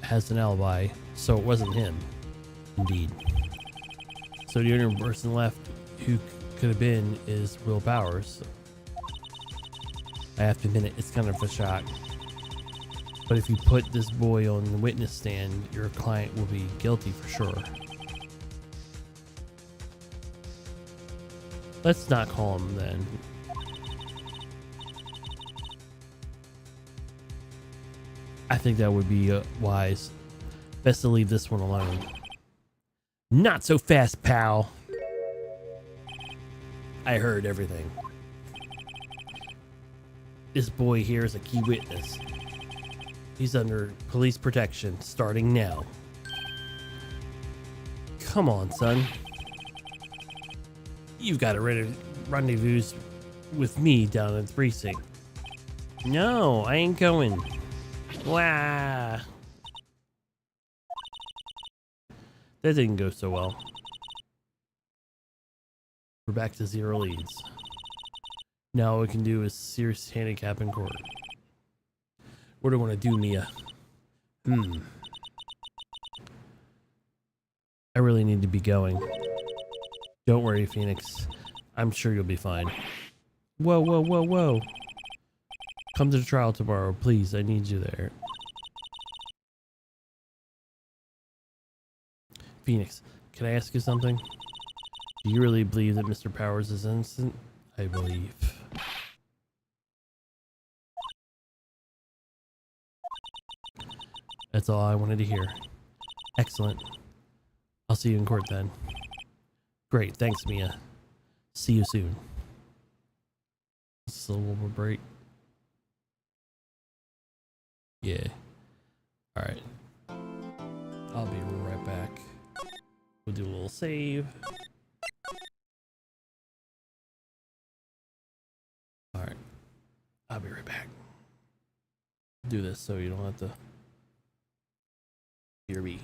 has an alibi, so it wasn't him. Indeed. So the only person left who could have been is Will Powers. I have to admit it's kind of a shock. But if you put this boy on the witness stand, your client will be guilty for sure. Let's not call him then. I think that would be wise. Best to leave this one alone. Not so fast, pal. I heard everything. This boy here is a key witness. He's under police protection starting now. Come on, son. You've got a rendezvous with me down at the precinct. No, I ain't going. Wow. That didn't go so well. We're back to 0 leads. Now all we can do is serious handicap in court. What do I want to do, Mia? I really need to be going. Don't worry, Phoenix. I'm sure you'll be fine. Whoa, whoa, whoa, whoa. Come to the trial tomorrow, please. I need you there. Phoenix, can I ask you something? Do you really believe that Mr. Powers is innocent? I believe. That's all I wanted to hear. Excellent. I'll see you in court then. Great, thanks, Mia. See you soon. Just a little more break. Yeah. Alright. I'll be right back. We'll do a little save. Alright. I'll be right back. Do this so you don't have to hear me.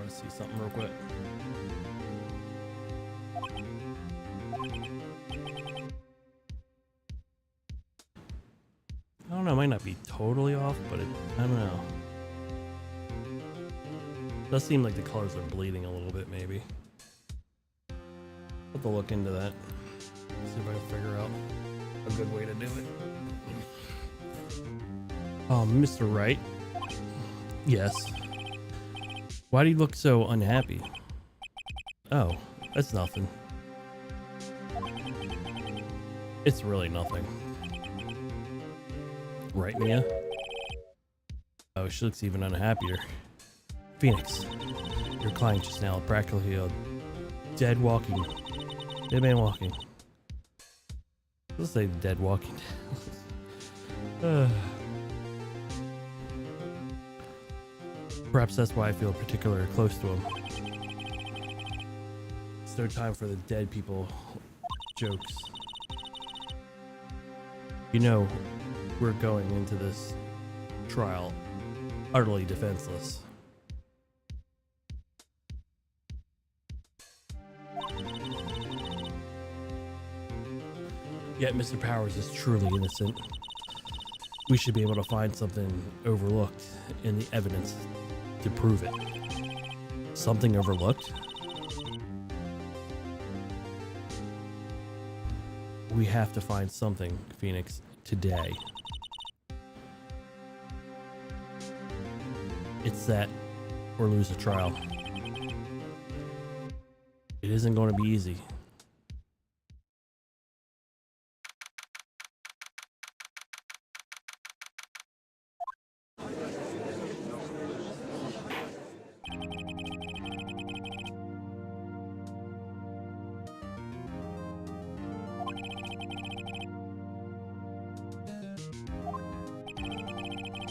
want to see something real quick. I don't know, it might not be totally off, but I don't know. It does seem like the colors are bleeding a little bit, maybe. Have to look into that. See if I can figure out a good way to do it. Mr. Wright? Yes. Why do you look so unhappy? Oh, that's nothing. It's really nothing. Right, Mia? Oh, she looks even unhappier. Phoenix, your client just now practically a dead man walking. Let's say dead walking. Perhaps that's why I feel particularly close to him. It's no time for the dead people jokes. You know, we're going into this trial utterly defenseless. Yet Mr. Powers is truly innocent. We should be able to find something overlooked in the evidence to prove it. Something overlooked? We have to find something, Phoenix, today. It's that or lose a trial. It isn't going to be easy.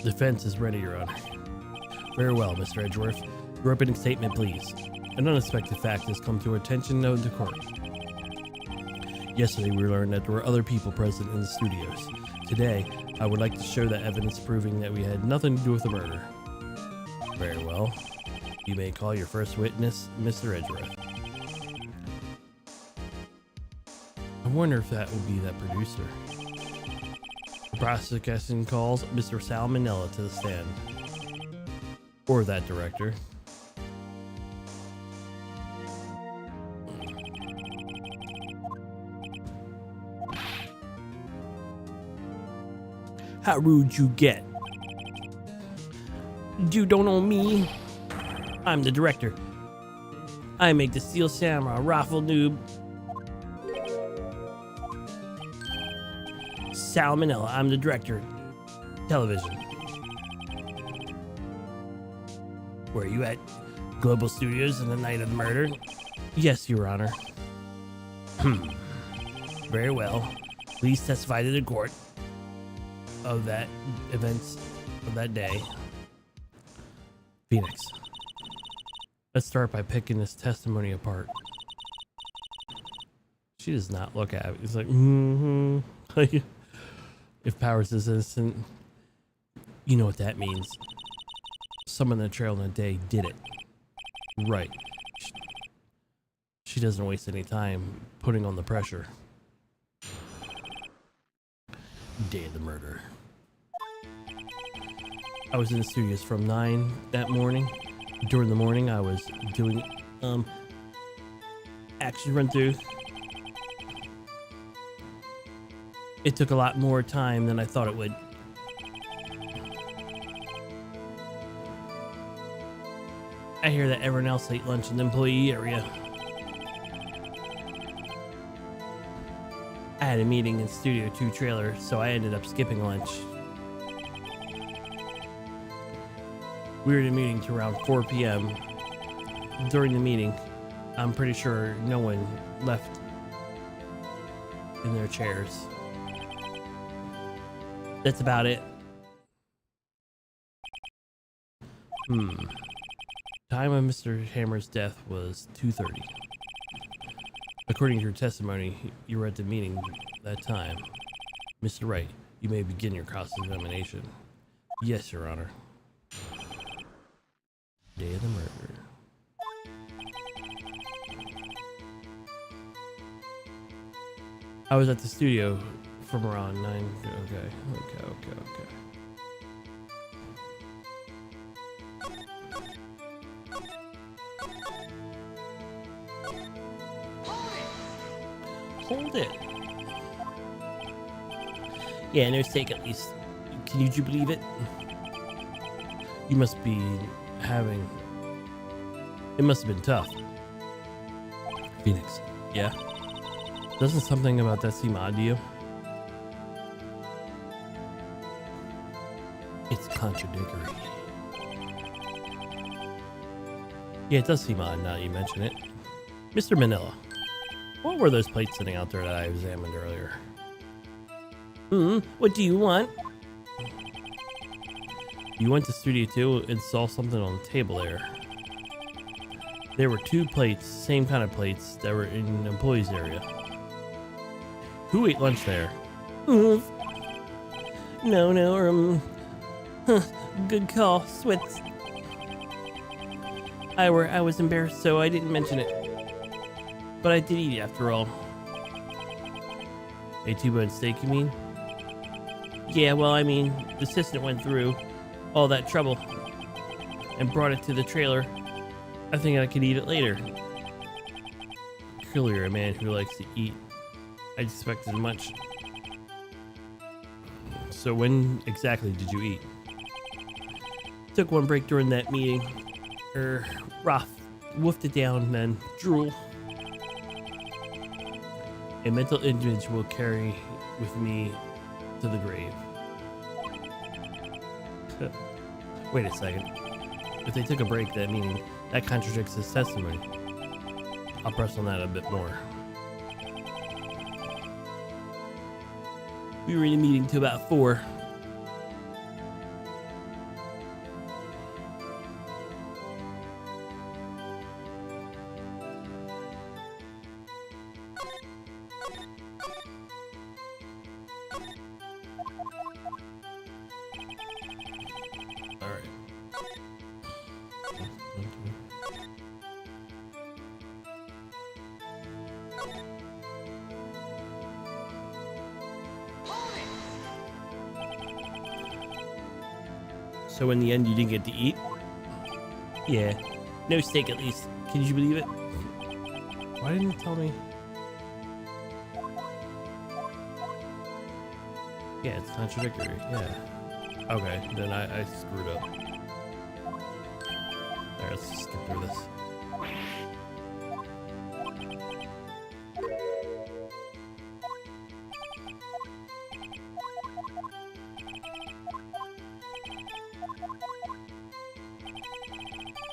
Defense is ready, Your Honor. Very well, Mr. Edgeworth. Your opening statement, please. An unexpected fact has come to our attention known to court. Yesterday, we learned that there were other people present in the studios. Today, I would like to show that evidence proving that we had nothing to do with the murder. Very well. You may call your first witness, Mr. Edgeworth. I wonder if that will be that producer. The prosecution calls Mr. Salmonella to the stand. Or that director. How rude you get. You don't know me. I'm the director. I make the Steel Samurai Raffle Noob. Salmonella, I'm the director. Television. Were you at Global Studios on the night of the murder? Yes, Your Honor. Very well. Please testify to the court of that events of that day. Phoenix. Let's start by picking this testimony apart. She does not look at it. It's like, like, if Powers is innocent, you know what that means. Someone in the trail in the day did it. Right. She doesn't waste any time putting on the pressure. Day of the murder. I was in the studios from 9 that morning. During the morning, I was doing action run through. It took a lot more time than I thought it would. I hear that everyone else ate lunch in the employee area. I had a meeting in Studio 2 trailer, so I ended up skipping lunch. We were in a meeting to around 4 p.m. During the meeting, I'm pretty sure no one left in their chairs. That's about it. Time of Mr. Hammer's death was 2:30. According to your testimony, you were at the meeting that time. Mr. Wright, you may begin your cross-examination. Yes, Your Honor. Day of the murder. I was at the studio from around 9. Okay. Hold it. Yeah, no stake at least. Can you believe it? You must be having... It must have been tough. Phoenix. Yeah? Doesn't something about that seem odd to you? It's contradictory. Yeah, it does seem odd now that you mention it. Mr. Manila, what were those plates sitting out there that I examined earlier? What do you want? You went to Studio 2 and saw something on the table there. There were 2 plates, same kind of plates, that were in the employees area. Who ate lunch there? No, good call, Swits. I was embarrassed, so I didn't mention it. But I did eat it after all. A T-bone steak, you mean? Yeah, well, I mean, the assistant went through all that trouble and brought it to the trailer. I think I could eat it later. Clearly, you're a man who likes to eat. I expected much. So when exactly did you eat? Took one break during that meeting. Rough. Woofed it down, then drool. A mental image will carry with me to the grave. Wait a second. If they took a break that meeting, that contradicts his testimony. I'll press on that a bit more. We were in a meeting till about 4. So in the end, you didn't get to eat? Yeah. No steak, at least. Can you believe it? Why didn't you tell me? Yeah, it's contradictory. Yeah. Okay, then I screwed up. Alright, let's skip through this.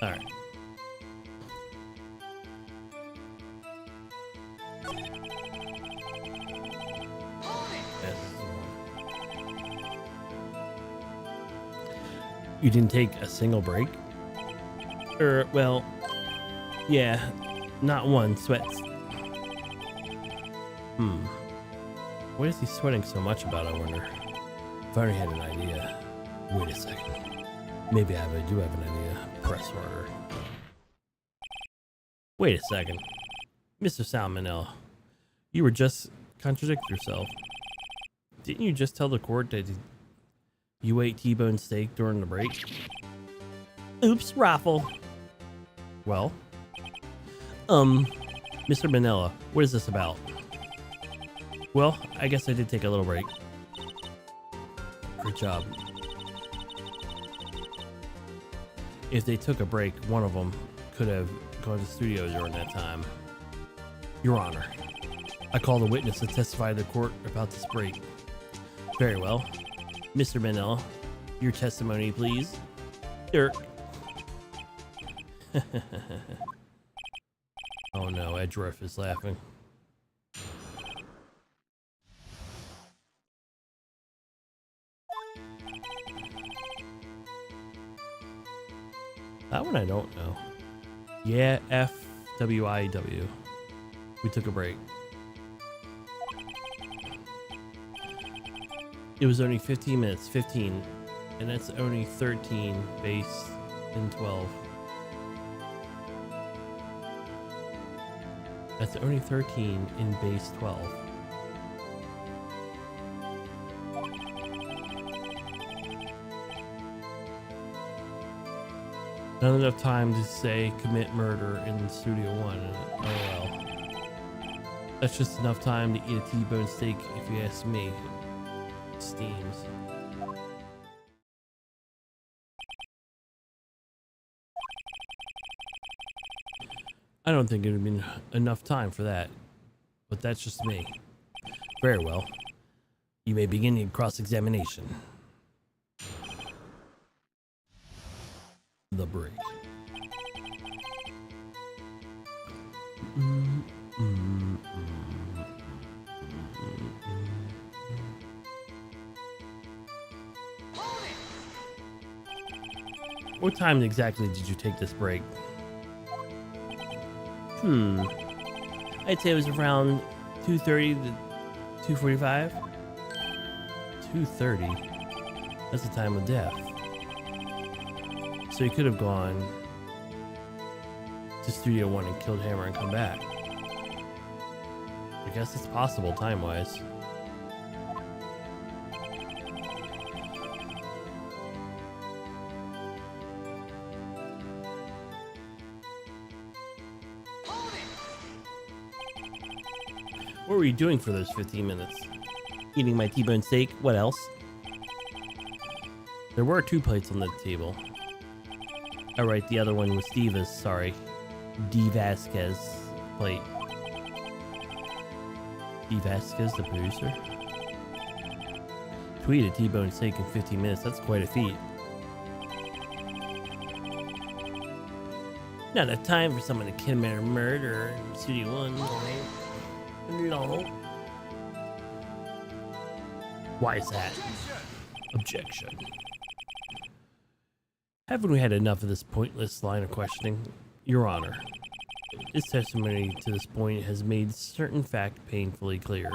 Alright. You didn't take a single break? Well, yeah, not one, sweats. What is he sweating so much about, I wonder? If I only had an idea. Wait a second. Maybe I do have an idea. Press harder. Wait a second. Mr. Salmonella, you were just contradict yourself. Didn't you just tell the court that you ate T-bone steak during the break? Oops, raffle. Well? Mr. Manila, what is this about? Well, I guess I did take a little break. Great job. If they took a break, one of them could have gone to the studio during that time. Your Honor, I call the witness to testify to the court about this break. Very well. Mr. Manila, your testimony, please. Dirk. Oh no, Edgeworth is laughing. That one I don't know. Yeah, FWIW. We took a break. It was only 15 minutes, 15, and that's only 13 base in 12. That's only 13 in base 12. Not enough time to say commit murder in Studio 1. Oh well. That's just enough time to eat a T-bone steak if you ask me. Steams. I don't think it would have been enough time for that. But that's just me. Very well. You may begin your cross-examination. The break. What time exactly did you take this break? I'd say it was around 2:30 to 2:45. 2:30? That's the time of death. So you could have gone to Studio 1 and killed Hammer and come back. I guess it's possible time-wise. What were you doing for those 15 minutes? Eating my T-bone steak. What else? There were 2 plates on the table. Oh, right, the other one was Diva's, sorry. D. Vasquez plate. D. Vasquez, the producer? To eat a T-bone steak in 15 minutes, that's quite a feat. Not enough time for someone to commit a murder in Studio 1. No. Why is that? Objection. Haven't we had enough of this pointless line of questioning? Your Honor, this testimony to this point has made certain fact painfully clear.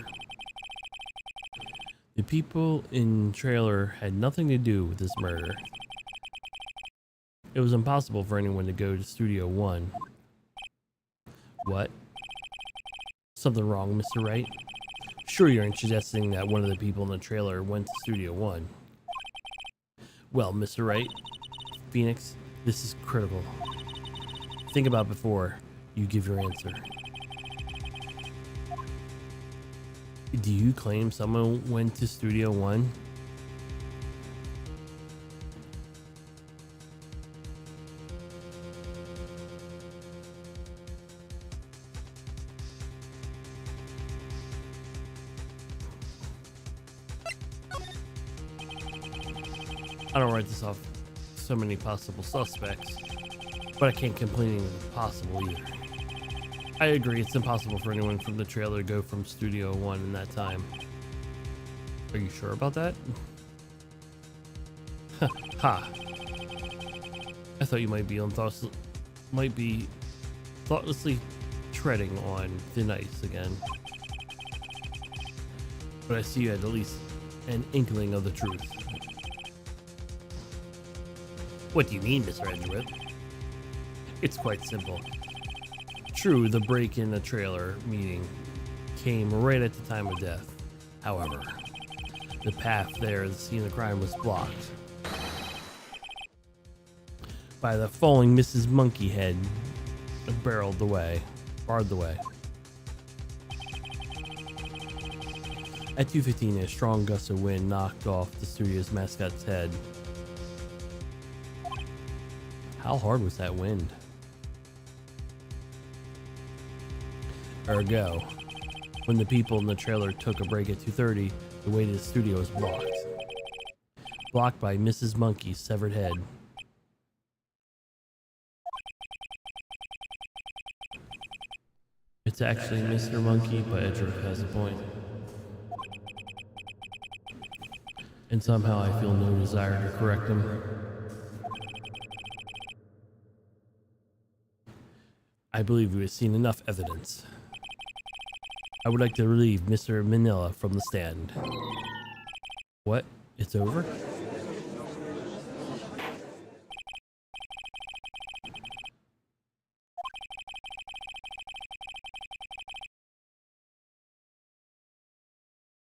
The people in trailer had nothing to do with this murder. It was impossible for anyone to go to Studio 1. What? Something wrong, Mr. Wright? Sure, you're suggesting that one of the people in the trailer went to Studio 1. Well, Mr. Wright, Phoenix, this is critical. Think about it before you give your answer. Do you claim someone went to Studio 1? I don't write this off so many possible suspects, but I can't complain it's possible either. I agree, it's impossible for anyone from the trailer to go from Studio 1 in that time. Are you sure about that? Ha! I thought you might be thoughtlessly treading on thin ice again. But I see you had at least an inkling of the truth. What do you mean, Mr. Edgeworth? It's quite simple. True, the break in the trailer meeting came right at the time of death. However, the path there to the scene of the crime was blocked by the falling Mrs. Monkeyhead barred the way. At 2:15, a strong gust of wind knocked off the studio's mascot's head. How hard was that wind? Ergo, when the people in the trailer took a break at 2:30, the way to the studio was blocked. Blocked by Mrs. Monkey's severed head. It's actually Mr. Monkey, but Edgeworth has a point. And somehow I feel no desire to correct him. I believe we have seen enough evidence. I would like to relieve Mr. Manila from the stand. What? It's over?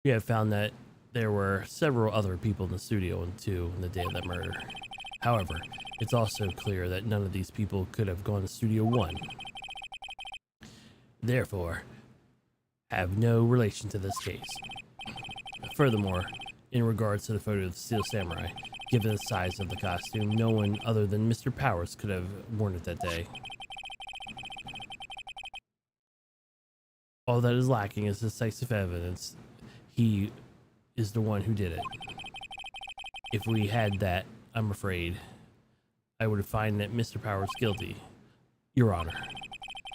We have found that there were several other people in the studio on the day of that murder. However, it's also clear that none of these people could have gone to Studio One. Therefore, have no relation to this case. Furthermore, in regards to the photo of the Steel Samurai, given the size of the costume, no one other than Mr. Powers could have worn it that day. All that is lacking is decisive evidence. He is the one who did it. If we had that, I'm afraid I would find that Mr. Powers guilty. Your Honor,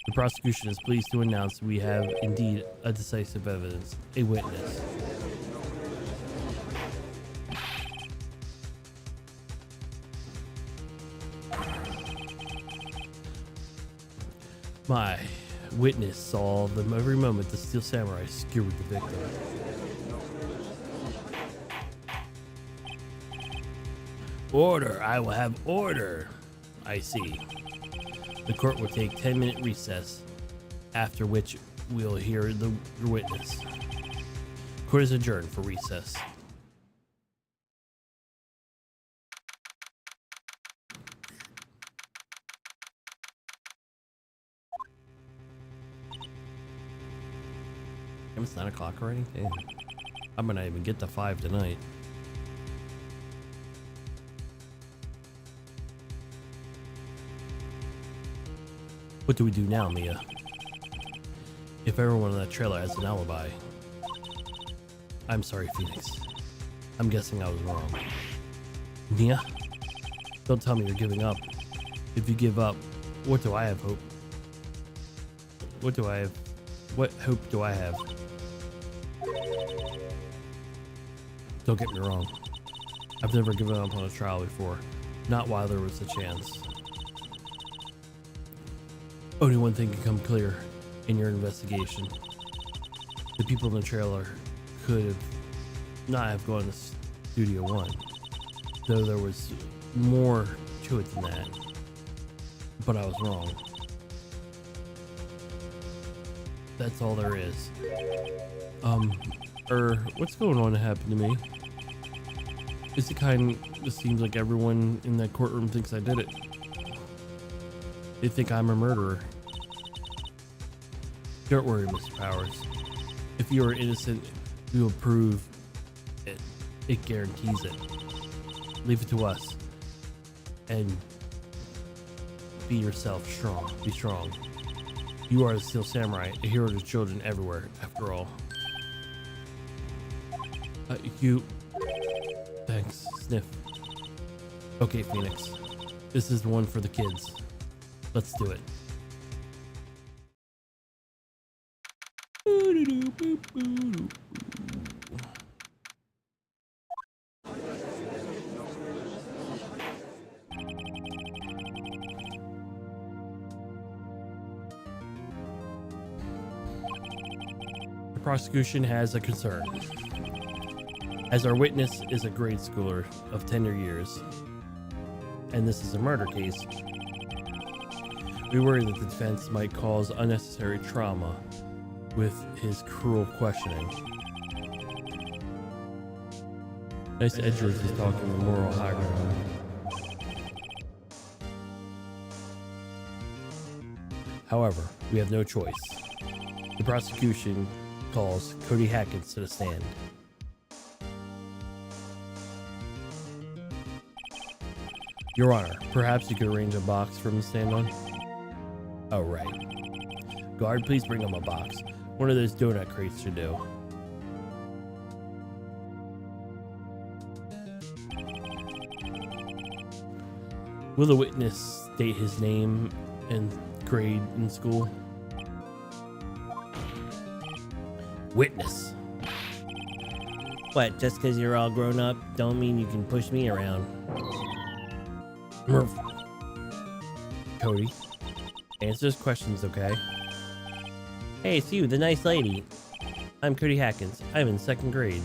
the prosecution is pleased to announce we have indeed a decisive evidence, a witness. My witness saw them every moment the Steel Samurai skewered the victim. Order! I will have order! I see. The court will take 10-minute recess, after which we'll hear the witness. Court is adjourned for recess. Damn, it's 9 o'clock already? Damn. I might not even get to 5 tonight. What do we do now, Mia? If everyone in that trailer has an alibi. I'm sorry, Phoenix. I'm guessing I was wrong. Mia? Don't tell me you're giving up. If you give up, what do I have hope? What hope do I have? Don't get me wrong. I've never given up on a trial before. Not while there was a chance. Only one thing can come clear in your investigation. The people in the trailer could have not have gone to Studio One, though there was more to it than that. But I was wrong. That's all there is. What's going on that happened to me? It seems like everyone in that courtroom thinks I did it. They think I'm a murderer. Don't worry, Mr. Powers. If you are innocent, we will prove it. It guarantees it. Leave it to us. And be yourself strong. Be strong. You are the Steel Samurai, a hero to children everywhere, after all. Thanks, Sniff. Okay, Phoenix. This is the one for the kids. Let's do it. The prosecution has a concern. As our witness is a grade schooler of tender years, and this is a murder case, we worry that the defense might cause unnecessary trauma with his cruel questioning. Nice Edgeworth is talking the moral high ground. However, we have no choice. The prosecution calls Cody Hackett to the stand. Your Honor, perhaps you could arrange a box for him to stand on? Oh, right. Guard, please bring him a box. One of those donut crates should do. Will the witness state his name and grade in school? Witness. What, just because you're all grown up, don't mean you can push me around. Murph. Cody, answer his questions, okay? Hey, it's you, the nice lady. I'm Cody Hackins. I'm in 2nd grade.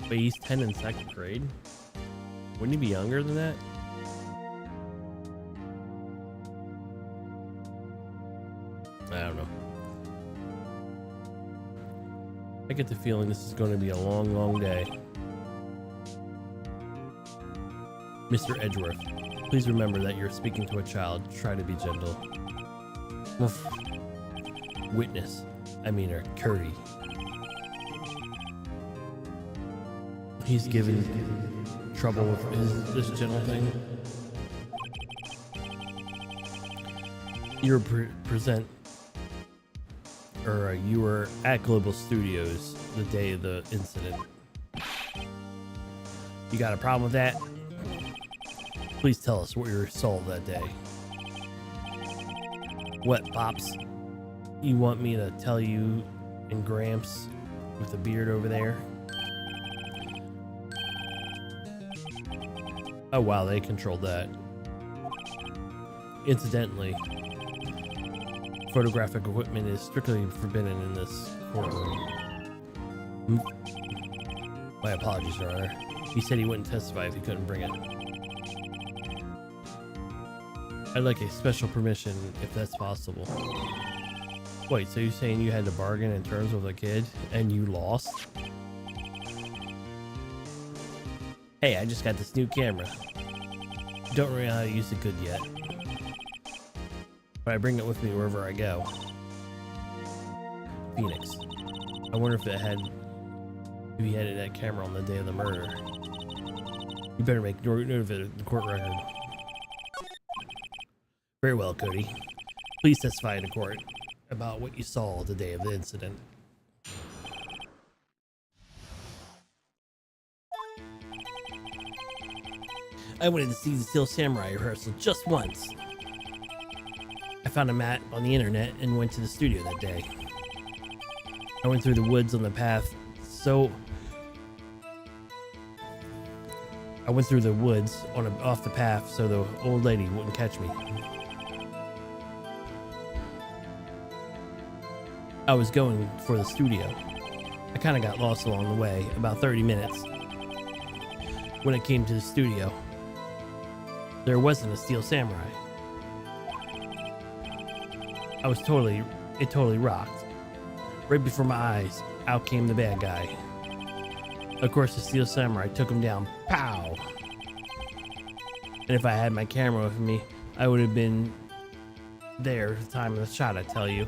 Wait, he's 10 in 2nd grade? Wouldn't he be younger than that? I don't know. I get the feeling this is going to be a long, long day. Mr. Edgeworth, please remember that you're speaking to a child. Try to be gentle. Oof. Witness, I mean her, Curdy. He's given trouble with this gentle thing. You were at Global Studios the day of the incident. You got a problem with that? Please tell us what you saw that day. What, Pops? You want me to tell you and Gramps with the beard over there? Oh wow, they controlled that. Incidentally, photographic equipment is strictly forbidden in this courtroom. My apologies, Your Honor. He said he wouldn't testify if he couldn't bring it. I'd like a special permission if that's possible. Wait, so you're saying you had to bargain in terms with a kid and you lost? Hey, I just got this new camera. Don't really know how to use it good yet. But I bring it with me wherever I go. Phoenix. I wonder if he had that camera on the day of the murder. You better make note of it in the court record. Very well, Cody. Please testify in court about what you saw the day of the incident. I wanted to see the Steel Samurai rehearsal just once. I found a map on the internet and went to the studio that day. I went through the woods on the path, off the path so the old lady wouldn't catch me. I was going for the studio. I kind of got lost along the way, about 30 minutes. When it came to the studio, there wasn't a Steel Samurai. It totally rocked. Right before my eyes, out came the bad guy. Of course, the Steel Samurai took him down. Pow! And if I had my camera with me, I would have been there at the time of the shot, I tell you.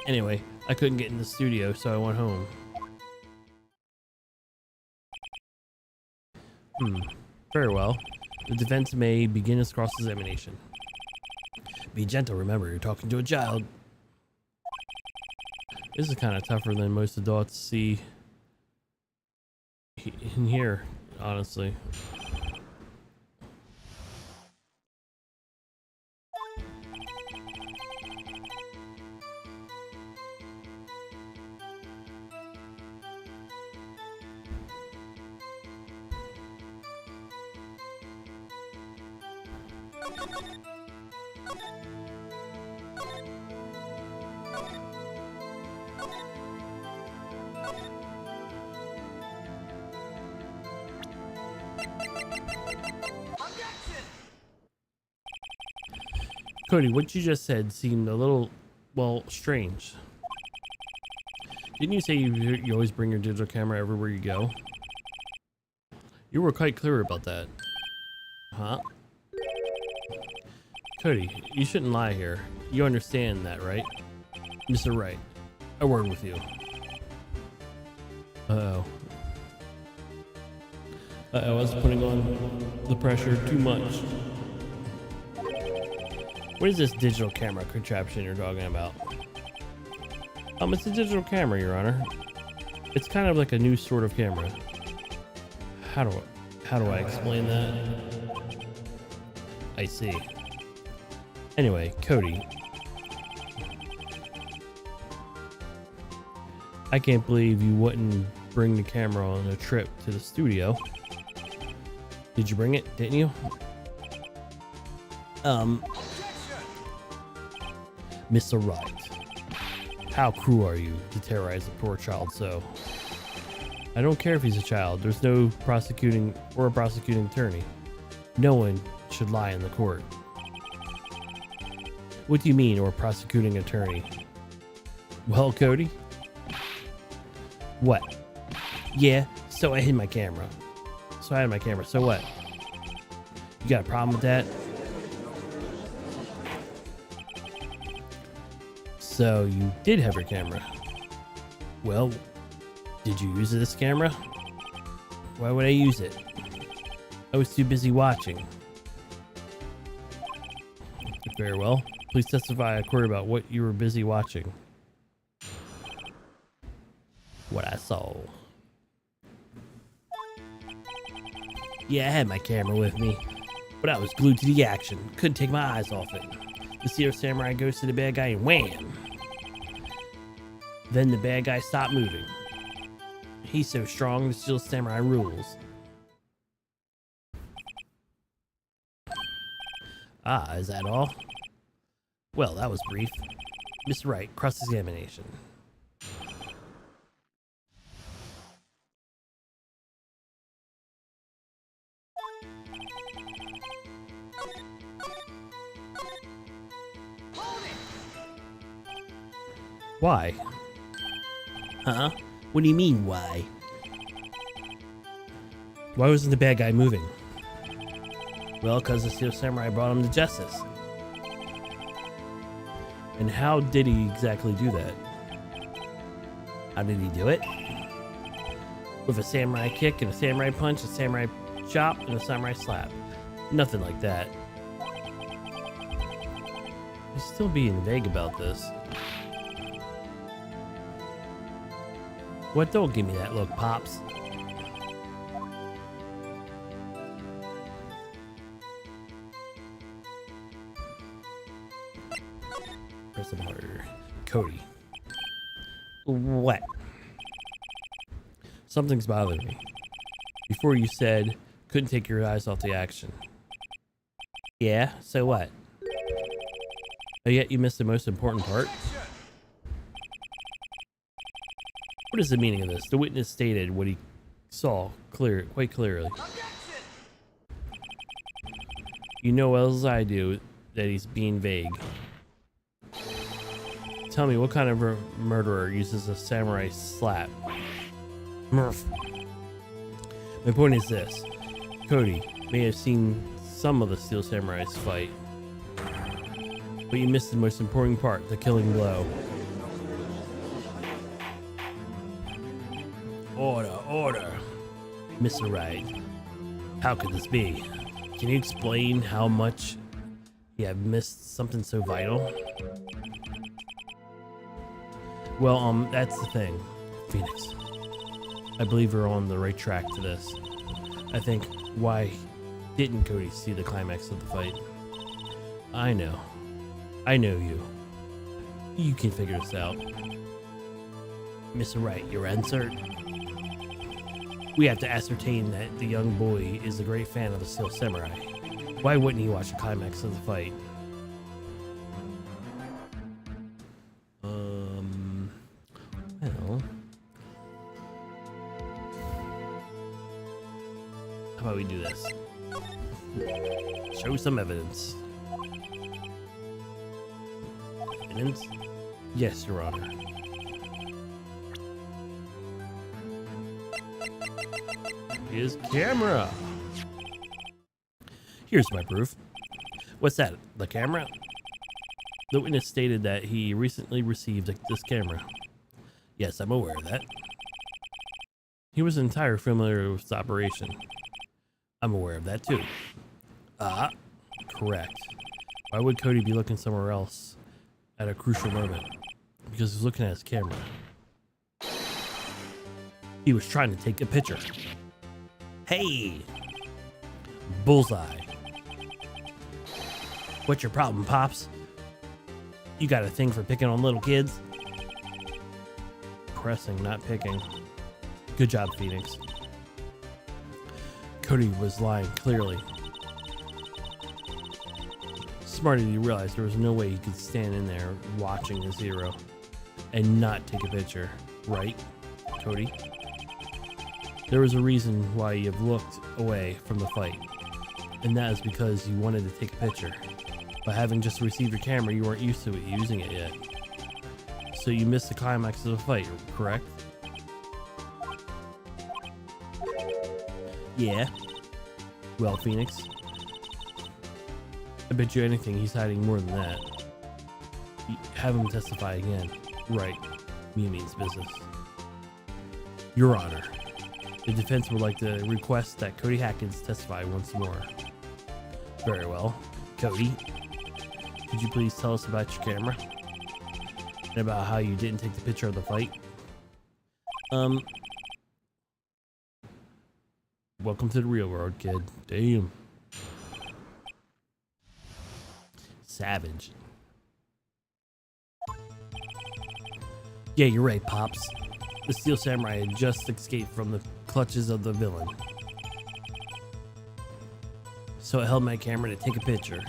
Anyway, I couldn't get in the studio, so I went home. Very well. The defense may begin its cross-examination. Be gentle, remember, you're talking to a child. This is kind of tougher than most adults see in here, honestly. Cody, what you just said seemed a little, well, strange. Didn't you say you always bring your digital camera everywhere you go? You were quite clear about that. Huh? Cody, you shouldn't lie here. You understand that, right? Mr. Wright, a word with you. Uh-oh. I was putting on the pressure too much. What is this digital camera contraption you're talking about? It's a digital camera, Your Honor. It's kind of like a new sort of camera. How do I explain that? I see. Anyway, Cody. I can't believe you wouldn't bring the camera on a trip to the studio. Did you bring it? Didn't you? Mr. Wright, how cruel are you to terrorize a poor child so? I don't care if he's a child. There's no prosecuting attorney. No one should lie in the court. What do you mean, or prosecuting attorney? Well, Cody, What? Yeah, so I hid my camera. So I had my camera. So what? You got a problem with that? So you did have your camera. Well, did you use this camera? Why would I use it? I was too busy watching. Very well. Please testify a query about what you were busy watching. What I saw. Yeah, I had my camera with me, but I was glued to the action. Couldn't take my eyes off it. The Steel Samurai goes to the bad guy and wham! Then the bad guy stopped moving. He's so strong, the Steel Samurai rules. Ah, is that all? Well, that was brief. Mr. Wright, cross-examination. Why? Huh? What do you mean, why? Why wasn't the bad guy moving? Well, because the Steel Samurai brought him to justice. And how did he exactly do that? How did he do it? With a samurai kick and a samurai punch, a samurai chop, and a samurai slap. Nothing like that. He's still being vague about this. What? Don't give me that look, Pops. Press him harder. Cody. What? Something's bothering me. Before you said, couldn't take your eyes off the action. Yeah, so what? Oh, yet you missed the most important part? What is the meaning of this? The witness stated what he saw quite clearly. You know as I do that he's being vague. Tell me, what kind of a murderer uses a samurai slap? Murph. My point is this. Cody may have seen some of the Steel Samurais fight, but you missed the most important part, the killing blow. Order, order. Mr. Wright, how could this be? Can you explain how much you have missed something so vital? Well, that's the thing, Phoenix. I believe we're on the right track to this. I think, why didn't Cody see the climax of the fight? I know. I know you. You can figure this out. Mr. Wright, your answer? We have to ascertain that the young boy is a great fan of the Steel Samurai. Why wouldn't he watch the climax of the fight? Well, how about we do this? Show some evidence. Evidence? Yes, Your Honor. His camera. Here's my proof. What's that? The camera? The witness stated that he recently received this camera. Yes, I'm aware of that. He was entirely familiar with its operation. I'm aware of that too. Ah, correct. Why would Cody be looking somewhere else at a crucial moment? Because he's looking at his camera. He was trying to take a picture. Hey! Bullseye. What's your problem, Pops? You got a thing for picking on little kids? Pressing, not picking. Good job, Phoenix. Cody was lying clearly. Smart did he realize there was no way he could stand in there watching his hero and not take a picture, right, Cody? There was a reason why you have looked away from the fight, and that is because you wanted to take a picture. But having just received your camera, you weren't used to using it yet. So you missed the climax of the fight, correct? Yeah. Well, Phoenix, I bet you anything he's hiding more than that. Have him testify again. Right. Me means business. Your Honor, the defense would like to request that Cody Hackins testify once more. Very well. Cody, could you please tell us about your camera? And about how you didn't take the picture of the fight? Welcome to the real world, kid. Damn. Savage. Yeah, you're right, Pops. The Steel Samurai had just escaped from the clutches of the villain. So I held my camera to take a picture.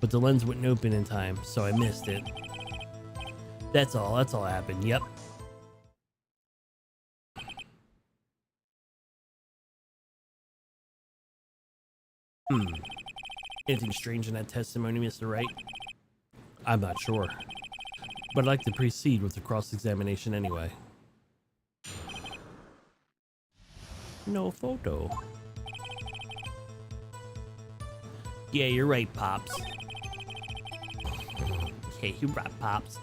But the lens wouldn't open in time, so I missed it. That's all happened, yep. Anything strange in that testimony, Mr. Wright? I'm not sure. But I'd like to proceed with the cross-examination anyway. No photo. Yeah, you're right, Pops. Yeah, you're right, Pops.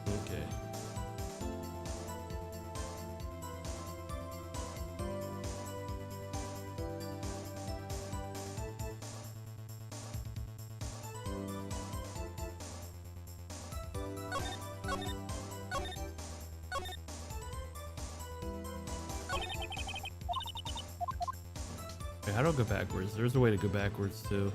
Okay. Wait, how do I go backwards? There's a way to go backwards too.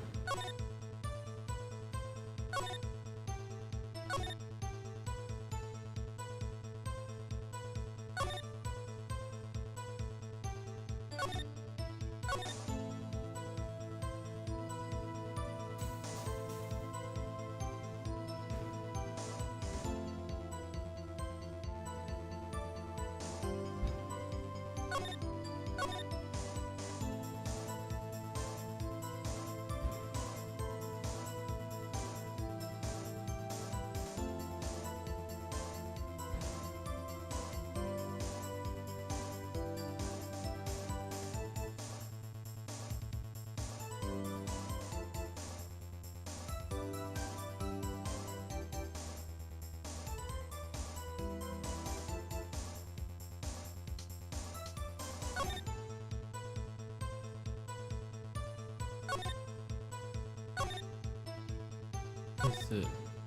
That's it.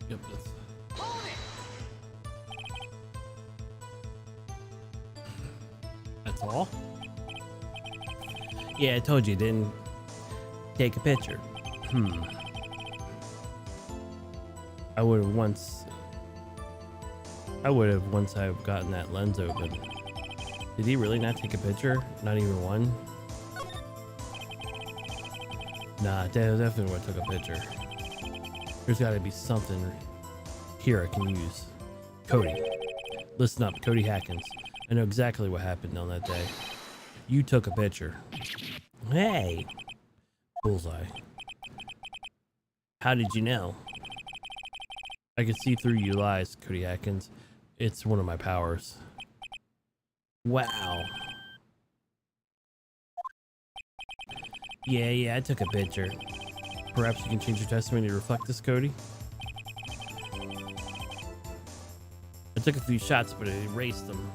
Yep, that's all? Yeah, I told you, didn't take a picture. I would have once I've gotten that lens open. Did he really not take a picture? Not even one? Nah, definitely would have took a picture. There's got to be something here I can use. Cody, listen up, Cody Hackins. I know exactly what happened on that day. You took a picture. Hey! Bullseye. How did you know? I can see through your lies, Cody Hackins. It's one of my powers. Wow. Yeah, I took a picture. Perhaps you can change your testimony to reflect this, Cody? I took a few shots, but it erased them.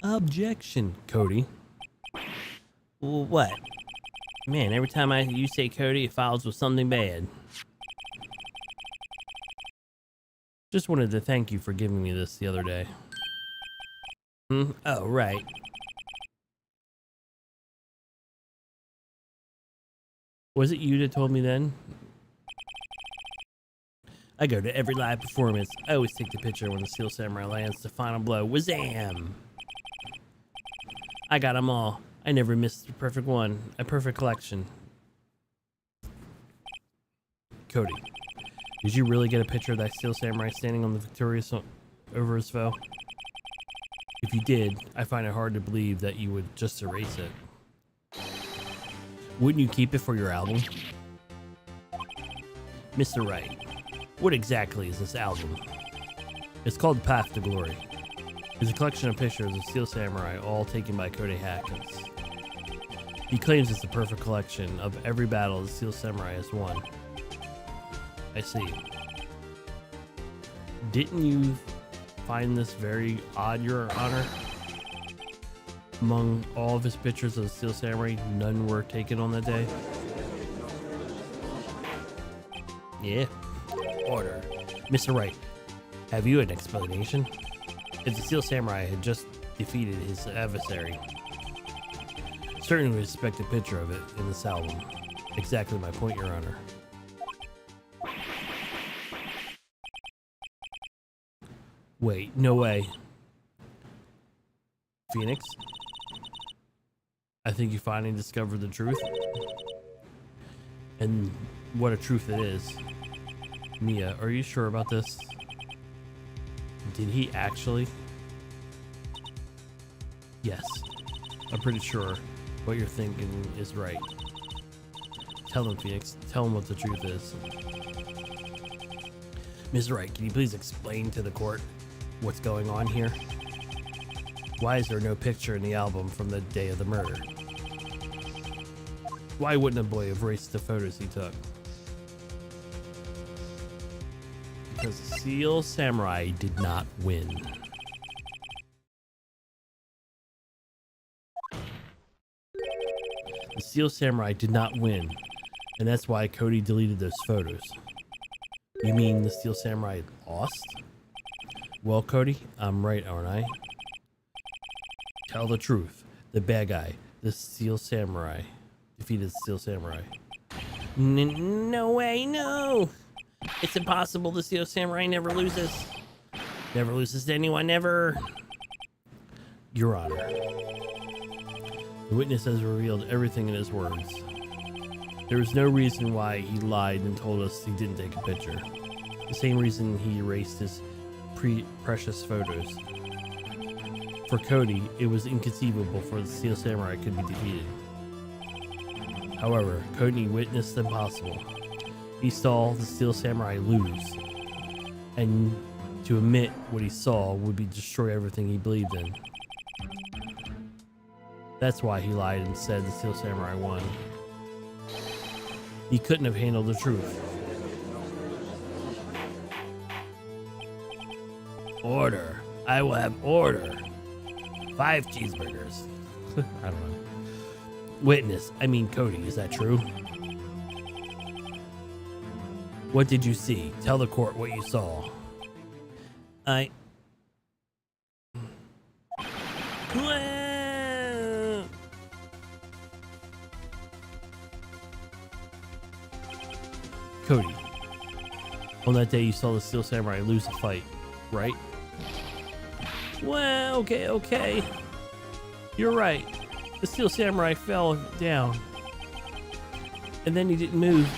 Objection, Cody. Well, what? Man, every time you say Cody, it follows with something bad. Just wanted to thank you for giving me this the other day. Oh, right. Was it you that told me then? I go to every live performance. I always take the picture when the Steel Samurai lands the final blow. Wazam! I got them all. I never missed a perfect one. A perfect collection. Cody, did you really get a picture of that Steel Samurai standing on the victorious over his foe? If you did, I find it hard to believe that you would just erase it. Wouldn't you keep it for your album? Mr. Wright, what exactly is this album? It's called Path to Glory. It's a collection of pictures of Steel Samurai, all taken by Cody Hackins. He claims it's the perfect collection of every battle the Steel Samurai has won. I see. Didn't you find this very odd, Your Honor? Among all of his pictures of the Steel Samurai, none were taken on that day? Yeah. Order. Mr. Wright, have you an explanation? If the Steel Samurai had just defeated his adversary, certainly would expect a picture of it in this album. Exactly my point, Your Honor. Wait, no way. Phoenix? I think you finally discovered the truth. And what a truth it is. Mia, are you sure about this? Did he actually? Yes. I'm pretty sure what you're thinking is right. Tell them, Phoenix. Tell them what the truth is. Mr. Wright, can you please explain to the court what's going on here? Why is there no picture in the album from the day of the murder? Why wouldn't a boy have erased the photos he took? Because the Steel Samurai did not win. The Steel Samurai did not win, and that's why Cody deleted those photos. You mean the Steel Samurai lost? Well, Cody, I'm right, aren't I? Tell the truth. The bad guy, the Steel Samurai, defeated the Steel Samurai. No way, no! It's impossible. The Steel Samurai never loses. Never loses to anyone, never. Your Honor. The witness has revealed everything in his words. There was no reason why he lied and told us he didn't take a picture. The same reason he erased his precious photos. For Cody, it was inconceivable for the Steel Samurai could be defeated. However, Cody witnessed the impossible. He saw the Steel Samurai lose, and to admit what he saw would be destroy everything he believed in. That's why he lied and said the Steel Samurai won. He couldn't have handled the truth. Order. I will have order. 5 cheeseburgers. I don't know. Witness, I mean Cody, is that true? What did you see? Tell the court what you saw. Cody, on that day you saw the Steel Samurai lose a fight, right? Well, okay. You're right. The Steel Samurai fell down. And then he didn't move.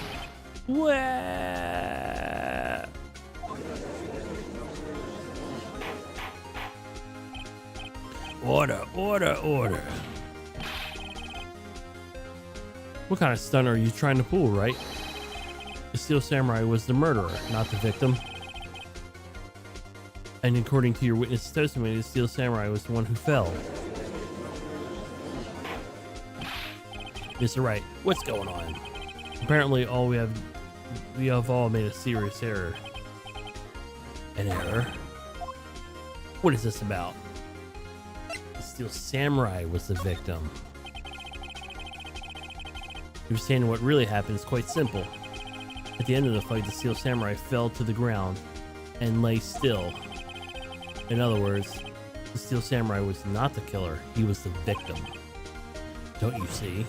Well, order. What kind of stunt are you trying to pull, right? The Steel Samurai was the murderer, not the victim. And according to your witness testimony, the Steel Samurai was the one who fell. Mr. Wright, what's going on? Apparently, we have all made a serious error. An error? What is this about? The Steel Samurai was the victim. You're saying what really happened is quite simple. At the end of the fight, the Steel Samurai fell to the ground and lay still. In other words, the Steel Samurai was not the killer, he was the victim. Don't you see?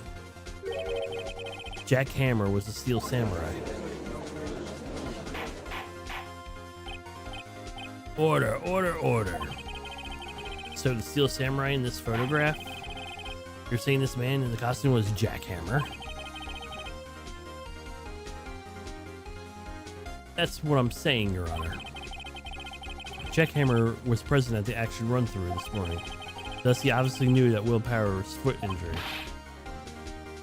Jack Hammer was the Steel Samurai. Order, order, order. So the Steel Samurai in this photograph, you're saying this man in the costume was Jackhammer? That's what I'm saying, Your Honor. Jackhammer was present at the action run-through this morning. Thus, he obviously knew that Will Power's foot injury.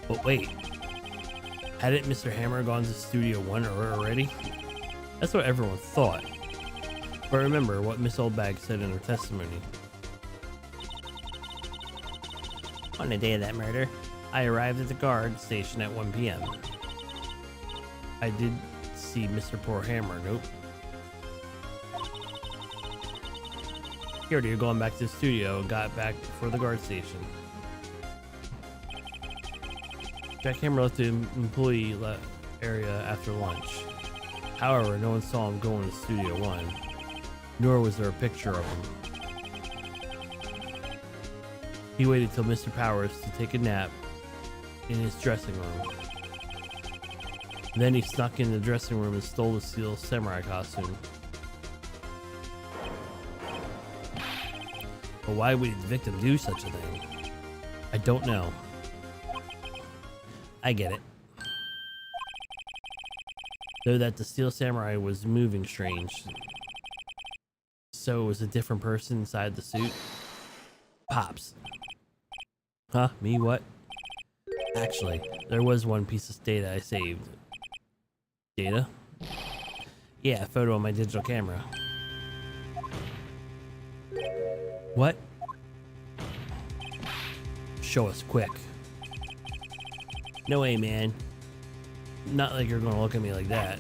But wait, hadn't Mr. Hammer gone to Studio 1 already? That's what everyone thought. But remember what Miss Oldbag said in her testimony. On the day of that murder, I arrived at the guard station at 1 p.m. I did see Mr. Poor Hammer, nope. Here, you're going back to the studio and got back before the guard station. Jackhammer left the employee area after lunch. However, no one saw him go into Studio 1, nor was there a picture of him. He waited till Mr. Powers to take a nap in his dressing room. Then he snuck in the dressing room and stole the Steel Samurai costume. But why would the victim do such a thing? I don't know. I get it. Though that the Steel Samurai was moving strange. So it was a different person inside the suit? Pops. Huh? Me? What? Actually, there was one piece of data I saved. Data? Yeah, a photo on my digital camera. What? Show us quick. No way, man. Not like you're gonna look at me like that.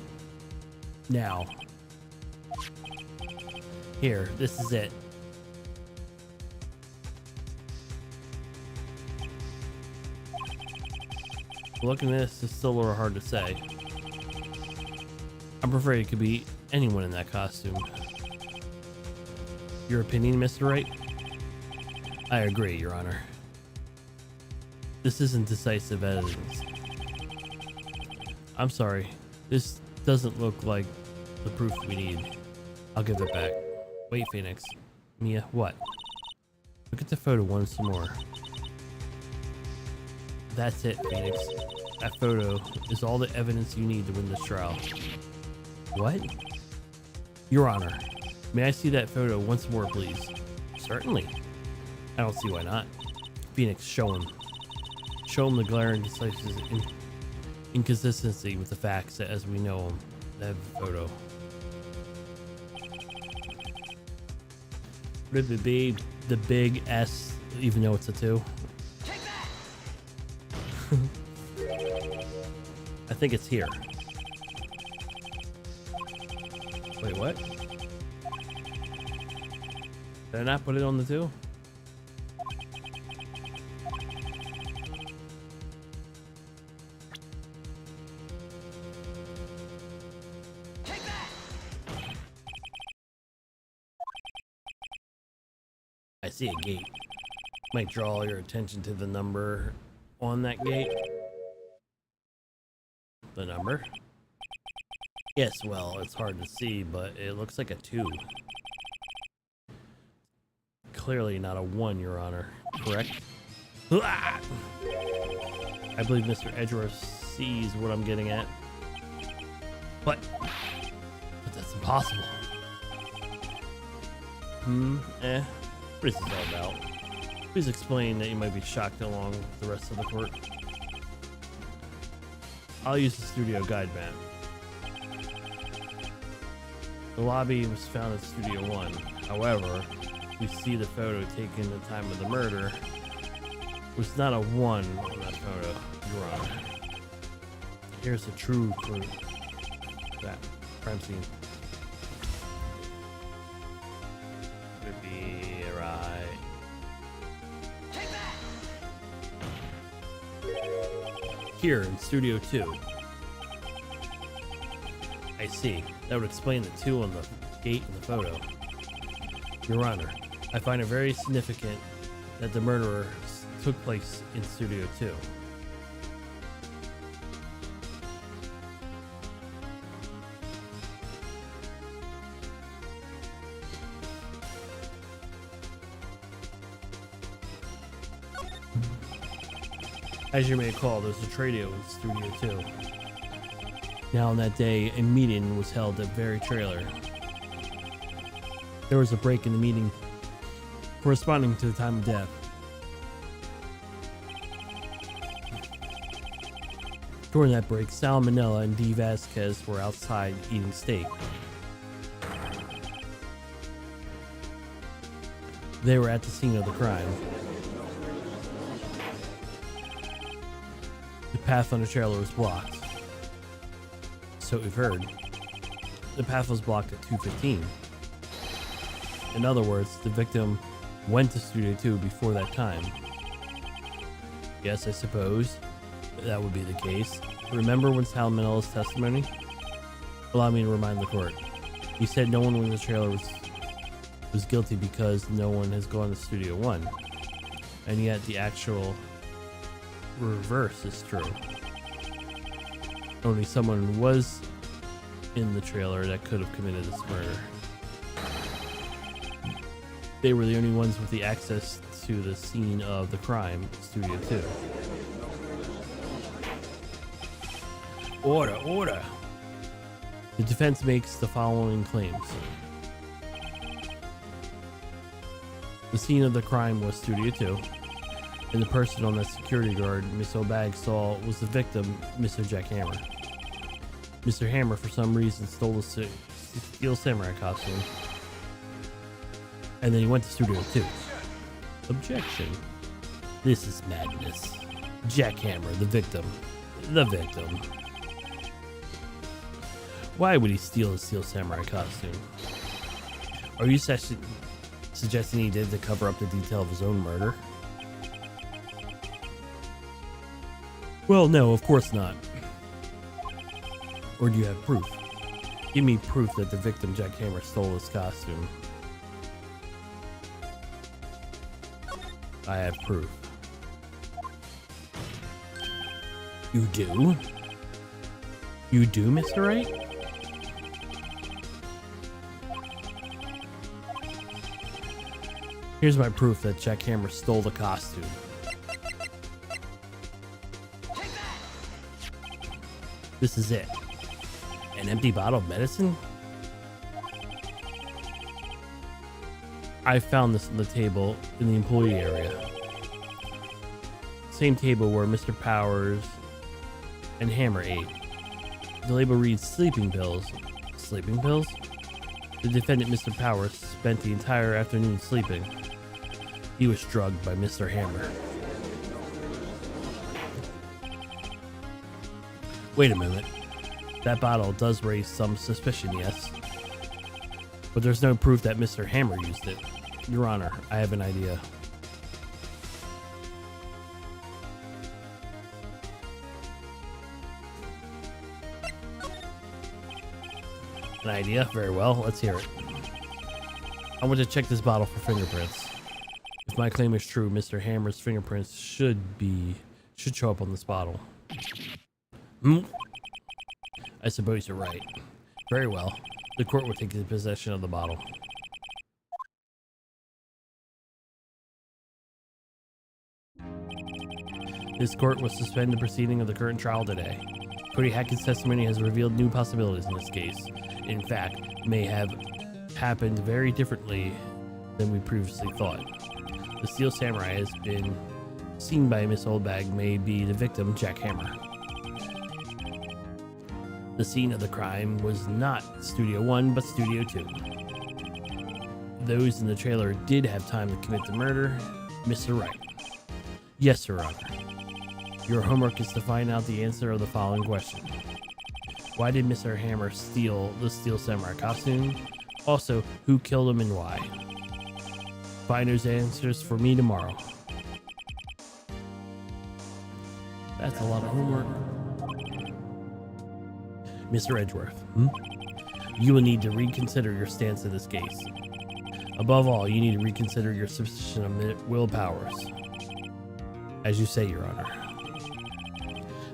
Now. Here, this is it. Looking at this is still a little hard to say. I'm afraid it could be anyone in that costume. Your opinion, Mr. Wright? I agree, Your Honor. This isn't decisive evidence. I'm sorry. This doesn't look like the proof we need. I'll give it back. Wait, Phoenix. Mia, what? Look at the photo once more. That's it, Phoenix. That photo is all the evidence you need to win this trial. What? Your Honor, may I see that photo once more, please? Certainly. I don't see why not. Phoenix, show him. Show him the glaring inconsistency with the facts as we know them. That photo. Would it be the big S, even though it's a 2? Take that! I think it's here. Wait, what? Did I not put it on the 2? Take that! I see a gate. Might draw your attention to the number on that gate. The number? Yes, well, it's hard to see, but it looks like a 2. Clearly not a 1, Your Honor. Correct? I believe Mr. Edgeworth sees what I'm getting at. But that's impossible. What is this all about? Please explain that you might be shocked along with the rest of the court. I'll use the studio guide map. The lobby was found at Studio 1. However, we see the photo taken at the time of the murder. Was not a 1 on that photo, Your Honor. Here's the true proof. That crime scene. Would be right. Take that! Here in Studio 2. I see. That would explain the 2 on the gate in the photo. Your Honor, I find it very significant that the murder took place in Studio 2. As you may recall, there's a radio in Studio 2. Now on that day, a meeting was held at very trailer. There was a break in the meeting corresponding to the time of death. During that break, Salmonella and D. Vasquez were outside eating steak. They were at the scene of the crime. The path on the trailer was blocked. So we've heard. The path was blocked at 2:15. In other words, the victim went to Studio 2 before that time. Yes, I suppose that would be the case. Remember when Salmonella's testimony? Allow me to remind the court. He said no one in the trailer was guilty because no one has gone to Studio 1. And yet the actual reverse is true. Only someone was in the trailer that could have committed this murder. They were the only ones with the access to the scene of the crime, Studio 2. Order, order! The defense makes the following claims. The scene of the crime was Studio 2, and the person on the security guard Miss O'Bag saw was the victim, Mr. Jack Hammer. Mr. Hammer, for some reason, stole the Steel Samurai costume, and then he went to Studio 2. Objection. This is madness. Jack Hammer, the victim. The victim. Why would he steal the Steel Samurai costume? Are you suggesting he did to cover up the detail of his own murder? Well, no, of course not. Or do you have proof? Give me proof that the victim, Jack Hammer, stole his costume. I have proof. You do? You do, Mr. Wright? Here's my proof that Jack Hammer stole the costume. This is it. An empty bottle of medicine? I found this on the table in the employee area. Same table where Mr. Powers and Hammer ate. The label reads sleeping pills. Sleeping pills? The defendant, Mr. Powers, spent the entire afternoon sleeping. He was drugged by Mr. Hammer. Wait a minute. That bottle does raise some suspicion, yes. But there's no proof that Mr. Hammer used it. Your Honor, I have an idea. An idea? Very well, let's hear it. I want to check this bottle for fingerprints. If my claim is true, Mr. Hammer's fingerprints should show up on this bottle. I suppose you're right. Very well. The court will take possession of the bottle. This court will suspend the proceeding of the current trial today. Cody Hackett's testimony has revealed new possibilities in this case. In fact, may have happened very differently than we previously thought. The Steel Samurai has been seen by Miss Oldbag may be the victim, Jack Hammer. The scene of the crime was not Studio 1, but Studio 2. Those in the trailer did have time to commit the murder. Mr. Wright. Yes, Your Honor. Your homework is to find out the answer of the following question. Why did Mr. Hammer steal the Steel Samurai costume? Also, who killed him and why? Find those answers for me tomorrow. That's a lot of homework. Mr. Edgeworth, you will need to reconsider your stance in this case. Above all, you need to reconsider your suspicion of Will Powers. As you say, Your Honor.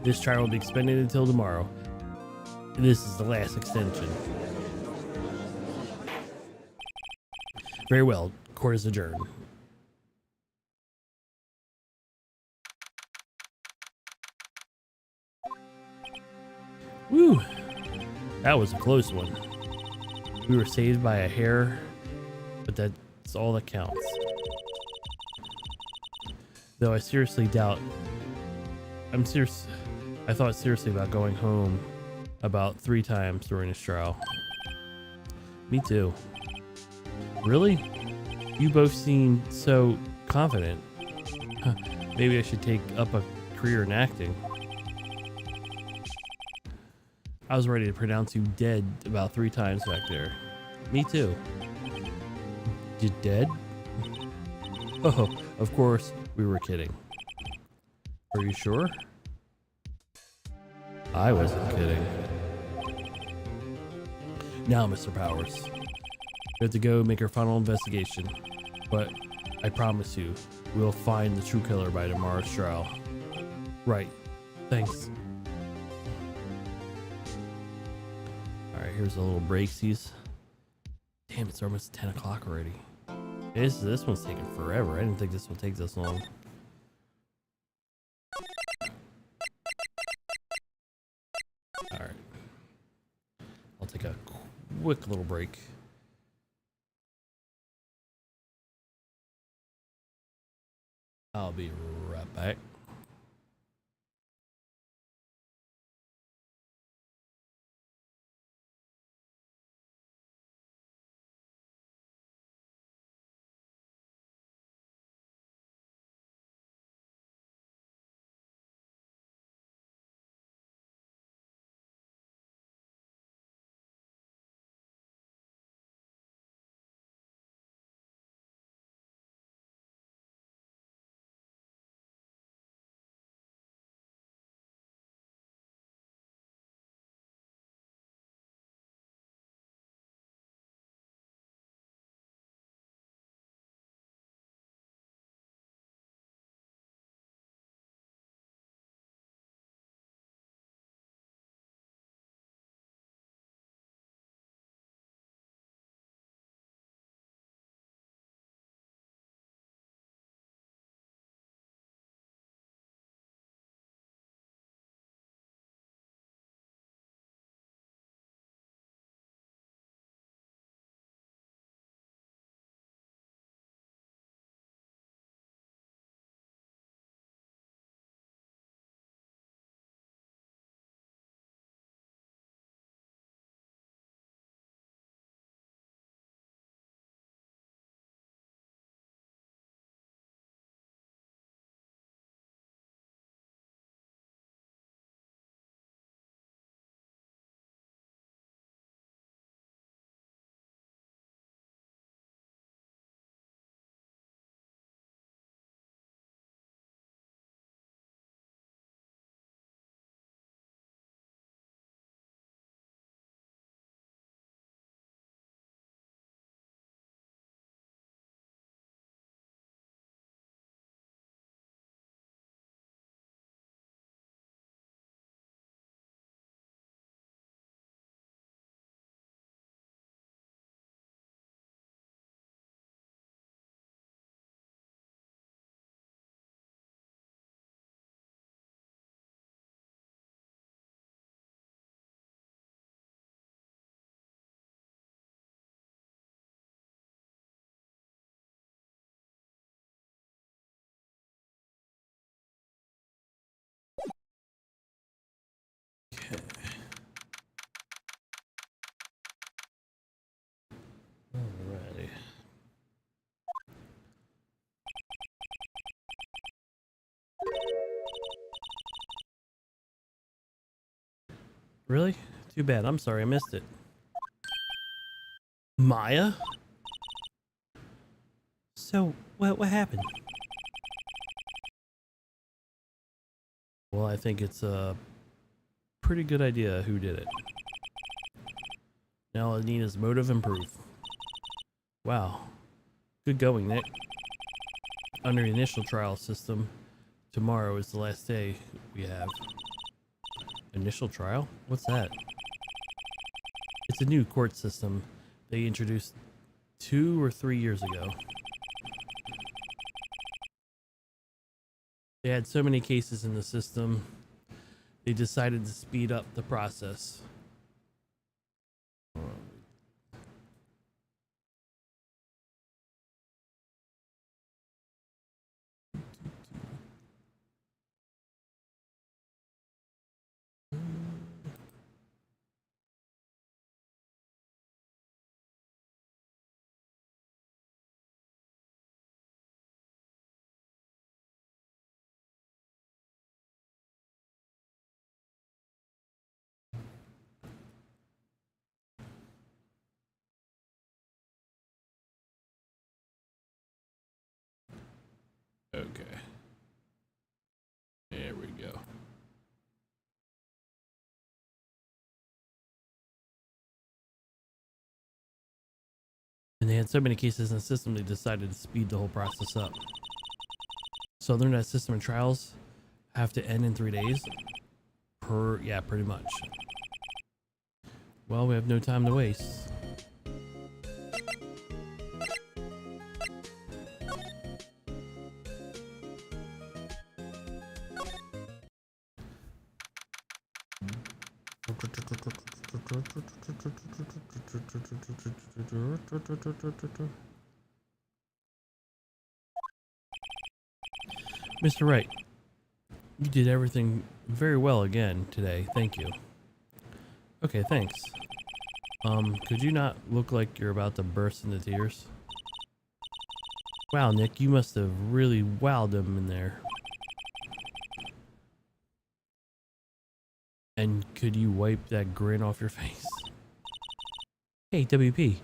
This trial will be extended until tomorrow. This is the last extension. Very well. Court is adjourned. Woo! That was a close one. We were saved by a hair, but that's all that counts. Though I seriously doubt. I thought seriously about going home about 3 times during this trial. Me too. Really? You both seem so confident. Huh, maybe I should take up a career in acting. I was ready to pronounce you dead about 3 times back there. Me too. You dead? Oh, of course, we were kidding. Are you sure? I wasn't kidding. Now, Mr. Powers, we have to go make our final investigation, but I promise you, we'll find the true killer by tomorrow's trial. Right. Thanks. Alright, here's a little breaksies. Damn, it's almost 10 o'clock already. This one's taking forever. I didn't think this would take this long. Alright. I'll take a quick little break. I'll be right back. Alrighty. Really? Too bad. I'm sorry I missed it. Maya? So, what happened? Well, I think it's a pretty good idea who did it. Now Anita's motive and proof. Wow. Good going, Nick. Under the initial trial system, tomorrow is the last day we have. Initial trial? What's that? It's a new court system they introduced 2 or 3 years ago. They had so many cases in the system they decided to speed up the process. Okay. There we go. And they had so many cases in the system, they decided to speed the whole process up. So other than that, system and trials have to end in 3 days. Yeah, pretty much. Well, we have no time to waste. Mr. Wright, you did everything very well again today. Thank you. Okay, thanks. Could you not look like you're about to burst into tears? Wow, Nick, you must have really wowed them in there. And could you wipe that grin off your face? Hey, WP.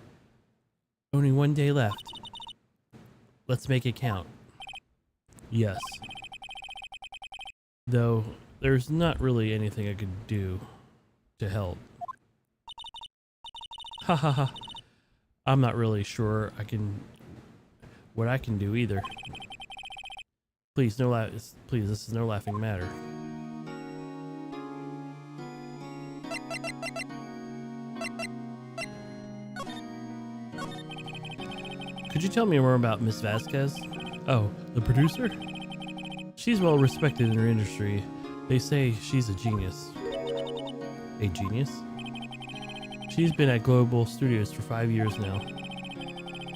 Only 1 day left. Let's make it count. Yes. Though, there's not really anything I could do to help. Ha ha ha. I'm not really sure what I can do either. Please, please, this is no laughing matter. Could you tell me more about Miss Vasquez? Oh, the producer? She's well respected in her industry. They say she's a genius. A genius? She's been at Global Studios for 5 years now.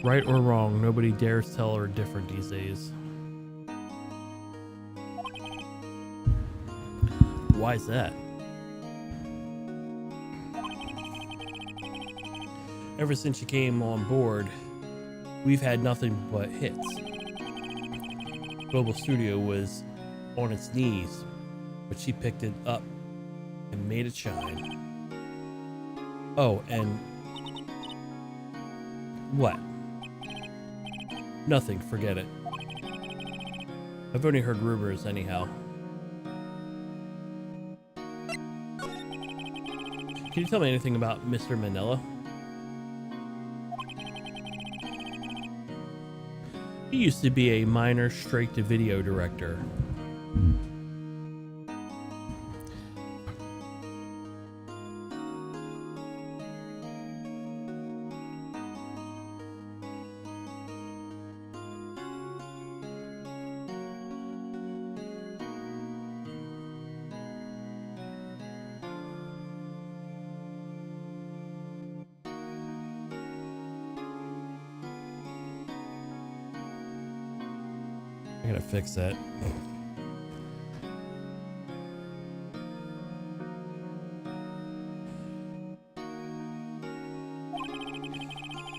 Right or wrong, nobody dares tell her different these days. Why is that? Ever since she came on board, we've had nothing but hits. Global Studio was on its knees, but she picked it up and made it shine. Oh, and what? Nothing, forget it. I've only heard rumors anyhow. Can you tell me anything about Mr. Manila? He used to be a minor straight-to-video director. I gotta fix that.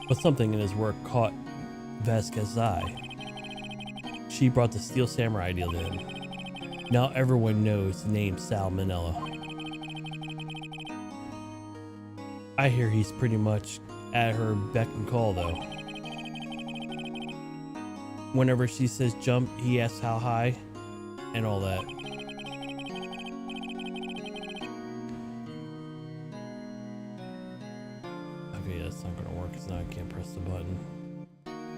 But something in his work caught Vasquez's eye. She brought the Steel Samurai deal to him. Now everyone knows the name Sal Manella. I hear he's pretty much at her beck and call though. Whenever she says jump, he asks how high and all that. Okay, that's not gonna work because now I can't press the button.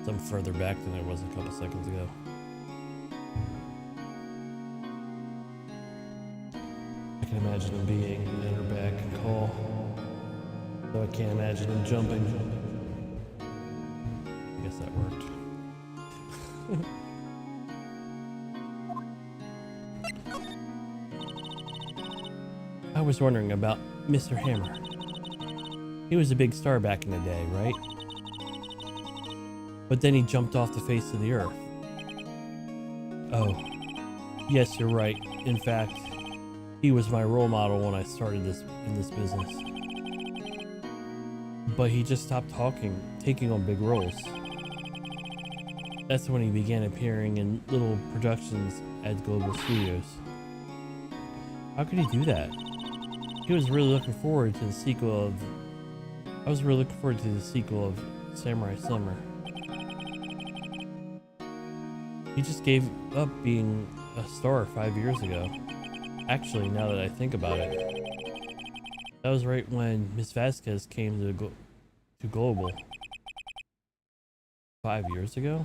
So I'm further back than I was a couple seconds ago. I can imagine him being at her back and call. Though I can't imagine him jumping. I guess that worked. was wondering about Mr. Hammer. He was a big star back in the day, right? But then he jumped off the face of the earth. Oh, yes, you're right. In fact, he was my role model when I started in this business. But he just stopped talking, taking on big roles. That's when he began appearing in little productions at Global Studios. How could he do that? He was really looking forward to the sequel of... I was really looking forward to the sequel of Samurai Summer. He just gave up being a star 5 years ago. Actually, now that I think about it, that was right when Miss Vasquez came to Global. 5 years ago?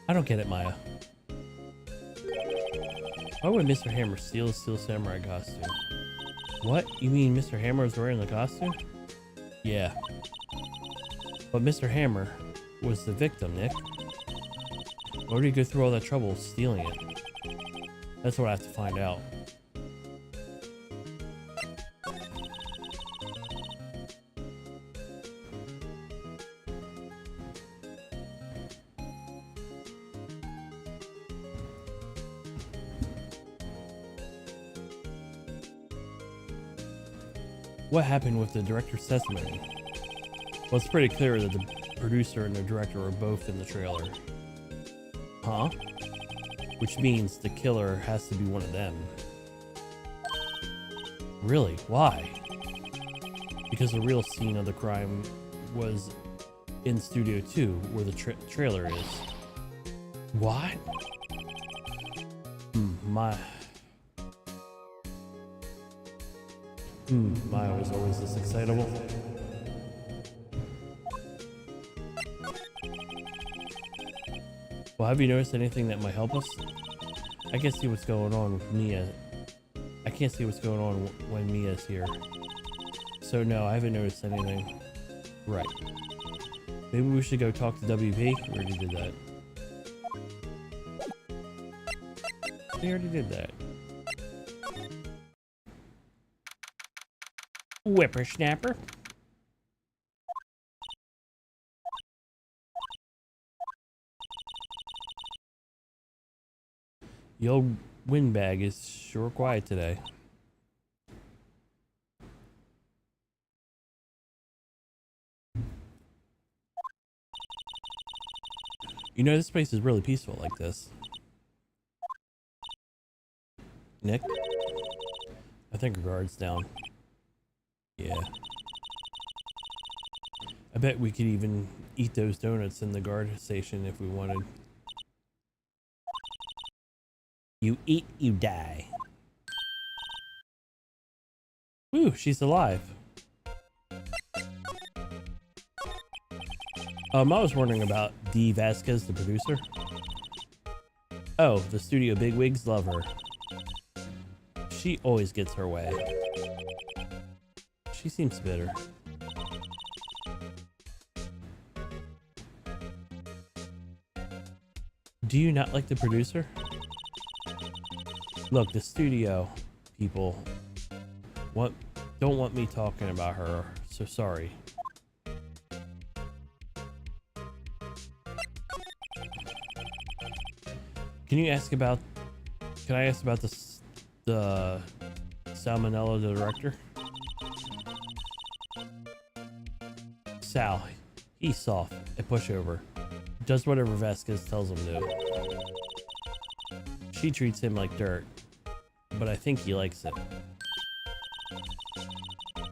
I don't get it, Maya. Why would Mr. Hammer steal a Steel Samurai costume? What? You mean Mr. Hammer was wearing the costume? Yeah. But Mr. Hammer was the victim, Nick. Why would he go through all that trouble stealing it? That's what I have to find out. What happened with the director's testimony? Well, it's pretty clear that the producer and the director were both in the trailer. Huh? Which means the killer has to be one of them. Really? Why? Because the real scene of the crime was in Studio 2, where the trailer is. What? Maya was always this excitable. Well, have you noticed anything that might help us? I can't see what's going on with Mia. I can't see what's going on when Mia's here. So no, I haven't noticed anything. Right. Maybe we should go talk to WP? We already did that. We already did that. Whippersnapper. The old windbag is sure quiet today. You know, this place is really peaceful like this. Nick? I think our guard's down. Yeah. I bet we could even eat those donuts in the guard station if we wanted. You eat, you die. Ooh, she's alive. I was wondering about Dee Vasquez, the producer. Oh, the studio bigwigs love her. She always gets her way. She seems bitter. Do you not like the producer? Look, the studio people don't want me talking about her, so sorry. Can I ask about the Salmonella, the director? Sal, he's soft, a pushover. Does whatever Vasquez tells him to. She treats him like dirt, but I think he likes it.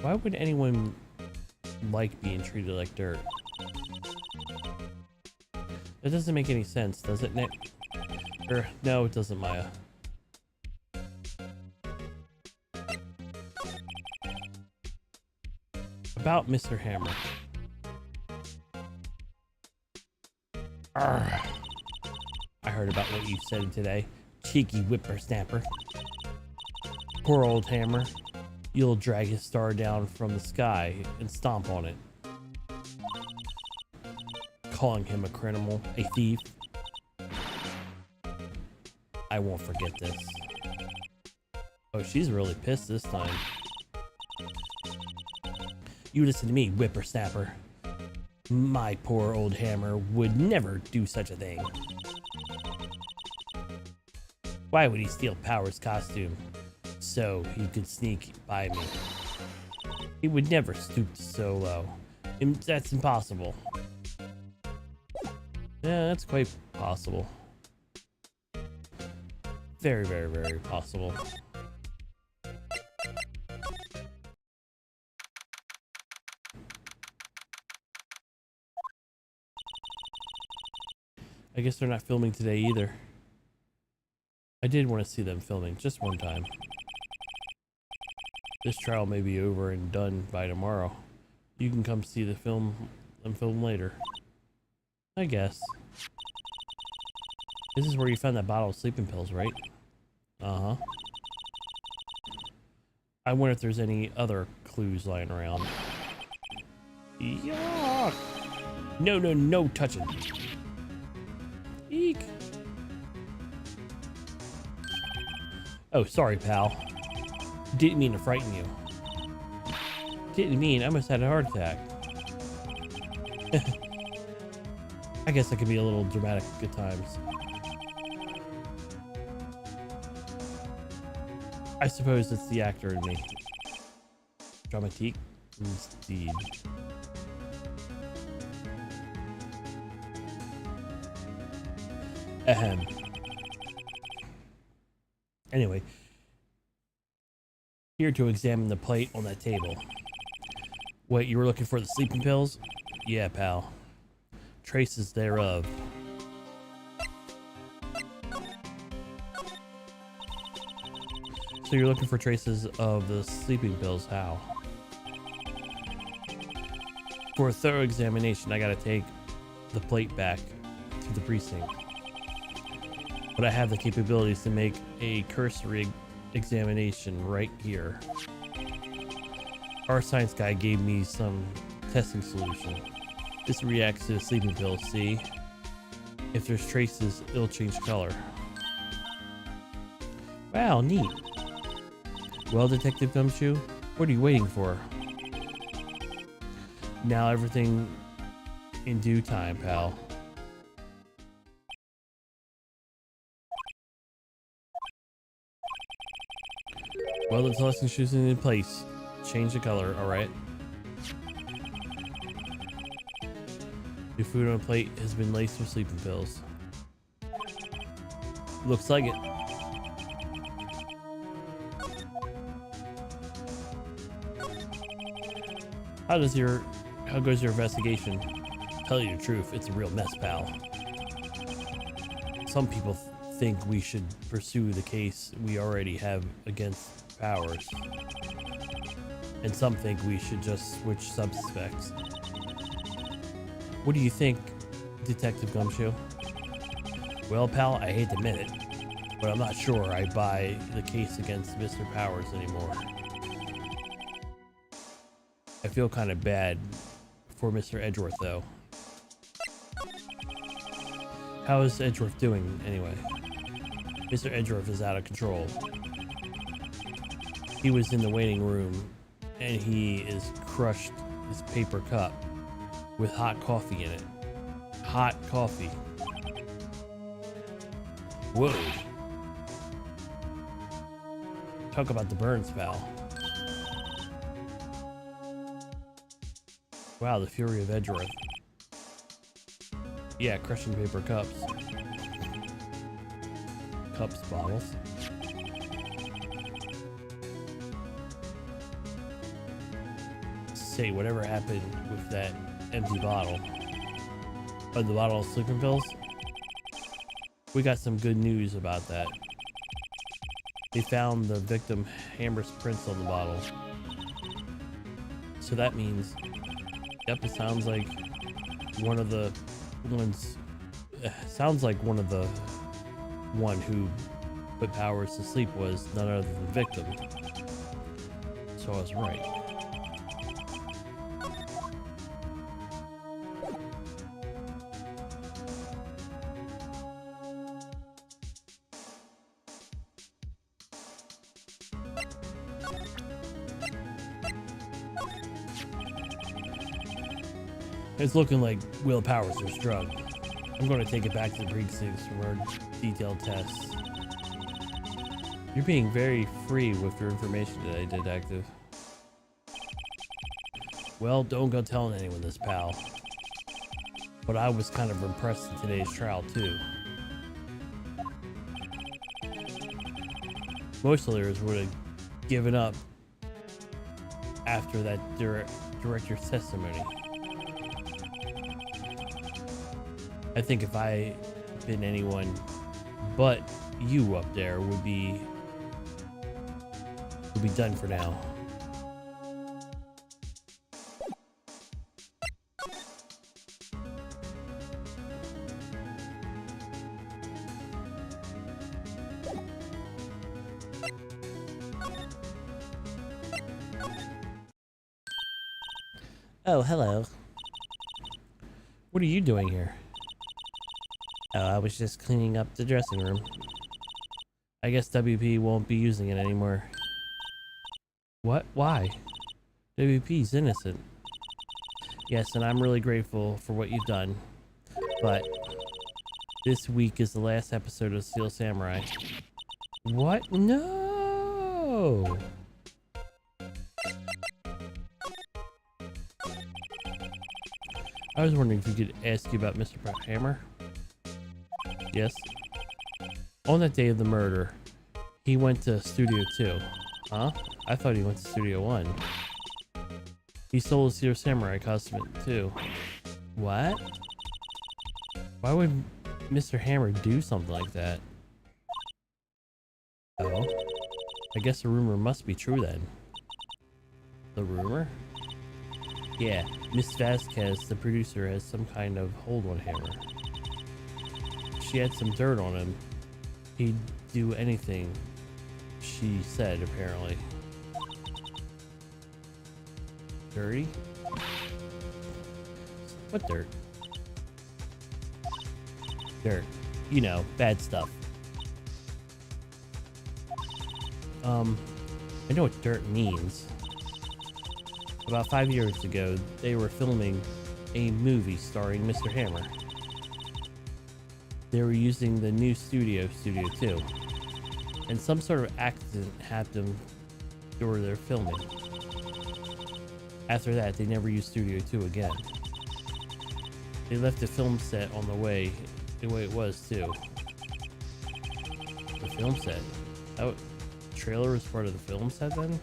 Why would anyone like being treated like dirt? That doesn't make any sense, does it, Nick? No, it doesn't, Maya. About Mr. Hammer. Arrgh. I heard about what you said today. Cheeky whippersnapper. Poor old Hammer. You'll drag his star down from the sky and stomp on it. Calling him a criminal, a thief. I won't forget this. Oh, she's really pissed this time. You listen to me, whippersnapper. My poor old Hammer would never do such a thing. Why would he steal Power's costume so he could sneak by me? He would never stoop so low. That's impossible. Yeah, that's quite possible. Very, very, very possible. I guess they're not filming today either. I did want to see them filming just one time. This trial may be over and done by tomorrow. You can come see them film later. I guess. This is where you found that bottle of sleeping pills, right? Uh-huh. I wonder if there's any other clues lying around. Yuck! No, no, no touching. Eek. Oh, sorry, pal. Didn't mean to frighten you. Didn't mean I almost had a heart attack. I guess I could be a little dramatic at times. I suppose it's the actor in me. Dramatique indeed. Ahem. Anyway, here to examine the plate on that table. Wait, you were looking for the sleeping pills? Yeah, pal. Traces thereof. So you're looking for traces of the sleeping pills, how? For a thorough examination, I gotta take the plate back to the precinct. But I have the capabilities to make a cursory examination right here. Our science guy gave me some testing solution. This reacts to the sleeping pills, see? If there's traces, it'll change color. Wow, neat. Well, Detective Gumshoe, what are you waiting for? Now everything in due time, pal. Well, the testing shoes in place. Change the color, alright? Your food on a plate has been laced with sleeping pills. Looks like it. How goes your investigation? Tell you the truth, it's a real mess, pal. Some people think we should pursue the case we already have against Powers. And some think we should just switch suspects. What do you think, Detective Gumshoe? Well, pal, I hate to admit it, but I'm not sure I buy the case against Mr. Powers anymore. I feel kind of bad for Mr. Edgeworth, though. How is Edgeworth doing, anyway? Mr. Edgeworth is out of control. He was in the waiting room, and he is crushed his paper cup with hot coffee in it. Hot coffee. Whoa. Talk about the burns, pal. Wow, the fury of Edgeworth. Yeah, crushing paper cups. Cups, bottles. Say, whatever happened with that empty bottle? Oh, the bottle of sleeping pills? We got some good news about that. They found the victim Hammer's prints on the bottle. So that means, yep, it sounds like one of the ones, sounds like one who put Powers to sleep was none other than the victim. So I was right. It's looking like Will Powers was drugged. I'm going to take it back to the precincts for more detailed tests. You're being very free with your information today, Detective. Well, don't go telling anyone this, pal. But I was kind of impressed in today's trial, too. Most lawyers would have given up after that director's testimony. I think if I had been anyone but you up there would be done for now. Oh, hello. What are you doing here? Oh, I was just cleaning up the dressing room. I guess WP won't be using it anymore. What? Why? WP's innocent. Yes, and I'm really grateful for what you've done. But this week is the last episode of Steel Samurai. What? No! I was wondering if we could ask you about Mr. Hammer. Yes. On that day of the murder, he went to Studio 2. Huh? I thought he went to Studio 1. He stole a Steel Samurai costume too. What? Why would Mr. Hammer do something like that? Oh? I guess the rumor must be true then. The rumor? Yeah, Miss Vasquez, the producer, has some kind of hold on Hammer. She had some dirt on him. He'd do anything, she said, apparently. Dirty? What dirt? Dirt. You know, bad stuff. I know what dirt means. About 5 years ago, they were filming a movie starring Mr. Hammer. They were using the new Studio 2, and some sort of accident happened during their filming. After that, they never used Studio 2 again. They left the film set on the way it was too. The film set? The trailer was part of the film set then?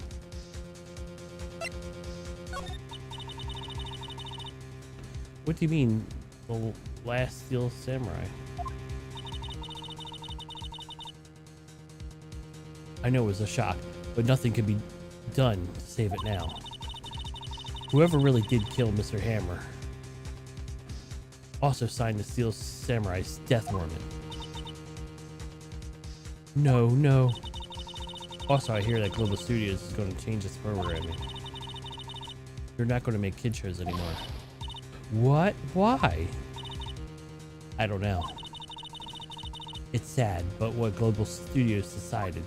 What do you mean, the last Steel Samurai? I know it was a shock, but nothing could be done to save it now. Whoever really did kill Mr. Hammer also signed the Steel Samurai's death warrant. No, no. Also, I hear that Global Studios is going to change its programming. They're not going to make kid shows anymore. What? Why? I don't know. It's sad, but what Global Studios decided.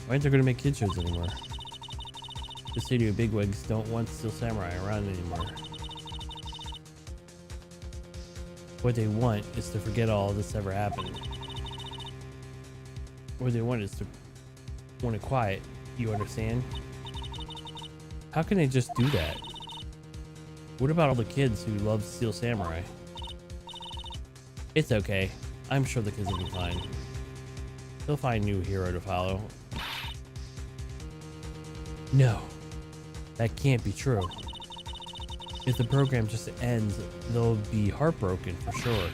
Why aren't they going to make kid shows anymore? The studio bigwigs don't want Steel Samurai around anymore. What they want is to forget all this ever happened. What they want is to want it quiet, you understand? How can they just do that? What about all the kids who love Steel Samurai? It's okay. I'm sure the kids will be fine. They'll find a new hero to follow. No, that can't be true. If the program just ends, they'll be heartbroken for sure.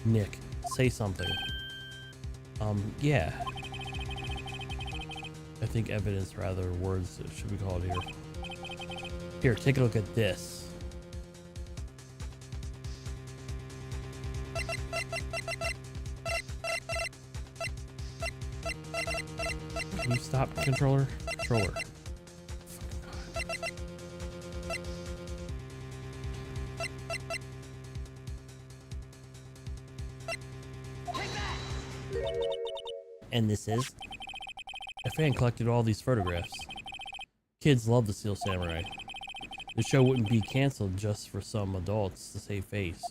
Nick, say something. Yeah. I think evidence, rather, words should be called here. Here, take a look at this. Can you stop, controller? Controller. And this is? A fan collected all these photographs. Kids love the Steel Samurai. The show wouldn't be canceled just for some adults to save face.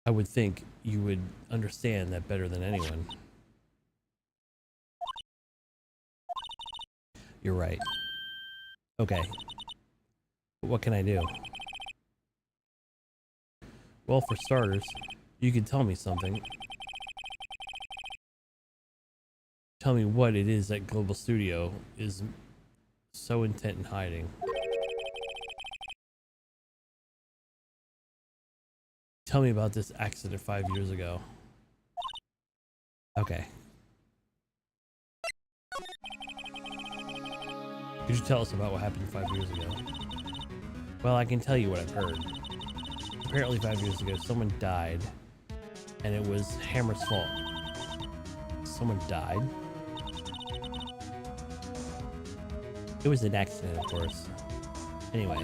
I would think you would understand that better than anyone. You're right. Okay. What can I do? Well, for starters, you could tell me something. Tell me what it is that Global Studio is so intent in hiding. Tell me about this accident 5 years ago. Okay. Could you tell us about what happened 5 years ago? Well, I can tell you what I've heard. Apparently 5 years ago, someone died, and it was Hammer's fault. Someone died? It was an accident, of course. Anyway,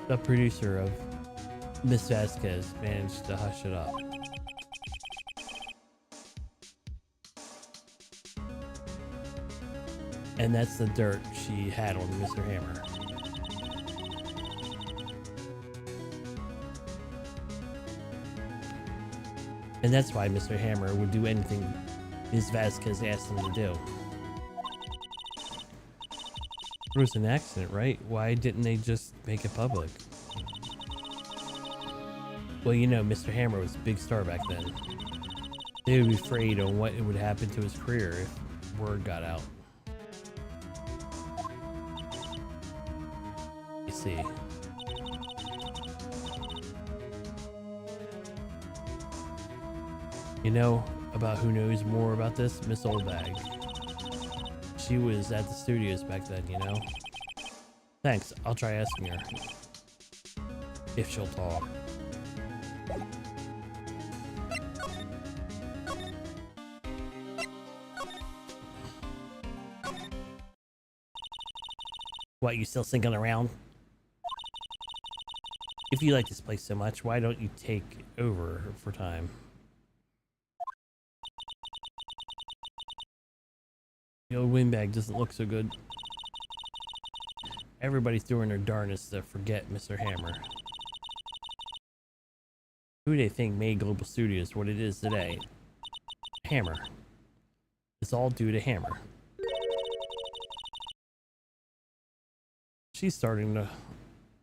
the producer of Miss Vasquez managed to hush it up. And that's the dirt she had on Mr. Hammer. And that's why Mr. Hammer would do anything Ms. Vasquez asked him to do. It was an accident, right? Why didn't they just make it public? Well, you know, Mr. Hammer was a big star back then. They would be afraid on what would happen to his career if word got out. You see. You know about who knows more about this? Miss Oldbag. She was at the studios back then, you know? Thanks, I'll try asking her. If she'll talk. What, you still sinking around? If you like this place so much, why don't you take over for time? The old windbag doesn't look so good. Everybody's doing their darnest to forget Mr. Hammer. Who do they think made Global Studios what it is today? Hammer. It's all due to Hammer. She's starting to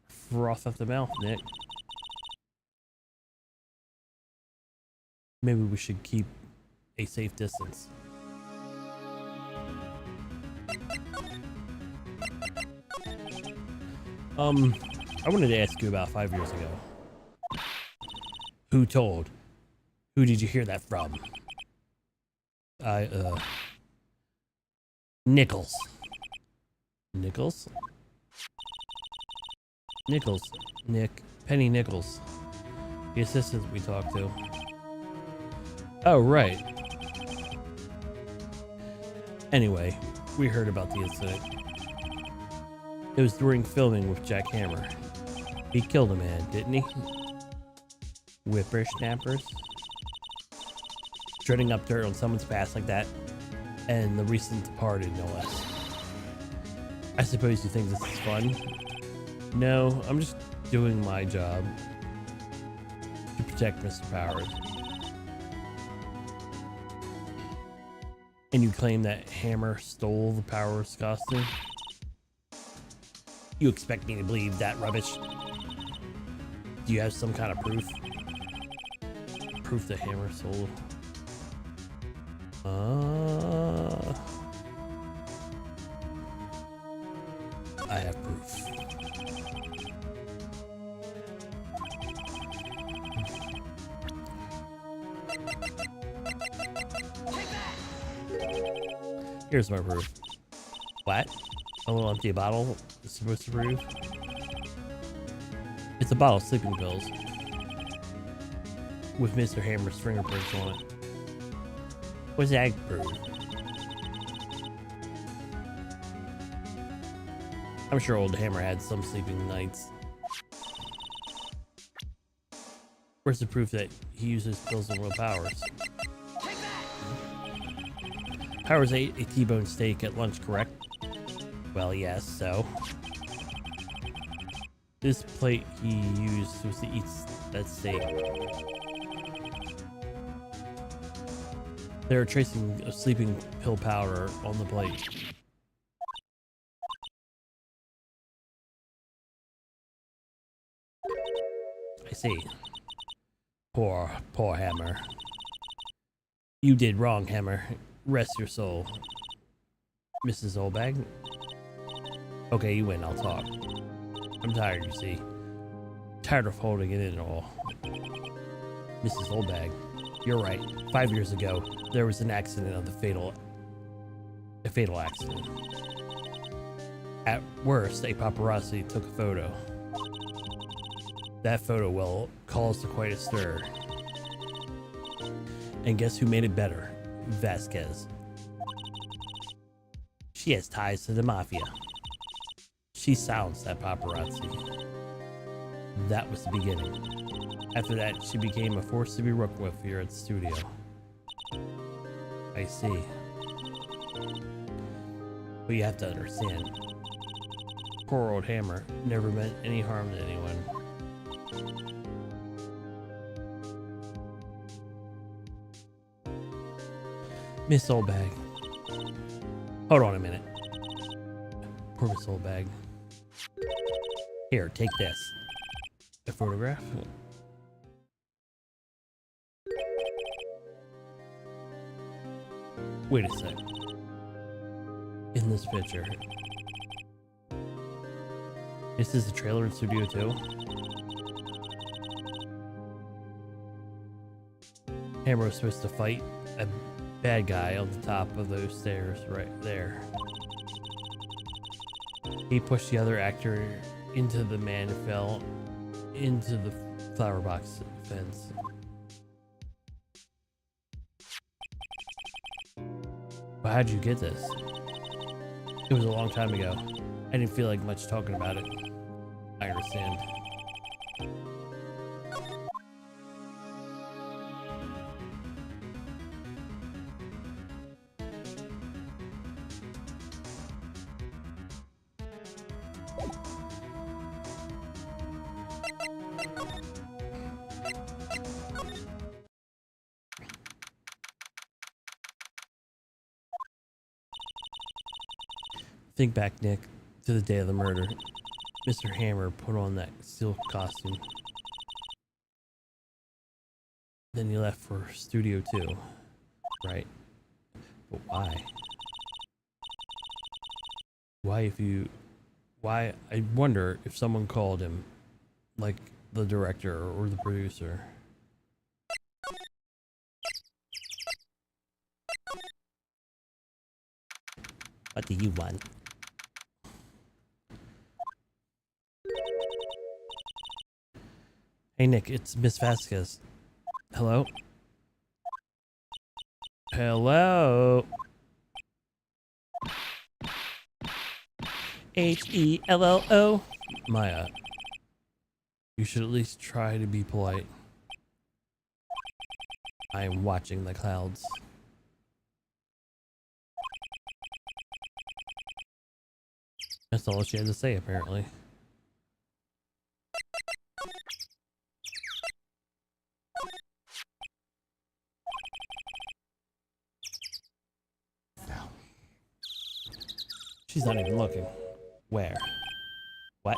froth at the mouth, Nick. Maybe we should keep a safe distance. I wanted to ask you about 5 years ago. Who told? Who did you hear that from? Nichols. Nichols? Nichols. Nick. Penny Nichols. The assistant we talked to. Oh, right. Anyway, we heard about the incident. It was during filming with Jack Hammer. He killed a man, didn't he? Whippersnappers? Treading up dirt on someone's past like that. And the recent departed, no less. I suppose you think this is fun? No, I'm just doing my job. To protect Mr. Powers. And you claim that Hammer stole the Powers costume? You expect me to believe that rubbish? Do you have some kind of proof? Proof that Hammer stole? I have proof. Here's my proof. What? A little empty bottle is supposed to prove? It's a bottle of sleeping pills with Mr. Hammer's fingerprints on it. What's that prove? I'm sure old Hammer had some sleeping nights. Where's the proof that he uses pills and willpowers? Take that! Powers ate a T-bone steak at lunch, correct? Well, yes, so. This plate he used was to eat that steak. They're tracing a sleeping pill powder on the plate. I see. Poor Hammer. You did wrong, Hammer. Rest your soul. Mrs. Oldbag? Okay, you win, I'll talk. I'm tired, you see. Tired of holding it in all. Mrs. Oldbag, you're right. 5 years ago, there was an accident of a fatal accident. At worst, a paparazzi took a photo. That photo will cause quite a stir. And guess who made it better? Vasquez. She has ties to the mafia. She silenced that paparazzi. That was the beginning. After that, she became a force to be reckoned with here at the studio. I see. But you have to understand, poor old Hammer never meant any harm to anyone. Miss Oldbag. Hold on a minute. Poor Miss Oldbag. Here, take this. A photograph? Wait a sec. In this picture. This is the trailer in Studio 2? Hammer was supposed to fight a bad guy on the top of those stairs right there. He pushed the other actor into the man and fell into the flower box fence. But how'd you get this? It was a long time ago. I didn't feel like much talking about it. I understand. Think back, Nick, to the day of the murder. Mr. Hammer put on that silk costume. Then he left for Studio 2. Right. But why? Why, I wonder if someone called him, like the director or the producer. What do you want? Hey Nick, it's Miss Vasquez. Hello? Hello? Hello? Maya, you should at least try to be polite. I am watching the clouds. That's all she had to say, apparently. She's not even looking. Where? What?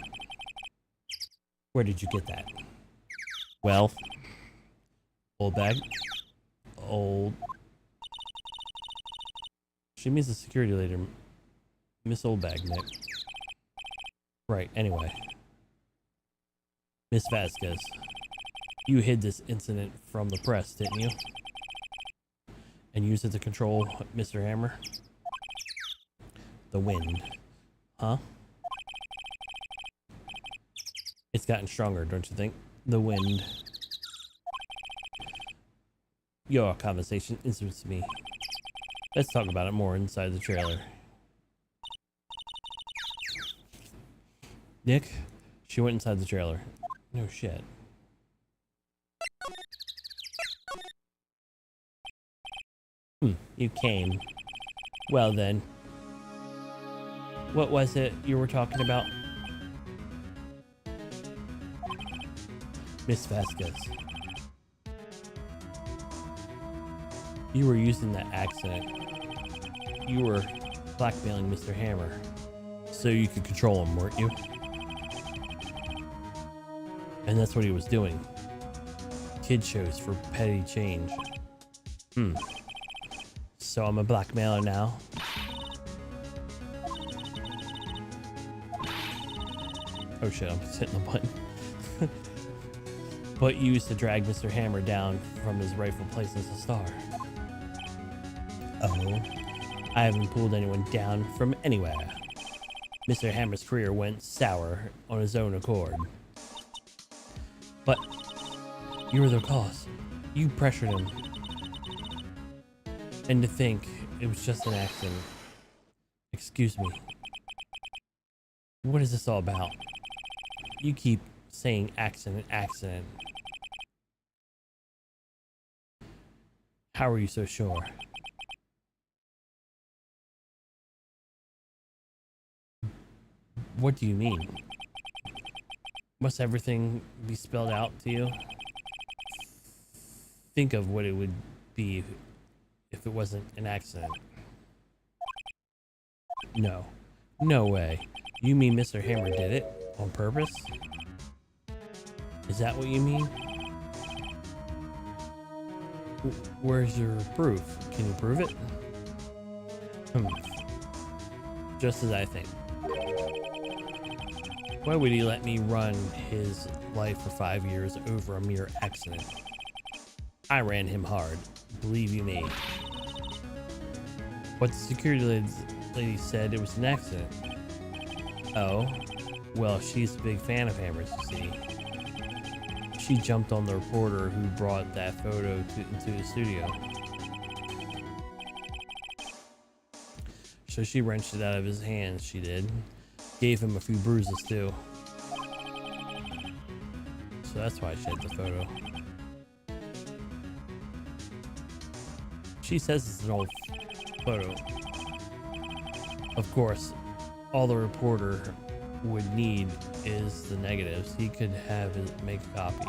Where did you get that? Well, Old bag? Old. She means the security lady, Miss Oldbag, Nick. Right, anyway. Miss Vasquez, you hid this incident from the press, didn't you? And used it to control Mr. Hammer? The wind. Huh? It's gotten stronger, don't you think? The wind. Your conversation interests me. Let's talk about it more inside the trailer. Nick, she went inside the trailer. No shit. You came. Well then. What was it you were talking about? Miss Vasquez. You were using that accent. You were blackmailing Mr. Hammer so you could control him, weren't you? And that's what he was doing. Kid shows for petty change. So I'm a blackmailer now? Oh shit, I'm just hitting the button. But you used to drag Mr. Hammer down from his rightful place as a star. Oh, I haven't pulled anyone down from anywhere. Mr. Hammer's career went sour on his own accord. But you were the cause. You pressured him. And to think it was just an accident. Excuse me. What is this all about? You keep saying accident, accident. How are you so sure? What do you mean? Must everything be spelled out to you? Think of what it would be if it wasn't an accident. No. No way. You mean Mr. Hammer did it on purpose? Is that what you mean? Where's your proof? Can you prove it? Just as I think. Why would he let me run his life for 5 years over a mere accident? I ran him hard, believe you me. But the security lady said it was an accident. Oh, well, she's a big fan of Hammers, you see. She jumped on the reporter who brought that photo into the studio. So she wrenched it out of his hands, she did. Gave him a few bruises too. So that's why she had the photo. She says it's an old photo. Of course, all the reporter would need is the negatives. He could have it make a copy.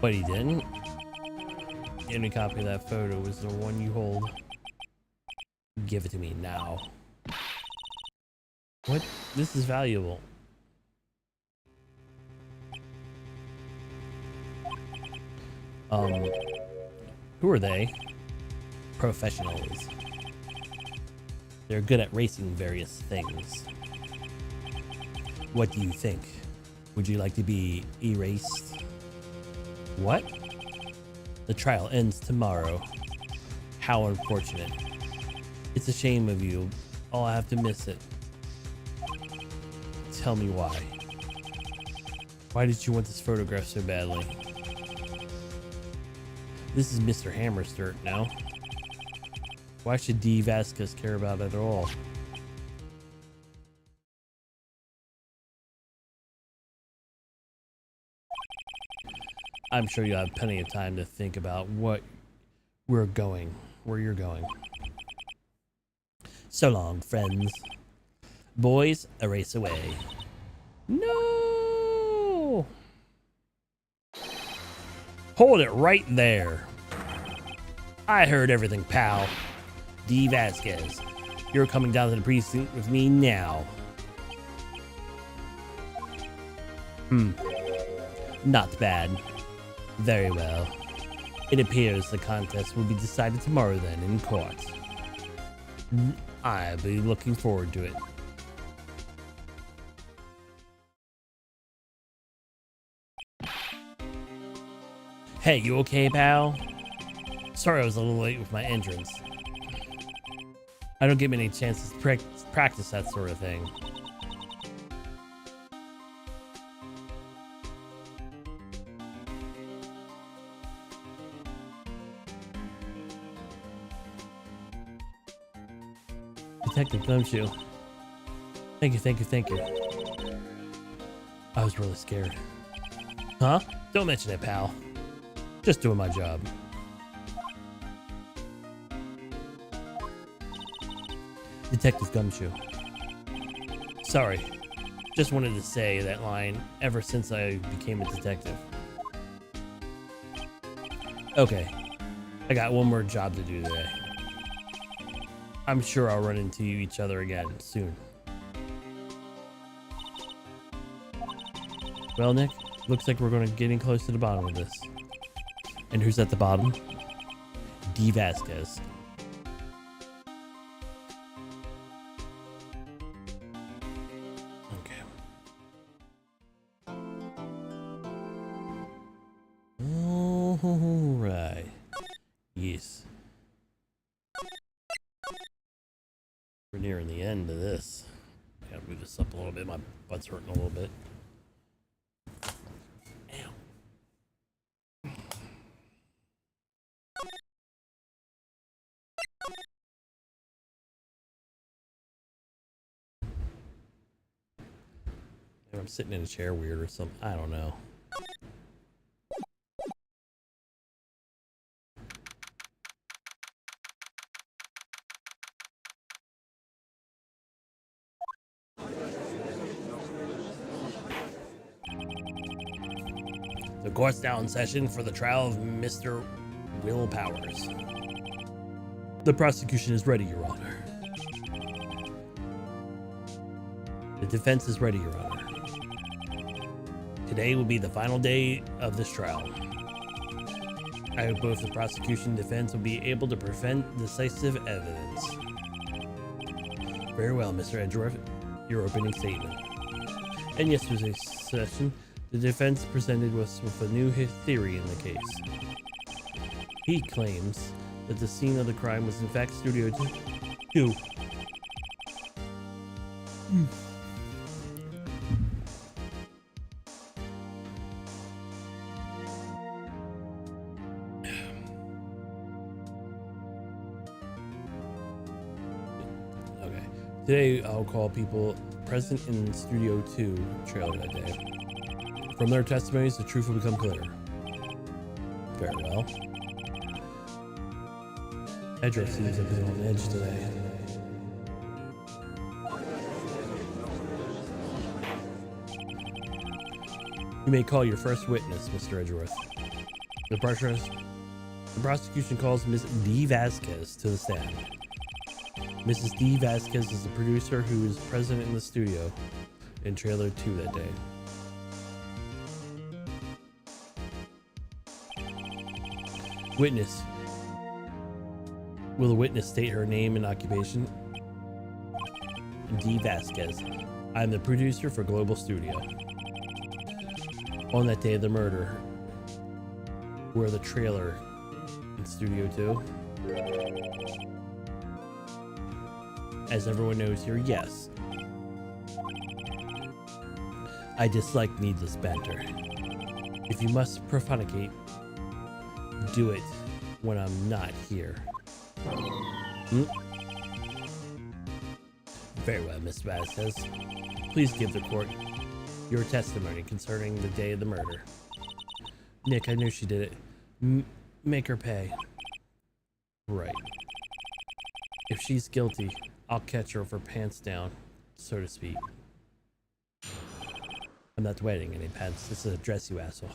But he didn't. The only copy of that photo was the one you hold. Give it to me now. What? This is valuable. Who are they? Professionals. They're good at racing various things. What do you think? Would you like to be erased? What? The trial ends tomorrow. How unfortunate. It's a shame of you. I'll have to miss it. Tell me why. Why did you want this photograph so badly? This is Mr. Hammer's dirt now. Why should D. Vasquez care about it at all? I'm sure you'll have plenty of time to think about where you're going. So long, friends. Boys, a race away. No! Hold it right there. I heard everything, pal. D. Vasquez, you're coming down to the precinct with me now. Not bad. Very well. It appears the contest will be decided tomorrow then in court. I'll be looking forward to it. Hey, you okay, pal? Sorry I was a little late with my entrance. I don't get many chances to practice that sort of thing. Detective Gumshoe. Thank you. I was really scared. Huh? Don't mention it, pal. Just doing my job. Detective Gumshoe. Sorry. Just wanted to say that line ever since I became a detective. Okay. I got one more job to do today. I'm sure I'll run into each other again soon. Well, Nick, looks like we're getting close to the bottom of this. And who's at the bottom? D. Vasquez. Okay. All right. Yes. We're nearing the end of this. I gotta move this up a little bit. My butt's hurting a little bit. Ow. Maybe I'm sitting in a chair weird or something. I don't know. The court's now in session for the trial of Mr. Will Powers. The prosecution is ready, Your Honor. The defense is ready, Your Honor. Today will be the final day of this trial. I hope both the prosecution and defense will be able to present decisive evidence. Very well, Mr. Edgeworth, your opening statement. In yesterday's session, the defense presented us with a new theory in the case. He claims that the scene of the crime was in fact Studio 2. Okay. Today I'll call people present in Studio 2 trailer that day. From their testimonies, the truth will become clear. Very well. Edgeworth seems like he's on edge today. You may call your first witness, Mr. Edgeworth. The prosecution calls Ms. D. Vasquez to the stand. Mrs. D. Vasquez is the producer who is present in the studio in trailer 2 that day. Witness. Will the witness state her name and occupation? D. Vasquez. I'm the producer for Global Studio. On that day of the murder, were the trailer in Studio 2? As everyone knows here, yes. I dislike needless banter. If you must profanicate, do it when I'm not here. Very well, Miss Vasquez. Please give the court your testimony concerning the day of the murder. Nick, I knew she did it. Make her pay. Right. If she's guilty, I'll catch her with her pants down, so to speak. I'm not wearing any pants. This is a dress, you asshole.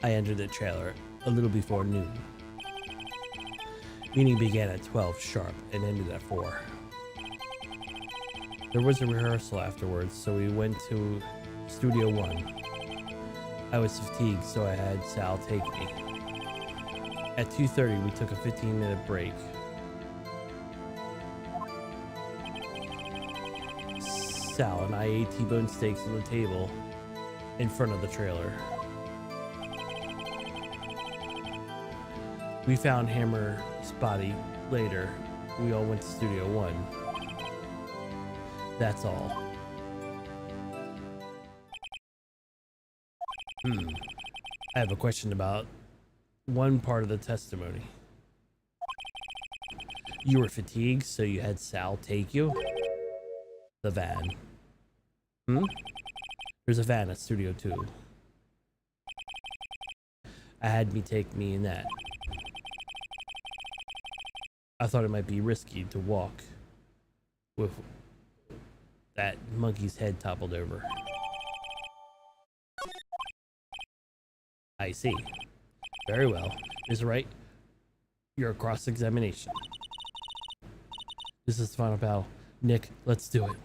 I entered the trailer a little before noon. Meeting began at 12 sharp and ended at 4. There was a rehearsal afterwards, so we went to Studio 1. I was fatigued, so I had Sal take me. At 2:30, we took a 15-minute break. Sal and I ate T-bone steaks on the table in front of the trailer. We found Hammer's body later. We all went to Studio One. That's all. I have a question about one part of the testimony. You were fatigued, so you had Sal take you? The van. There's a van at Studio 2. I had me take me in that. I thought it might be risky to walk with that monkey's head toppled over. I see. Very well. Ms. Wright, your cross-examination. This is the final battle. Nick, let's do it.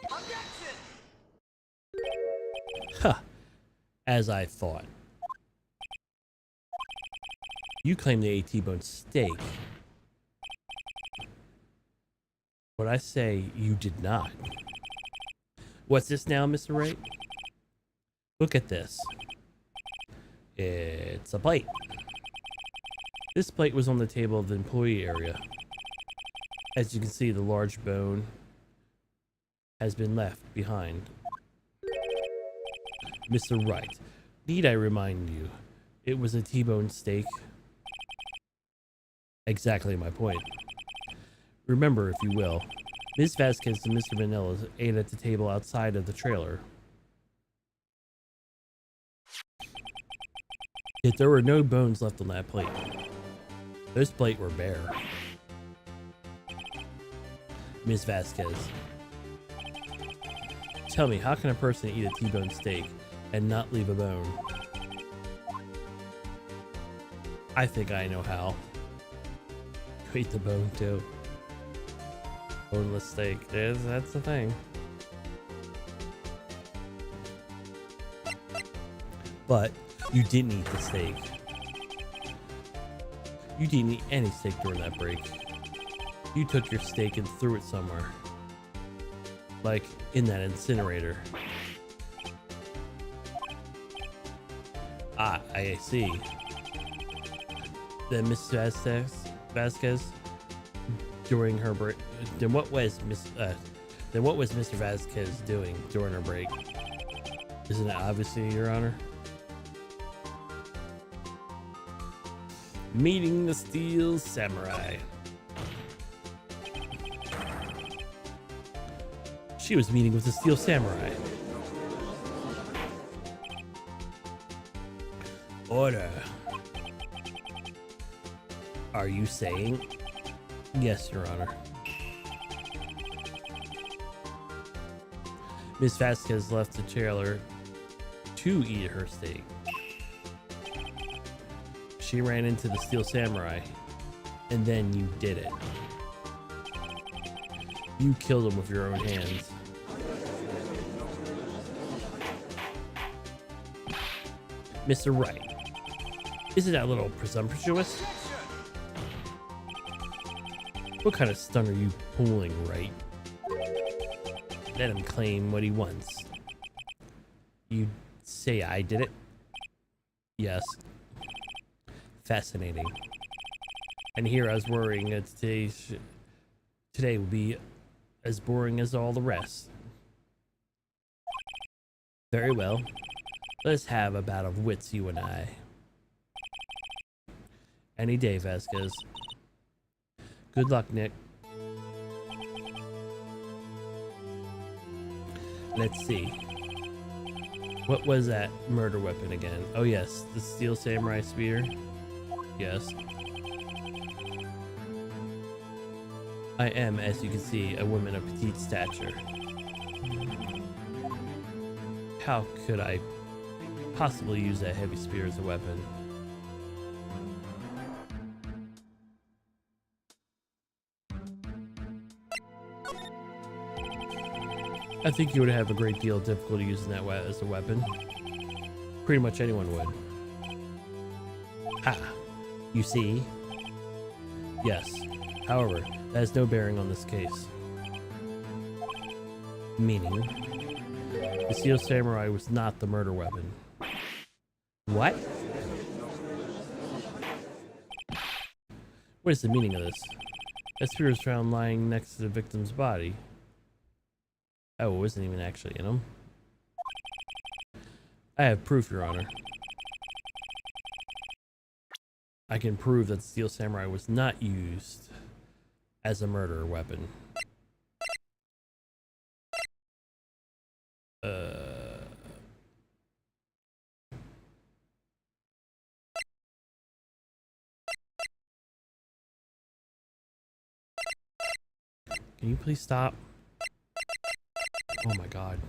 Objection! Huh. As I thought. You claim the T-bone steak. But I say you did not. What's this now, Mr. Wright? Look at this. It's a plate. This plate was on the table of the employee area. As you can see, the large bone has been left behind. Mr. Wright, need I remind you, it was a T-bone steak? Exactly my point. Remember, if you will, Ms. Vasquez and Mr. Manila ate at the table outside of the trailer. Yet there were no bones left on that plate. Those plates were bare. Ms. Vasquez, tell me, how can a person eat a T-bone steak and not leave a bone? I think I know how. You eat the bone too. Boneless steak. That's the thing. But you didn't eat the steak. You didn't eat any steak during that break. You took your steak and threw it somewhere. Like in that incinerator. Ah, I see. Then Miss Vasquez during her break. Then what was Mr. Vasquez doing during her break? Isn't it obviously, Your Honor? Meeting the Steel Samurai. She was meeting with the Steel Samurai. Order. Are you saying? Yes, Your Honor. Miss Vasquez left the trailer to eat her steak. She ran into the Steel Samurai, and then you did it. You killed him with your own hands. Mr. Wright, isn't that a little presumptuous? What kind of stunt are you pulling, Wright? Let him claim what he wants. You say I did it? Yes. Fascinating. And here I was worrying that today will be as boring as all the rest. Very well. Let's have a bout of wits, you and I. Any day, Vasquez. Good luck, Nick. Let's see. What was that murder weapon again? Oh yes, the Steel Samurai spear. Yes. I am, as you can see, a woman of petite stature. How could I possibly use that heavy spear as a weapon? I think you would have a great deal of difficulty using that as a weapon. Pretty much anyone would. Ah, you see? Yes. However, that has no bearing on this case. Meaning? The Steel Samurai was not the murder weapon. What? What is the meaning of this? That spear was found lying next to the victim's body. Oh, it wasn't even actually in him. I have proof, Your Honor. I can prove that the Steel Samurai was not used as a murder weapon. Can you please stop? Oh my god.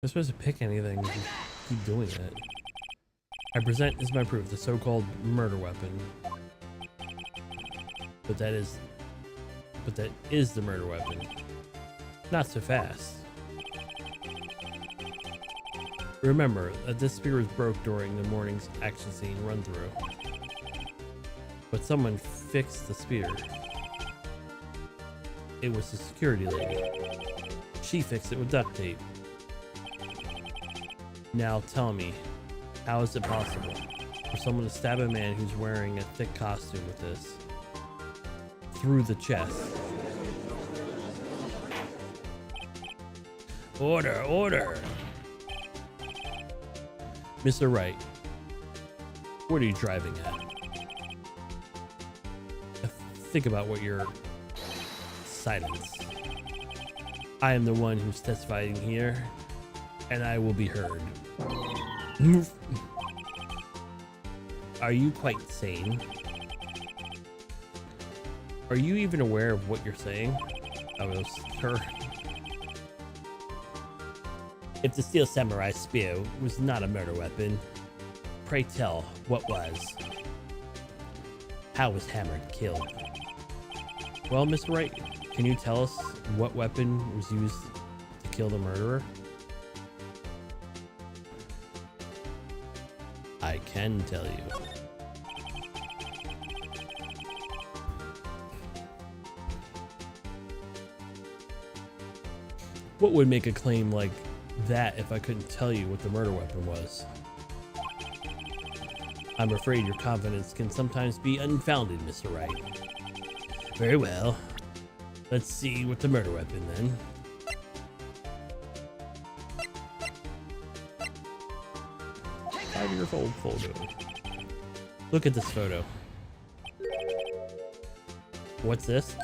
I'm supposed to pick anything. Just keep doing it. I present as my proof the so-called murder weapon. But that is the murder weapon. Not so fast. Remember that this spear was broke during the morning's action scene run-through. But someone fixed the spear. It was the security lady. She fixed it with duct tape. Now tell me, how is it possible for someone to stab a man who's wearing a thick costume with this through the chest? Order, order! Mr. Wright, what are you driving at? Think about what you're... Silence. I am the one who's testifying here, and I will be heard. Are you quite sane? Are you even aware of what you're saying? Oh, sir. If the Steel Samurai spear was not a murder weapon, pray tell, what was? How was Hammer killed? Well, Mr. Wright, can you tell us what weapon was used to kill the murderer? I can tell you. What would make a claim like that if I couldn't tell you what the murder weapon was? I'm afraid your confidence can sometimes be unfounded, Mr. Wright. Very well. Let's see what the murder weapon then. Take that. 5-year-old photo. Look at this photo. What's this?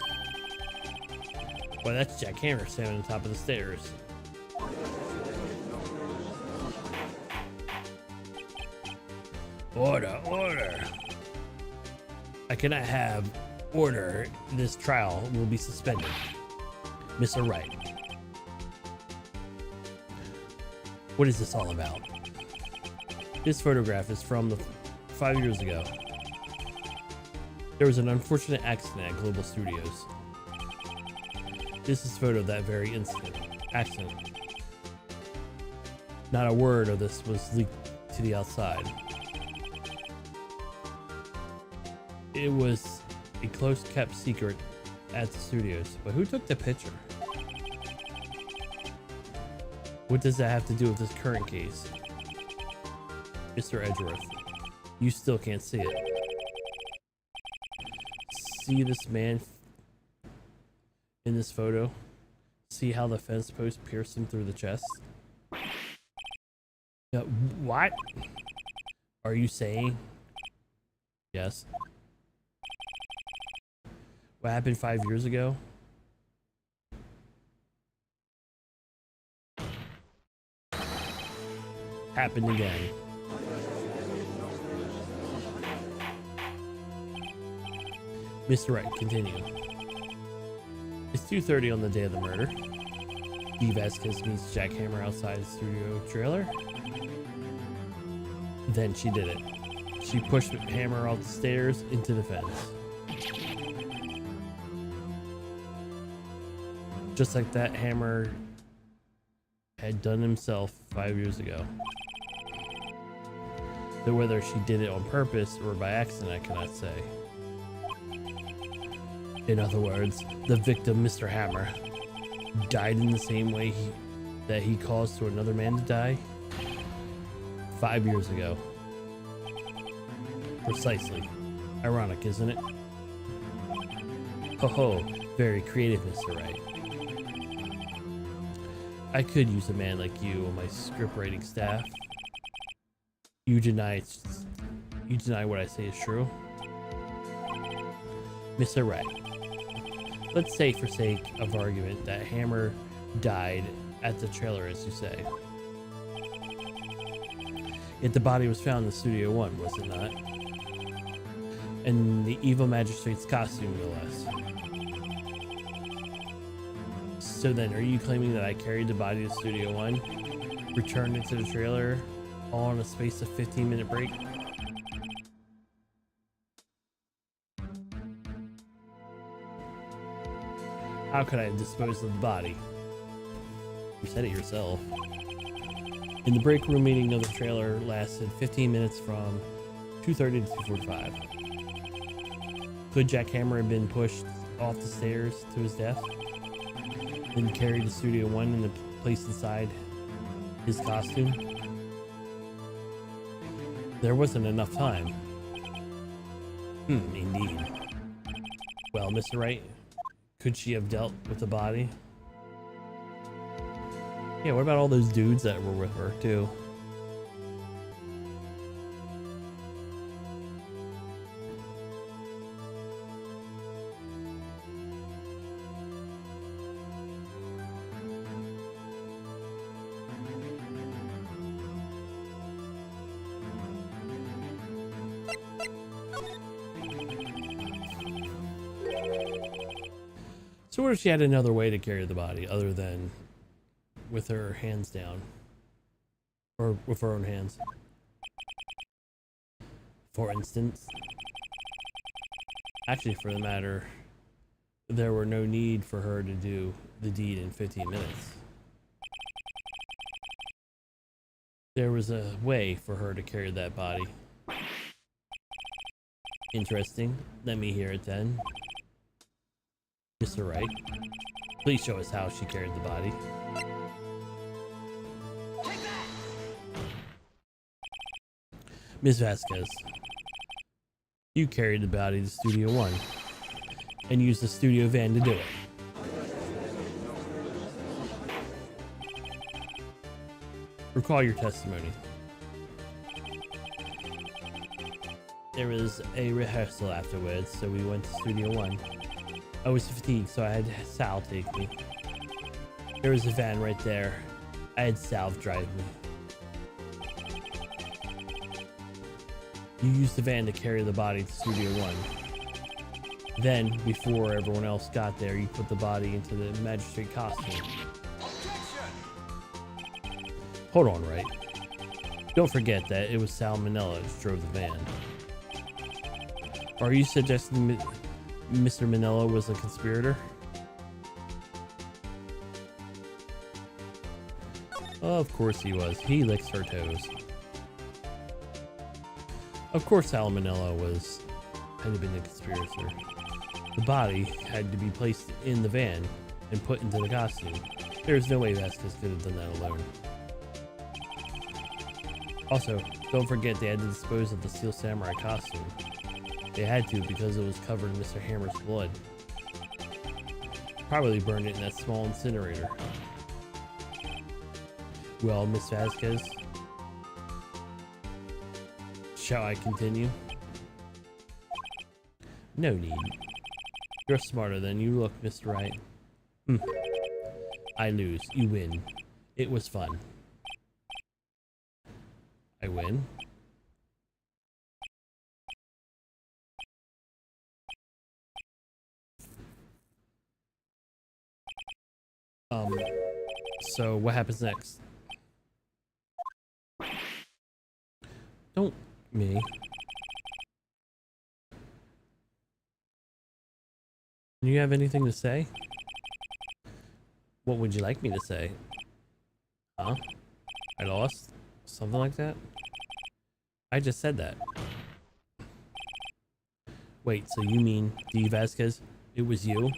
Well, that's Jack Hammer standing on top of the stairs. Order, order. I cannot have order. This trial will be suspended. Mr. Wright. What is this all about? This photograph is from 5 years ago. There was an unfortunate accident at Global Studios. This is a photo of that very accident. Not a word of this was leaked to the outside. It was a close-kept secret at the studios, but who took the picture? What does that have to do with this current case? Mr. Edgeworth, you still can't see it. See this man in this photo? See how the fence post pierced him through the chest? What? Are you saying? Yes. What happened 5 years ago? Happened again. Mr. Wright, continue. It's 2:30 on the day of the murder. Dee Vasquez meets Jack Hammer outside the studio trailer. Then she did it. She pushed Hammer off the stairs into the fence. Just like that Hammer had done himself 5 years ago. So whether she did it on purpose or by accident, I cannot say. In other words, the victim, Mr. Hammer, died in the same way that he caused to another man to die 5 years ago. Precisely. Ironic, isn't it? Ho ho, very creative, Mr. Wright. I could use a man like you on my script writing staff. You deny what I say is true? Mr. Wright, let's say for sake of argument that Hammer died at the trailer, as you say. Yet the body was found in Studio One, was it not? In the evil magistrate's costume, no less. So then, are you claiming that I carried the body to Studio One, returned it to the trailer, all in a space of 15-minute break? How could I have disposed of the body? You said it yourself. In the break room meeting of the trailer lasted 15 minutes from 2:30 to 2:45. Could Jack Hammer have been pushed off the stairs to his death? Then carried to Studio One and placed inside his costume? There wasn't enough time. Indeed. Well, Mr. Wright, could she have dealt with the body? Yeah, what about all those dudes that were with her, too? So what if she had another way to carry the body other than with her hands down? Or with her own hands? For instance. Actually, for the matter, there were no need for her to do the deed in 15 minutes. There was a way for her to carry that body. Interesting. Let me hear it then. Mr. Wright, please show us how she carried the body. Ms. Vasquez, you carried the body to Studio One and used the studio van to do it. Recall your testimony. There was a rehearsal afterwards, so we went to Studio One. I was fatigued, so I had Sal take me. There was a van right there. I had Sal drive me. You used the van to carry the body to Studio One. Then, before everyone else got there, you put the body into the magistrate costume. Hold on, Wright. Don't forget that it was Sal Manella who drove the van. Are you suggesting Mr. Manella was a conspirator? Of course he was. He licks her toes. Of course Sal Manella had been a conspirator. The body had to be placed in the van and put into the costume. There's no way Vasquez could have done that alone. Also, don't forget they had to dispose of the Steel Samurai costume. They had to because it was covered in Mr. Hammer's blood. Probably burned it in that small incinerator. Well, Miss Vasquez, shall I continue? No need. You're smarter than you look, Mr. Wright. I lose. You win. It was fun. I win. So what happens next? Don't me. Do you have anything to say? What would you like me to say? Huh? I lost? Something like that? I just said that. Wait, so you mean D. Vasquez? It was you?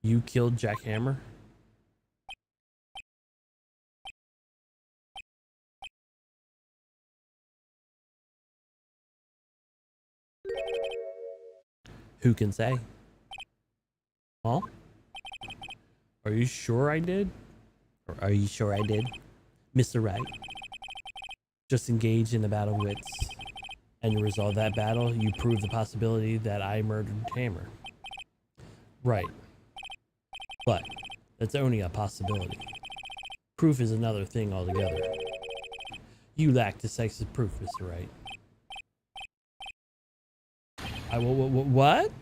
You killed Jack Hammer? Who can say? Huh? Are you sure I did? Or are you sure I did? Mr. Wright. Just engage in a battle of wits. And to resolve that battle, you prove the possibility that I murdered Hammer. Right. But that's only a possibility. Proof is another thing altogether. You lack decisive proof, Mr. Wright. What?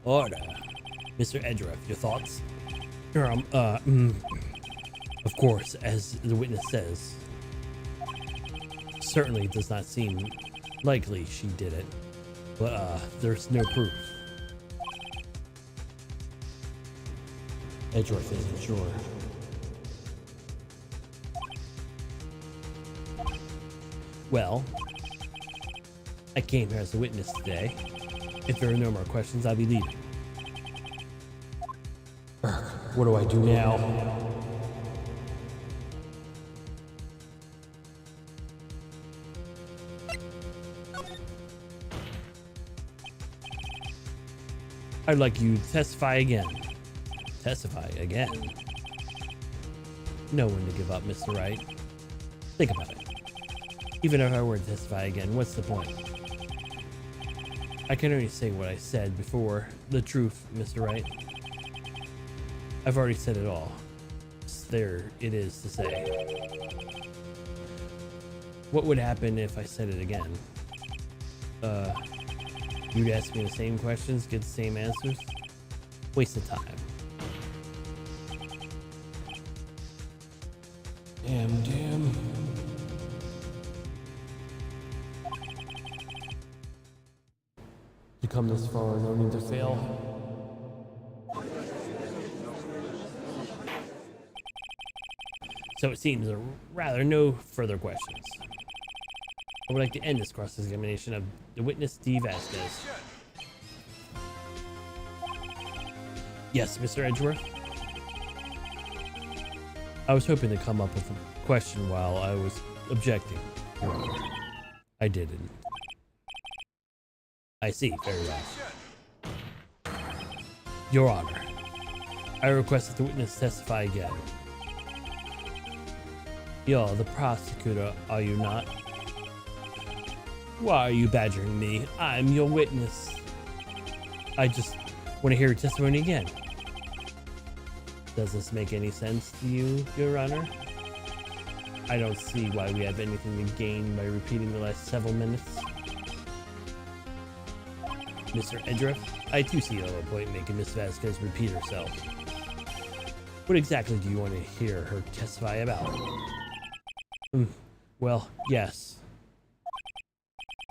Order. Mr. Edgeworth, your thoughts? Of course, as the witness says. Certainly does not seem likely she did it. But, there's no proof. Edgeworth isn't sure. Well, I came here as a witness today. If there are no more questions, I'll be leaving. What do I do now? I'd like you to testify again. Testify again? No one to give up, Mr. Wright. Think about it. Even if I were to testify again, what's the point? I can only say what I said before. The truth, Mr. Wright. I've already said it all. There it is to say. What would happen if I said it again? You'd ask me the same questions, get the same answers? Waste of time. Damn. You come this far, no need to fail. So it seems rather no further questions. I would like to end this cross-examination of the witness D. Vasquez. Yes, Mr. Edgeworth? I was hoping to come up with a question while I was objecting. I didn't. I see, very well. Your Honor, I request that the witness testify again. You're the prosecutor, are you not? Why are you badgering me? I'm your witness. I just want to hear your testimony again. Does this make any sense to you, Your Honor? I don't see why we have anything to gain by repeating the last several minutes. Mr. Edgeworth, I too see no point making Miss Vasquez repeat herself. What exactly do you want to hear her testify about? Well, yes.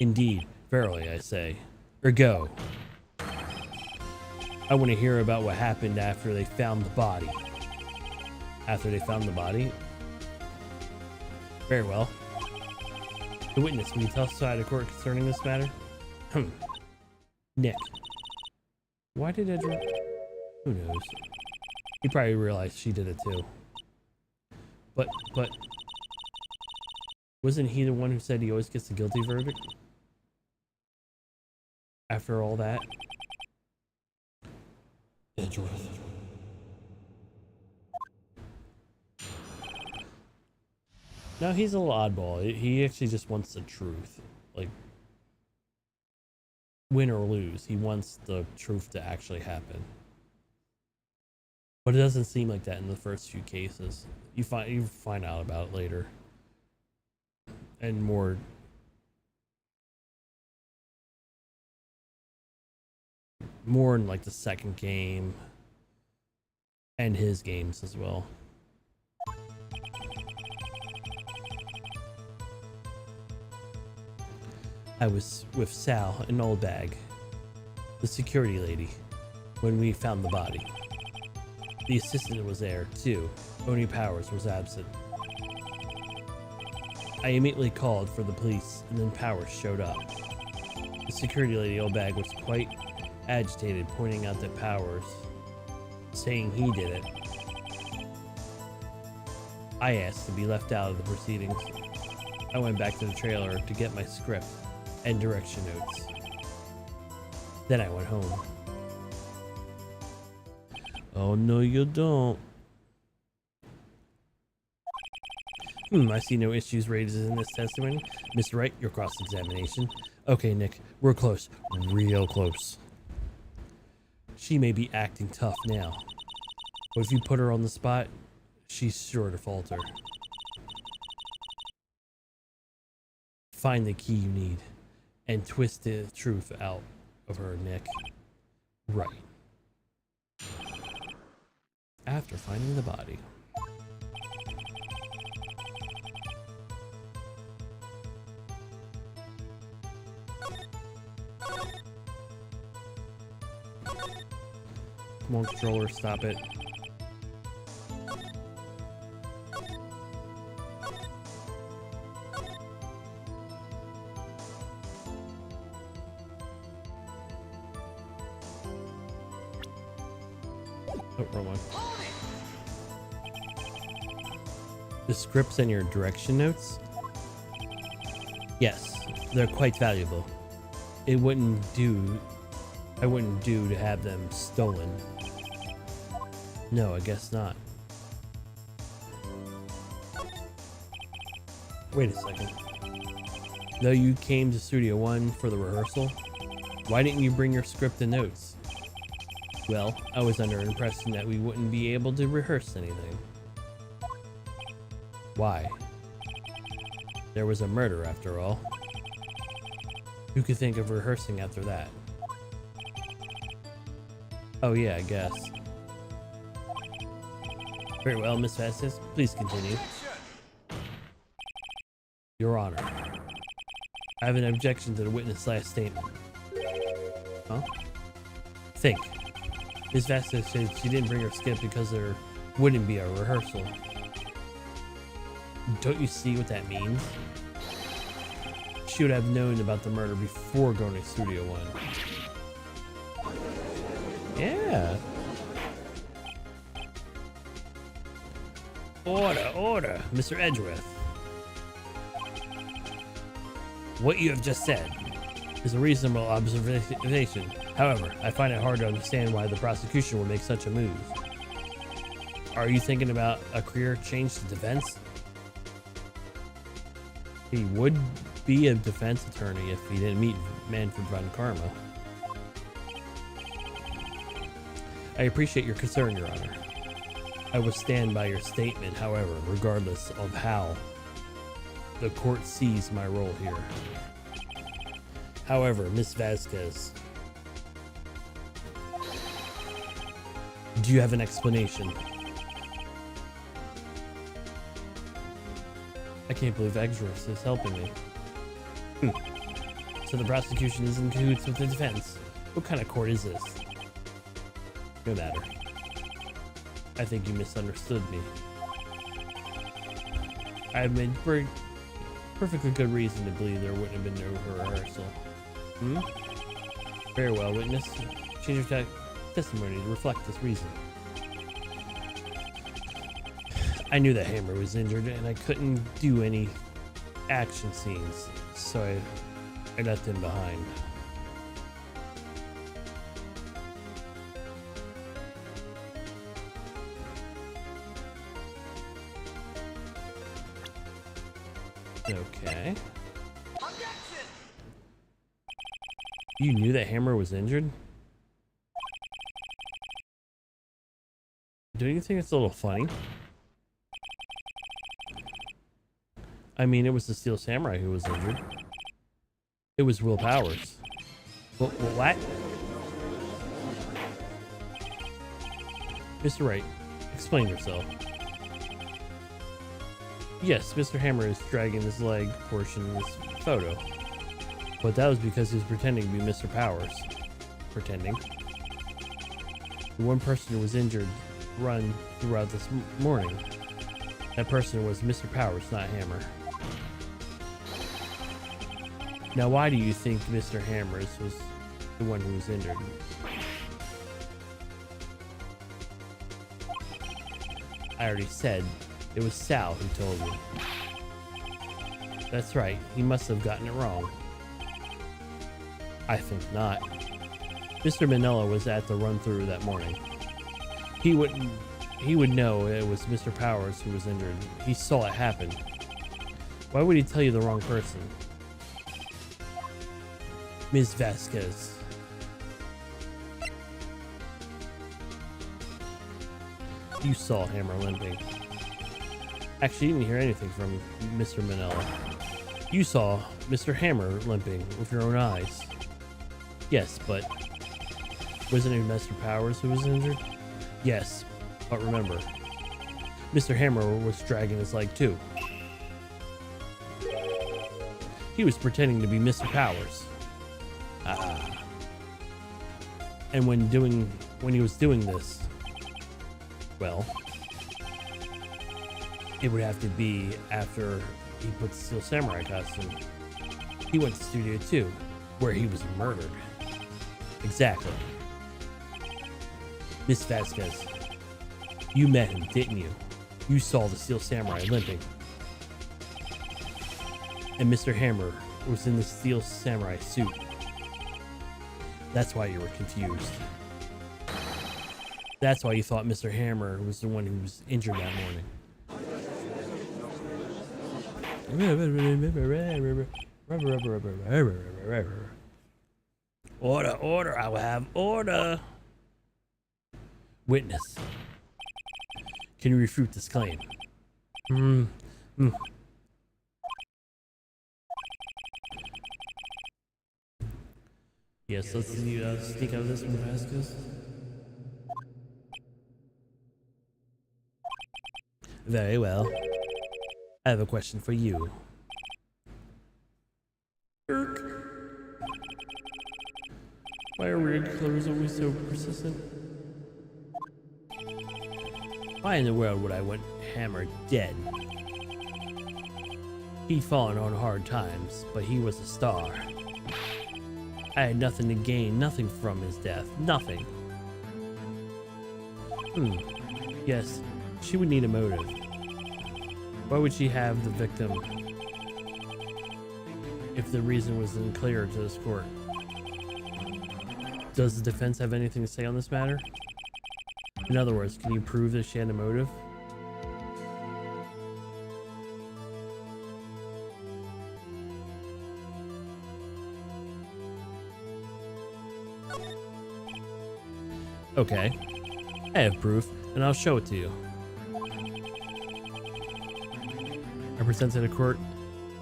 Indeed, verily, I say. Ergo. I want to hear about what happened after they found the body. After they found the body? Very well. The witness, will you testify to court concerning this matter? Nick. Why did Edgeworth? Who knows? He probably realized she did it too. But... wasn't he the one who said he always gets the guilty verdict? After all that? Edgeworth. No, he's a little oddball. He actually just wants the truth. Like, win or lose, he wants the truth to actually happen. But it doesn't seem like that in the first few cases. You find out about it later. And more in like the second game and his games as well. I was with Sal in Old Bag, the security lady, when we found the body. The assistant was there too, only Powers was absent. I immediately called for the police, and then Powers showed up. The security lady Obag was quite agitated, pointing out that Powers, saying he did it. I asked to be left out of the proceedings. I went back to the trailer to get my script and direction notes. Then I went home. Oh, no, you don't. I see no issues raised in this testimony. Mr. Wright, your cross-examination. Okay, Nick, we're close. Real close. She may be acting tough now, but if you put her on the spot, she's sure to falter. Find the key you need and twist the truth out of her, Nick. Right. After finding the body. Come on, controller, stop it. Oh, wrong one. The scripts and your direction notes? Yes, they're quite valuable. It wouldn't do. I wouldn't do to have them stolen. No, I guess not. Wait a second. Though you came to Studio One for the rehearsal, why didn't you bring your script and notes? Well, I was under an impression that we wouldn't be able to rehearse anything. Why? There was a murder after all. Who could think of rehearsing after that? Oh yeah, I guess. Very well, Miss Vasquez, please continue. Your Honor, I have an objection to the witness' last statement. Huh? Think. Miss Vasquez said she didn't bring her skip because there wouldn't be a rehearsal. Don't you see what that means? She would have known about the murder before going to Studio One. Yeah. Order, Mr. Edgeworth. What you have just said is a reasonable observation. However, I find it hard to understand why the prosecution would make such a move. Are you thinking about a career change to defense? He would be a defense attorney if he didn't meet Manfred von Karma. I appreciate your concern, Your Honor. I will stand by your statement, however, regardless of how the court sees my role here. However, Miss Vasquez, do you have an explanation? I can't believe Edgeworth is helping me. So the prosecution is in cahoots with the defense. What kind of court is this? No matter. I think you misunderstood me. I have made perfectly good reason to believe there wouldn't have been no rehearsal. Very well, witness. Change your testimony to reflect this reason. I knew that Hammer was injured and I couldn't do any action scenes, so I left him behind. Okay. You knew that Hammer was injured? Don't you think it's a little funny? I mean, it was the Steel Samurai who was injured. It was Will Powers. What? Mr. Wright, explain yourself. Yes, Mr. Hammer is dragging his leg portion in this photo. But that was because he was pretending to be Mr. Powers. Pretending. The one person who was injured run throughout this morning. That person was Mr. Powers, not Hammer. Now, why do you think Mr. Hammers was the one who was injured? I already said it was Sal who told me. That's right, he must have gotten it wrong. I think not. Mr. Manella was at the run-through that morning. He would know it was Mr. Powers who was injured. He saw it happen. Why would he tell you the wrong person? Ms. Vasquez. You saw Hammer limping. Actually, you didn't hear anything from Mr. Manella. You saw Mr. Hammer limping with your own eyes. Yes, but wasn't it Mr. Powers who was injured? Yes, but remember, Mr. Hammer was dragging his leg too. He was pretending to be Mr. Powers. And when he was doing this, well, it would have to be after he put the Steel Samurai costume. He went to Studio 2, where he was murdered. Exactly. Miss Vasquez, you met him, didn't you? You saw the Steel Samurai limping. And Mr. Hammer was in the Steel Samurai suit. That's why you were confused. That's why you thought Mr. Hammer was the one who was injured that morning. Order, order, I will have order. Witness. Can you refute this claim? Yes, let's sneak out of this one, Vasquez. Very well. I have a question for you. Why are weird clothes always so persistent? Why in the world would I want Hammer dead? He'd fallen on hard times, but he was a star. I had nothing to gain, nothing from his death, nothing. Yes, she would need a motive. Why would she have the victim if the reason was unclear to this court? Does the defense have anything to say on this matter? In other words, can you prove that she had a motive? Okay, I have proof, and I'll show it to you. I present to the court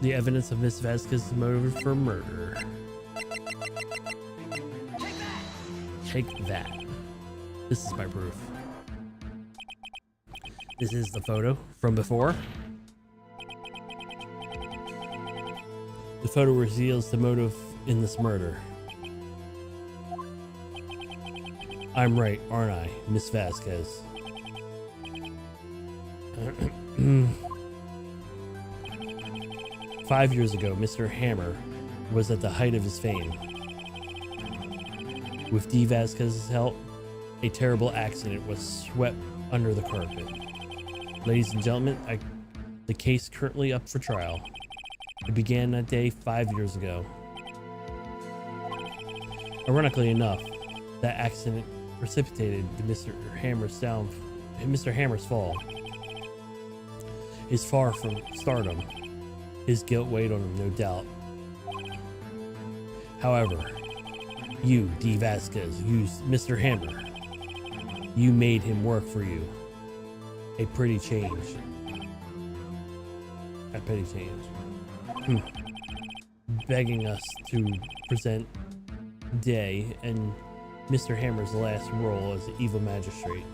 the evidence of Miss Vasquez's motive for murder. Take that. This is my proof. This is the photo from before. The photo reveals the motive in this murder. I'm right, aren't I, Miss Vasquez? 5 years ago, Mr. Hammer was at the height of his fame. With D. Vasquez's help, a terrible accident was swept under the carpet. Ladies and gentlemen, the case currently up for trial. It began that day 5 years ago. Ironically enough, that accident precipitated Mr. Hammer's fall. He's far from stardom. His guilt weighed on him, no doubt. However, you, D. Vasquez, used Mr. Hammer. You made him work for you. A pretty change. A petty change. Begging us to present Day and Mr. Hammer's last role as the evil magistrate.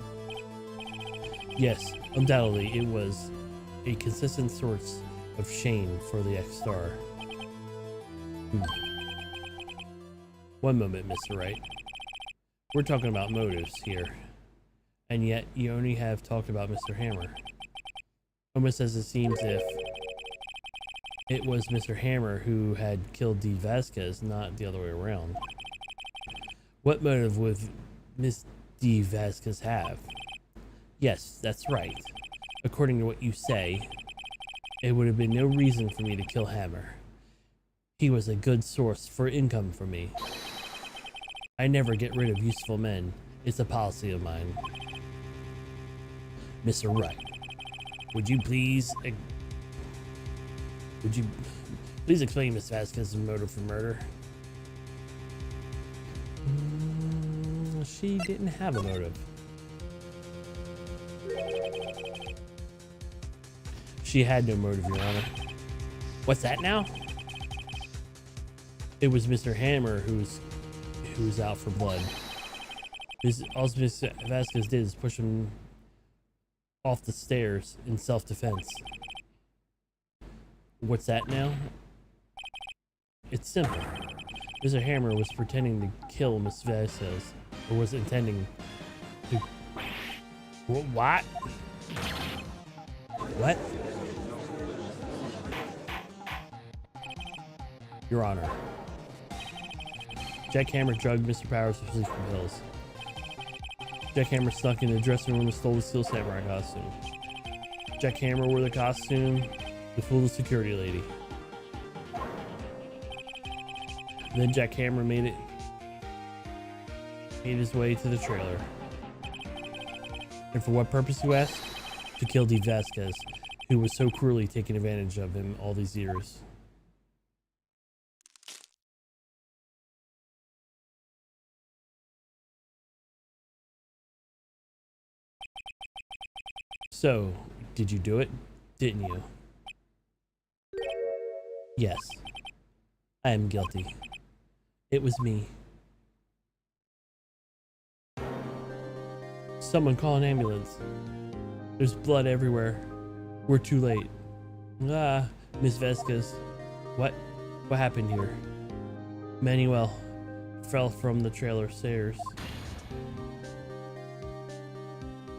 Yes, undoubtedly it was a consistent source of shame for the ex-star. One moment, Mr. Wright. We're talking about motives here, and yet you only have talked about Mr. Hammer. Almost as it seems if It was Mr. Hammer who had killed D. Vasquez, not the other way around. What motive would Miss D. Vasquez have? Yes, that's right. According to what you say, it would have been no reason for me to kill Hammer. He was a good source for income for me. I never get rid of useful men. It's a policy of mine. Mr. Wright, would you please explain Miss Vasquez's motive for murder? She didn't have a motive. She had no motive, Your Honor. What's that now? It was Mr. Hammer who was out for blood. All Miss Vasquez did is push him off the stairs in self-defense. What's that now? It's simple. Mr. Hammer was pretending to kill Miss Vasquez, or was intending to... What? What? Your Honor. Jack Hammer drugged Mr. Powers with sleeping pills. Jack Hammer snuck in the dressing room and stole the Steel Samurai costume. Jack Hammer wore the costume to fool the security lady. Then Jack Hammer made his way to the trailer. And for what purpose, you ask? To kill D. Vasquez, who was so cruelly taking advantage of him all these years. So, did you do it? Didn't you? Yes. I am guilty. It was me. Someone call an ambulance. There's blood everywhere. We're too late. Ah, Miss Vasquez. What happened here? Manuel fell from the trailer stairs.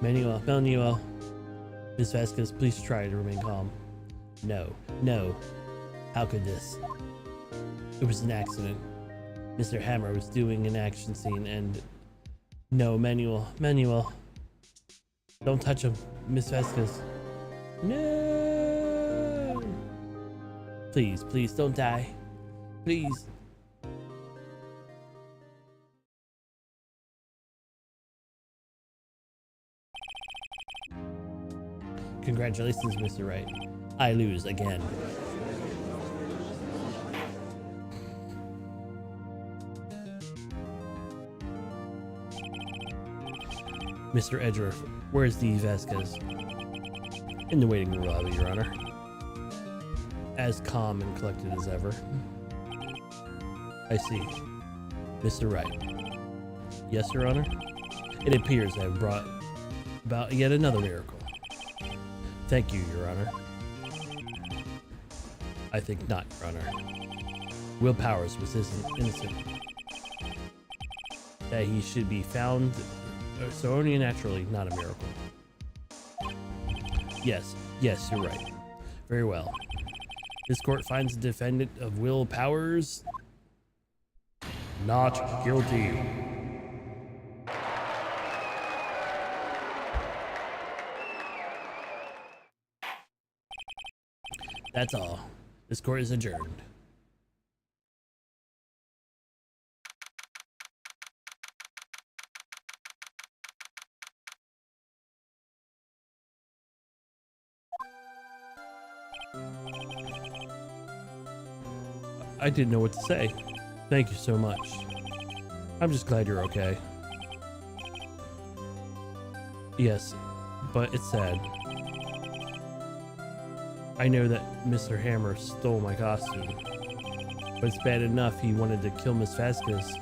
Manuel. Miss Vasquez, please try to remain calm. No. How could this? It was an accident. Mr. Hammer was doing an action scene and... No, Manuel. Don't touch him, Miss Vasquez. No! Please, don't die. Please. Congratulations, Mr. Wright. I lose again. Mr. Edgeworth, where's D. Vasquez? In the waiting room lobby, Your Honor. As calm and collected as ever. I see. Mr. Wright. Yes, Your Honor? It appears I have brought about yet another miracle. Thank you, Your Honor. I think not, Your Honor. Will Powers was innocent. That he should be found so only naturally, not a miracle. Yes, you're right. Very well. This court finds the defendant of Will Powers not guilty. That's all. This court is adjourned. I didn't know what to say. Thank you so much. I'm just glad you're okay. Yes, but it's sad. I know that Mr. Hammer stole my costume, but it's bad enough he wanted to kill Miss Vasquez.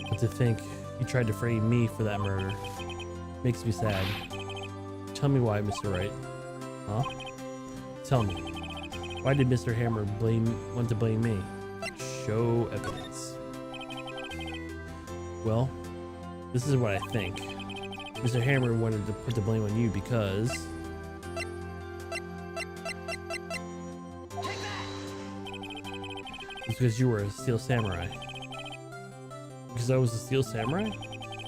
But to think he tried to frame me for that murder makes me sad. Tell me why, Mr. Wright. Huh? Tell me. Why did Mr. Hammer want to blame me? Show evidence. Well, this is what I think. Mr. Hammer wanted to put the blame on you because... Take that! because you were a steel samurai. Because I was a steel samurai?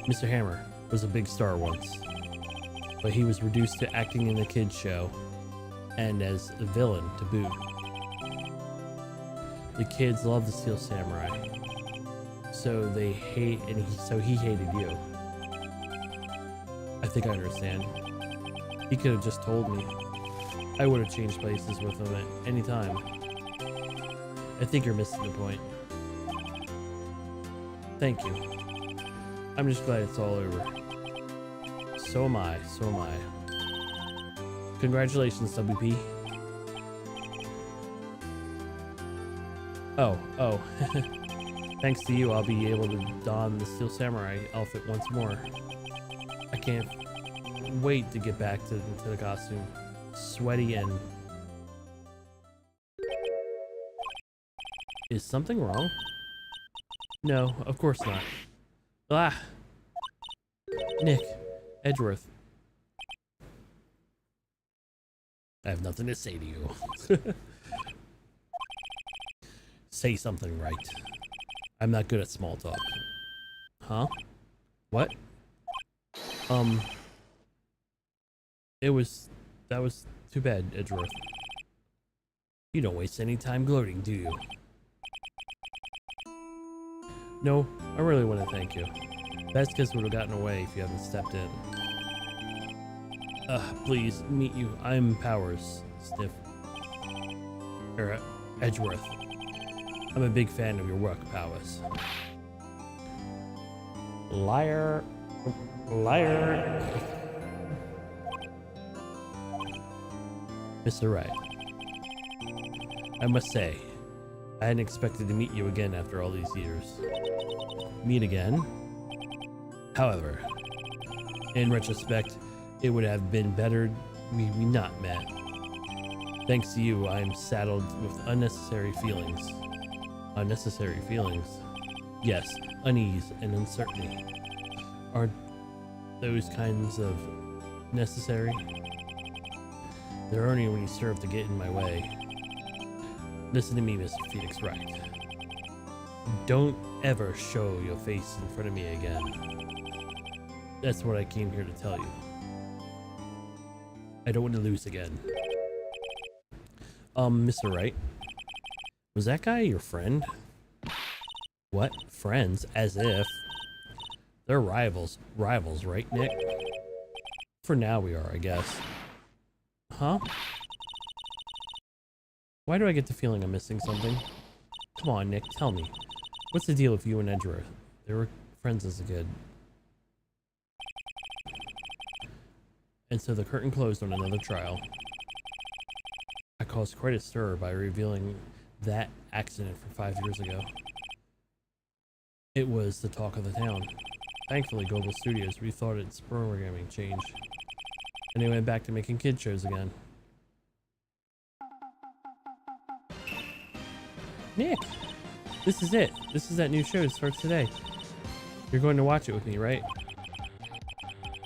Mr. Hammer was a big star once, but he was reduced to acting in the kids show and as a villain to boot. The kids love the steel samurai, so they hate, and so he hated you. I think I understand. He could have just told me. I would have changed places with him at any time. I think you're missing the point. Thank you. I'm just glad it's all over. So am I, so am I. Congratulations, WP. Oh. Thanks to you, I'll be able to don the Steel Samurai outfit once more. I can't wait to get back to the costume. Sweaty and... Is something wrong? No, of course not. Ah! Nick, Edgeworth. I have nothing to say to you. Say something, right. I'm not good at small talk. Huh? What? That was too bad, Edgeworth. You don't waste any time gloating, do you? No, I really want to thank you. Vasquez would have gotten away if you hadn't stepped in. Please, meet you. I'm Powers, Stiff. Or, Edgeworth. I'm a big fan of your work, Powers. Liar. Liar. Mr. Wright. I must say, I hadn't expected to meet you again after all these years. Meet again? However, in retrospect, it would have been better we not met. Thanks to you, I'm saddled with unnecessary feelings. Unnecessary feelings? Yes, unease and uncertainty. Aren't those kinds of necessary? They're only when you serve to get in my way. Listen to me, Mr. Phoenix Wright. Don't ever show your face in front of me again. That's what I came here to tell you. I don't want to lose again. Mr. Wright. Was that guy your friend? What? Friends? As if. They're rivals. Rivals, right, Nick? For now we are, I guess. Huh? Why do I get the feeling I'm missing something? Come on, Nick, tell me. What's the deal with you and Edgeworth? They were friends as a kid. And so the curtain closed on another trial. I caused quite a stir by revealing that accident from 5 years ago. It was the talk of the town. Thankfully, Global Studios rethought its programming change, and they went back to making kid shows again. Nick! This is it. This is that new show that starts today. You're going to watch it with me, right?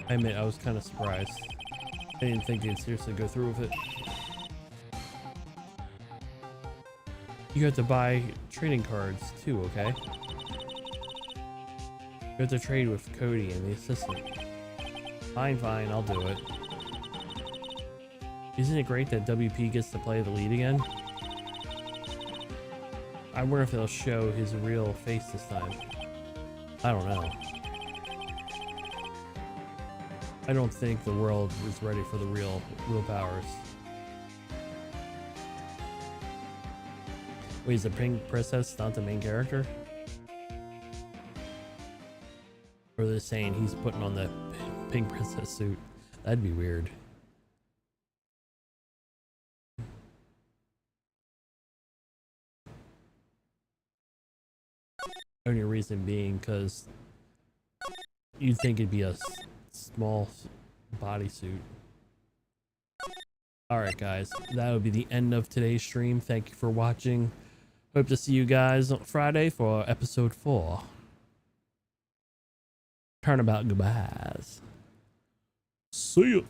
I admit, I was kind of surprised. I didn't think they'd seriously go through with it. You have to buy trading cards too, okay? You have to trade with Cody and the assistant. Fine, I'll do it. Isn't it great that WP gets to play the lead again? I wonder if they'll show his real face this time. I don't know. I don't think the world is ready for the real Powers. Wait, is the Pink Princess not the main character? Or they're saying he's putting on the Pink Princess suit? That'd be weird. Only reason being because you'd think it'd be a small bodysuit. Alright guys, that would be the end of today's stream. Thank you for watching. Hope to see you guys on Friday for episode 4. Turnabout goodbyes. See ya.